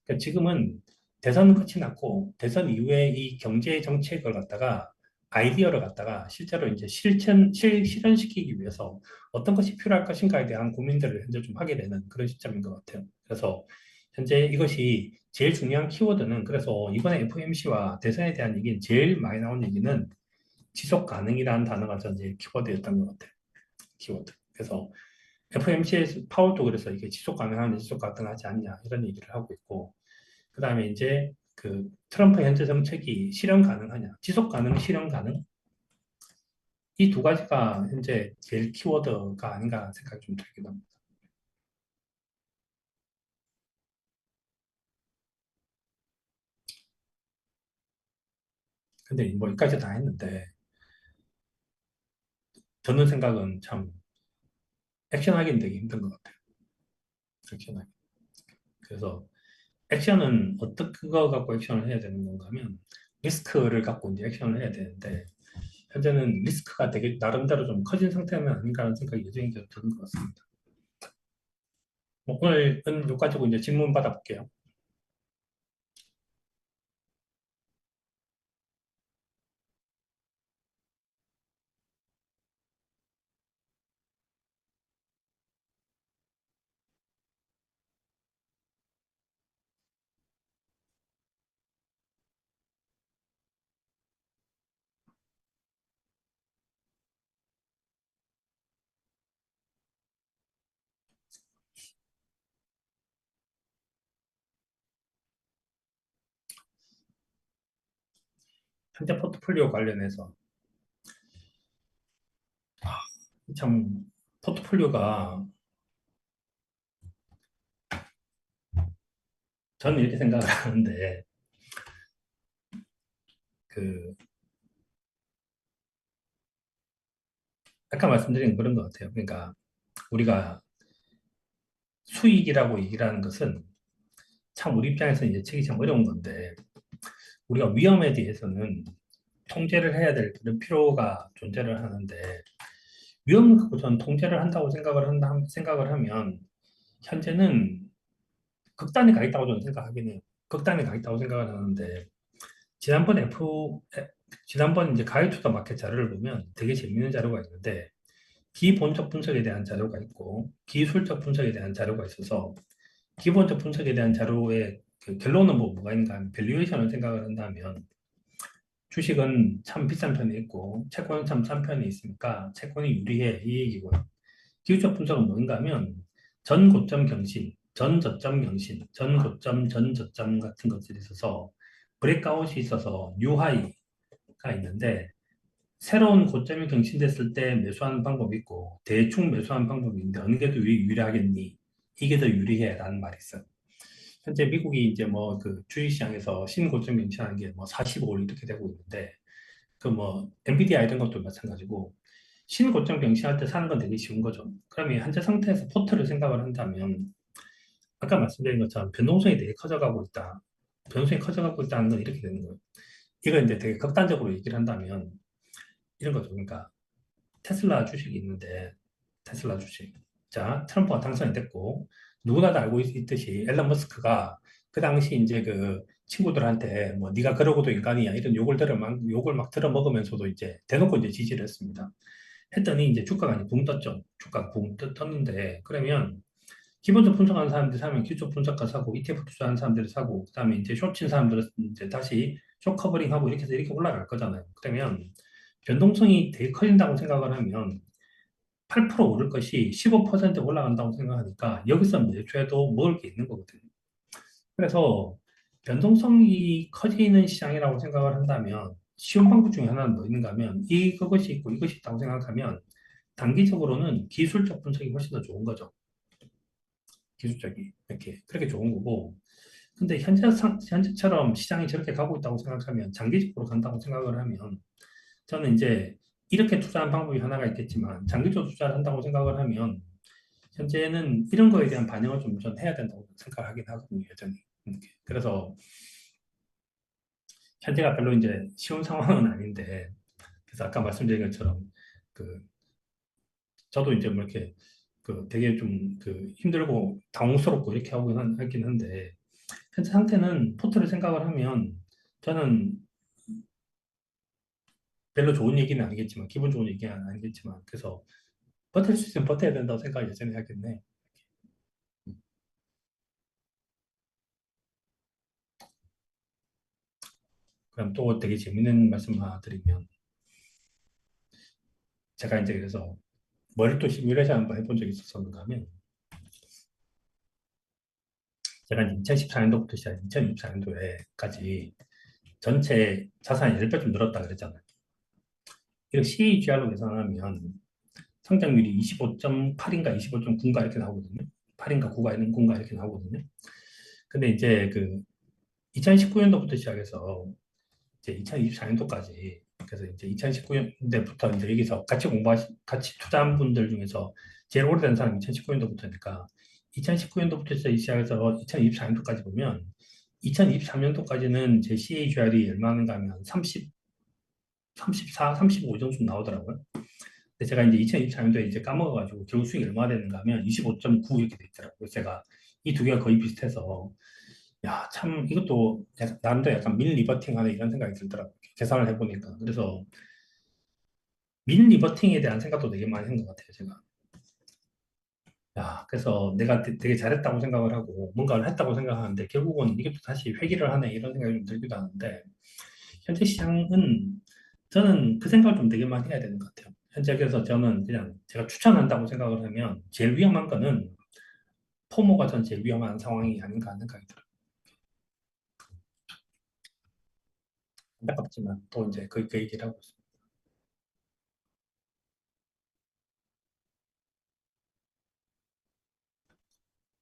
그러니까 지금은 대선 끝이 났고 대선 이후에 이 경제 정책을 갖다가 아이디어를 갖다가 실제로 이제 실현시키기 위해서 어떤 것이 필요할 것인가에 대한 고민들을 현재 좀 하게 되는 그런 시점인 것 같아요. 그래서 현재 이것이 제일 중요한 키워드는 그래서 이번에 FOMC와 대선에 대한 얘기 제일 많이 나온 얘기는 지속 가능이라는 단어가 전 제일 키워드였던 것 같아요. 키워드. 그래서 FOMC에서 파월도 그래서 이게 지속 가능한지 지속 가능하지 않냐 이런 얘기를 하고 있고 그 다음에 이제 그 트럼프 현재 정책이 실현 가능하냐, 지속 가능, 실현 가능? 이 두 가지가 현재 제일 키워드가 아닌가 생각이 좀 들기도 합니다. 근데 뭐 여기까지 다 했는데 저는 생각은 참 액션하기는 되게 힘든 것 같아요. 액션하기. 그래서 액션은 어떤 거 갖고 액션을 해야 되는 건가 하면 리스크를 갖고 이제 액션을 해야 되는데 현재는 리스크가 되게 나름대로 좀 커진 상태는 아닌가 하는 생각이 여전히 계속 드는 것 같습니다. 뭐 오늘은 요 가지고 이제 질문 받아볼게요. 현재 포트폴리오 관련해서 참 포트폴리오가 저는 이렇게 생각을 하는데 그 아까 말씀드린 그런 것 같아요. 그러니까 우리가 수익이라고 얘기를 하는 것은 참 우리 입장에서는 예측이 참 어려운 건데 우리가 위험에 대해서는 통제를 해야 될 그런 필요가 존재를 하는데 위험을 갖고 저는 통제를 한다고 생각을 하면 현재는 극단에 가 있다고 저는 생각하긴 해요. 극단에 가 있다고 생각을 하는데 지난번 지난번 이제 가이투더 마켓 자료를 보면 되게 재밌는 자료가 있는데 기본적 분석에 대한 자료가 있고 기술적 분석에 대한 자료가 있어서 기본적 분석에 대한 자료의 그 결론은 뭐가 있는가 하면 밸류에이션을 생각을 한다면 주식은 참 비싼 편에 있고 채권은 참 싼 편에 있으니까 채권이 유리해 이 얘기고요. 기술적 분석은 뭔가 하면 전 고점 경신, 전 저점 경신, 전 고점, 전 저점 같은 것들이 있어서 브레이크아웃이 있어서 뉴하이가 있는데 새로운 고점이 경신됐을 때 매수하는 방법이 있고 대충 매수하는 방법이 있는데 어느 게 더 유리하겠니? 이게 더 유리해라는 말이 있어요. 현재 미국이 이제 뭐 그 주식시장에서 신고점 경신하는 게 뭐 45일 이렇게 되고 있는데 그 뭐 엔비디아 이런 것도 마찬가지고 신고점 경신할 때 사는 건 되게 쉬운 거죠. 그러면 현재 상태에서 포트를 생각을 한다면 아까 말씀드린 것처럼 변동성이 되게 커져가고 있다. 변동성이 커져가고 있다는 건 이렇게 되는 거예요. 이걸 이제 되게 극단적으로 얘기를 한다면 이런 거죠. 그러니까 테슬라 주식이 있는데 테슬라 주식. 자, 트럼프가 당선이 됐고 누구나 다 알고 있듯이 앨런 머스크가 그 당시 이제 그 친구들한테 뭐 네가 그러고도 인간이야 이런 욕을 막 들어 먹으면서도 이제 대놓고 이제 지지를 했습니다. 했더니 이제 주가가 이제 붕 떴죠. 주가가 떴는데 그러면 기본적 분석하는 사람들이 사면 기초 분석가 사고 ETF 투자하는 사람들이 사고 그다음에 이제 숏친 사람들은 이제 다시 숏 커버링하고 이렇게 해서 이렇게 올라갈 거잖아요. 그러면 변동성이 되게 커진다고 생각을 하면 8% 오를 것이 15% 올라간다고 생각하니까 여기서 매수해도 먹을 게 있는 거거든요. 그래서 변동성이 커지는 시장이라고 생각을 한다면 쉬운 방법 중에 하나는 뭐 있는가 하면 이것이 있고 이것이 있다고 생각하면 단기적으로는 기술적 분석이 훨씬 더 좋은 거죠. 기술적이 이렇게 그렇게 좋은 거고 근데 현재처럼 시장이 저렇게 가고 있다고 생각하면, 장기적으로 간다고 생각을 하면, 저는 이제 이렇게 투자하는 방법이 하나가 있겠지만, 장기적으로 투자를 한다고 생각을 하면, 현재는 이런 거에 대한 반영을 좀 해야 된다고 생각하긴 하거든요, 여전히. 그래서 현재가 별로 이제 쉬운 상황은 아닌데, 그래서 아까 말씀드린 것처럼, 그, 저도 이제 뭐 이렇게, 되게 좀, 힘들고, 당혹스럽고 이렇게 하긴 한데, 현재 상태는 포트를 생각을 하면, 저는 별로 좋은 얘기는 아니겠지만, 기분 좋은 얘기는 아니겠지만, 그래서 버틸 수 있으면 버텨야 된다고 생각을 여전히 하겠네. 그럼 또 되게 재밌는 말씀 하나 드리면, 제가 이제 그래서 머리 또 시뮬레이션 한번 해본 적이 있었는가 하면, 제가 2014년도부터 시작 2024년도에까지 전체 자산이 10배 좀 늘었다 그랬잖아요. 이거 CAGR로 계산하면 성장률이 25.8인가 25.9인가 이렇게 나오거든요. 8인가 9가 있는 9인가 이렇게 나오거든요. 근데 이제 2019년도부터 시작해서 이제 2024년도까지, 그래서 이제 2019년도부터 이제 여기서 같이 투자한 분들 중에서 제일 오래된 사람이 2019년도부터니까 2019년도부터 시작해서 2024년도까지 보면 2023년도까지는 제 CAGR이 얼마인가 하면 30, 34, 35 정도 나오더라고요. 근데 제가 이제 2024년도에 이제 까먹어가지고 결국 수익이 얼마 되는가 하면 25.9 이렇게 돼 있더라고요. 제가 이 두 개가 거의 비슷해서 야, 참, 이것도 나름대로 약간 밀 리버팅 하네 이런 생각이 들더라고요. 계산을 해보니까. 그래서 밀 리버팅에 대한 생각도 되게 많이 한 것 같아요, 제가. 야, 그래서 내가 되게 잘했다고 생각을 하고 뭔가를 했다고 생각하는데 결국은 이게 또 다시 회귀를 하네 이런 생각이 좀 들기도 하는데 현재 시장은 저는 그 생각을 좀 되게 많이 해야 되는 것 같아요. 현재 그래서 저는 그냥 제가 추천한다고 생각을 하면 제일 위험한 거는 포모가 전 제일 위험한 상황이 아닌가 하는 생각이 들어요. 안타깝지만 또 이제 그 얘기를 하고 있어요.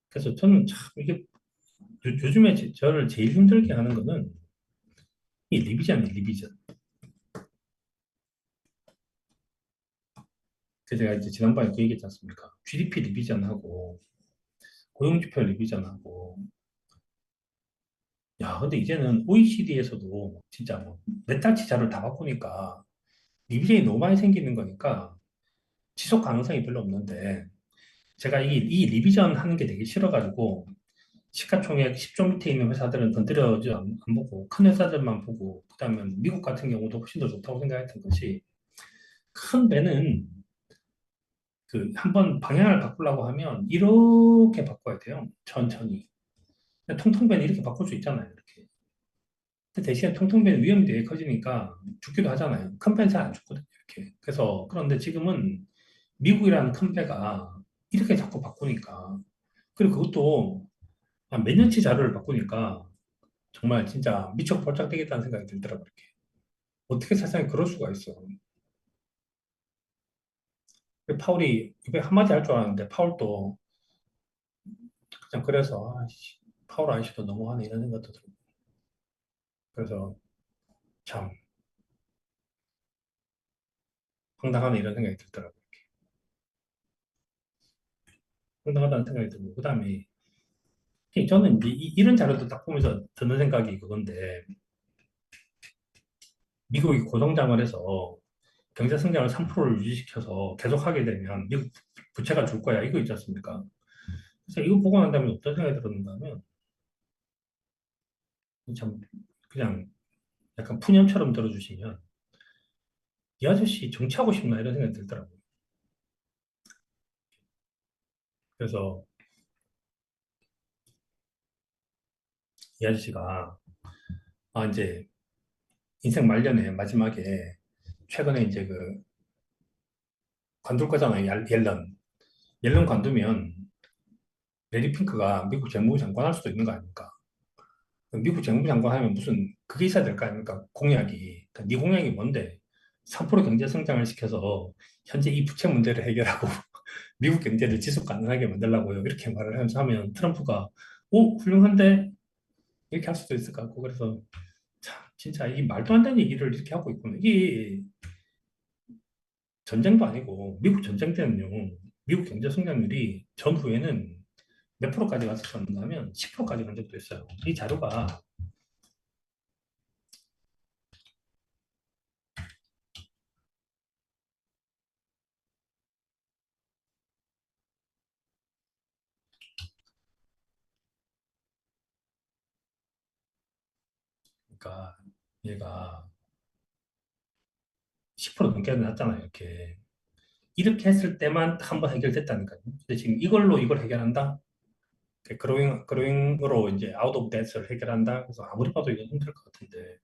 그래서 저는 참 이게 요즘에 저를 제일 힘들게 하는 거는 이 리비전이에요, 리비전. 그 제가 이제 지난번에 그 얘기했지 않습니까? GDP 리비전하고 고용지표 리비전하고 야, 근데 이제는 OECD에서도 진짜 뭐 몇 달치 자료를 다 바꾸니까 리비전이 너무 많이 생기는 거니까 지속 가능성이 별로 없는데 제가 이 리비전 하는 게 되게 싫어가지고 시가총액 10조 밑에 있는 회사들은 건드려지 안 보고 큰 회사들만 보고 그다음에 미국 같은 경우도 훨씬 더 좋다고 생각했던 것이 큰 배는 한번 방향을 바꾸려고 하면 이렇게 바꿔야 돼요. 천천히. 통통배는 이렇게 바꿀 수 있잖아요. 이렇게. 근데 대신에 통통배는 위험이 되게 커지니까 죽기도 하잖아요. 큰 배는 잘 안 죽거든요. 이렇게. 그래서 그런데 지금은 미국이라는 큰 배가 이렇게 자꾸 바꾸니까 그리고 그것도 한 몇 년치 자료를 바꾸니까 정말 진짜 미쳐 볼짝 되겠다는 생각이 들더라고요. 이렇게. 어떻게 세상에 그럴 수가 있어. 파울이 입에 한마디 할 줄 알았는데 파울도 그냥 그래서 아이씨, 파울 아저씨도 너무하네 이런 생각도 들고 그래서 참 황당하네 이런 생각이 들더라고요. 황당하다는 생각이 들고 그다음에 저는 이제 이런 자료도 딱 보면서 드는 생각이 그건데 미국이 고성장을 해서 경제 성장을 3%를 유지시켜서 계속하게 되면 미국 부채가 줄 거야 이거 있지 않습니까? 그래서 이거 보고 난 다음에 어떤 생각이 들었는가 하면 참 그냥 약간 푸념처럼 들어주시면 이 아저씨 정치하고 싶나 이런 생각이 들더라고요. 그래서 이 아저씨가 이제 인생 말년에 마지막에 최근에 이제 관둘 거잖아요. 옐런. 옐런 관두면 레리 핑크가 미국 재무부 장관 할 수도 있는 거 아닙니까? 미국 재무부 장관 하면 무슨 그게 있어야 될 거 아닙니까? 공약이. 그러니까 네 공약이 뭔데? 3% 경제 성장을 시켜서 현재 이 부채 문제를 해결하고 미국 경제를 지속 가능하게 만들라고요. 이렇게 말을 하면서 하면 트럼프가 오, 훌륭한데? 이렇게 할 수도 있을 것 같고 그래서 참 진짜 이 말도 안 되는 얘기를 이렇게 하고 있구나. 이게 전쟁도 아니고 미국 전쟁 때는요. 미국 경제 성장률이 전후에는 몇 프로까지 갔었냐면 10%까지 간 적도 있어요. 이 자료가 그러니까 얘가 10% 넘게 났잖아요. 이렇게 했을 때만 한 번 해결됐다니까요. 근데 지금 이걸로 이걸 해결한다? 그로잉으로 이제 아웃 오브 뎃을 해결한다? 그래서 아무리 봐도 이건 힘들 것 같은데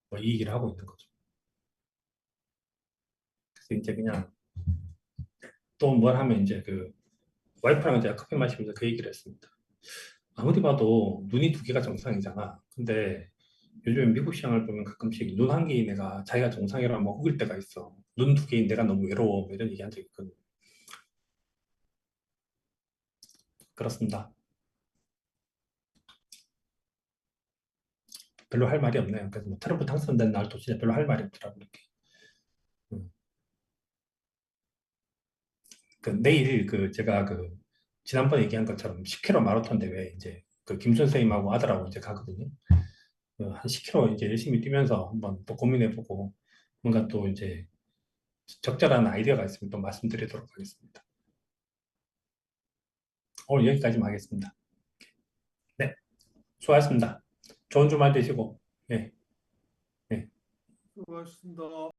뭐 이 얘기를 하고 있는 거죠. 그래서 이제 그냥 또 뭘 하면 이제 와이프랑 이제 커피 마시면서 그 얘기를 했습니다. 아무리 봐도 눈이 두 개가 정상이잖아. 근데 요즘 미국 시장을 보면 가끔씩 눈 한 개인 애가 자기가 정상이라면 뭐 우길 때가 있어. 눈 두 개인 내가 너무 외로워. 뭐 이런 얘기 한 적이 있거든. 그렇습니다. 별로 할 말이 없네요. 그래서 뭐 트럼프 당선된 날도 진짜 별로 할 말이 없더라고, 이렇게. 음. 내일 제가 지난번에 얘기한 것처럼 10km 마라톤 대회 이제 김 선생님하고 아들하고 이제 가거든요. 한 10km 이제 열심히 뛰면서 한번 또 고민해보고 뭔가 또 이제 적절한 아이디어가 있으면 또 말씀드리도록 하겠습니다. 오늘 여기까지만 하겠습니다. 네, 수고하셨습니다. 좋은 주말 되시고, 네, 네. 수고하셨습니다.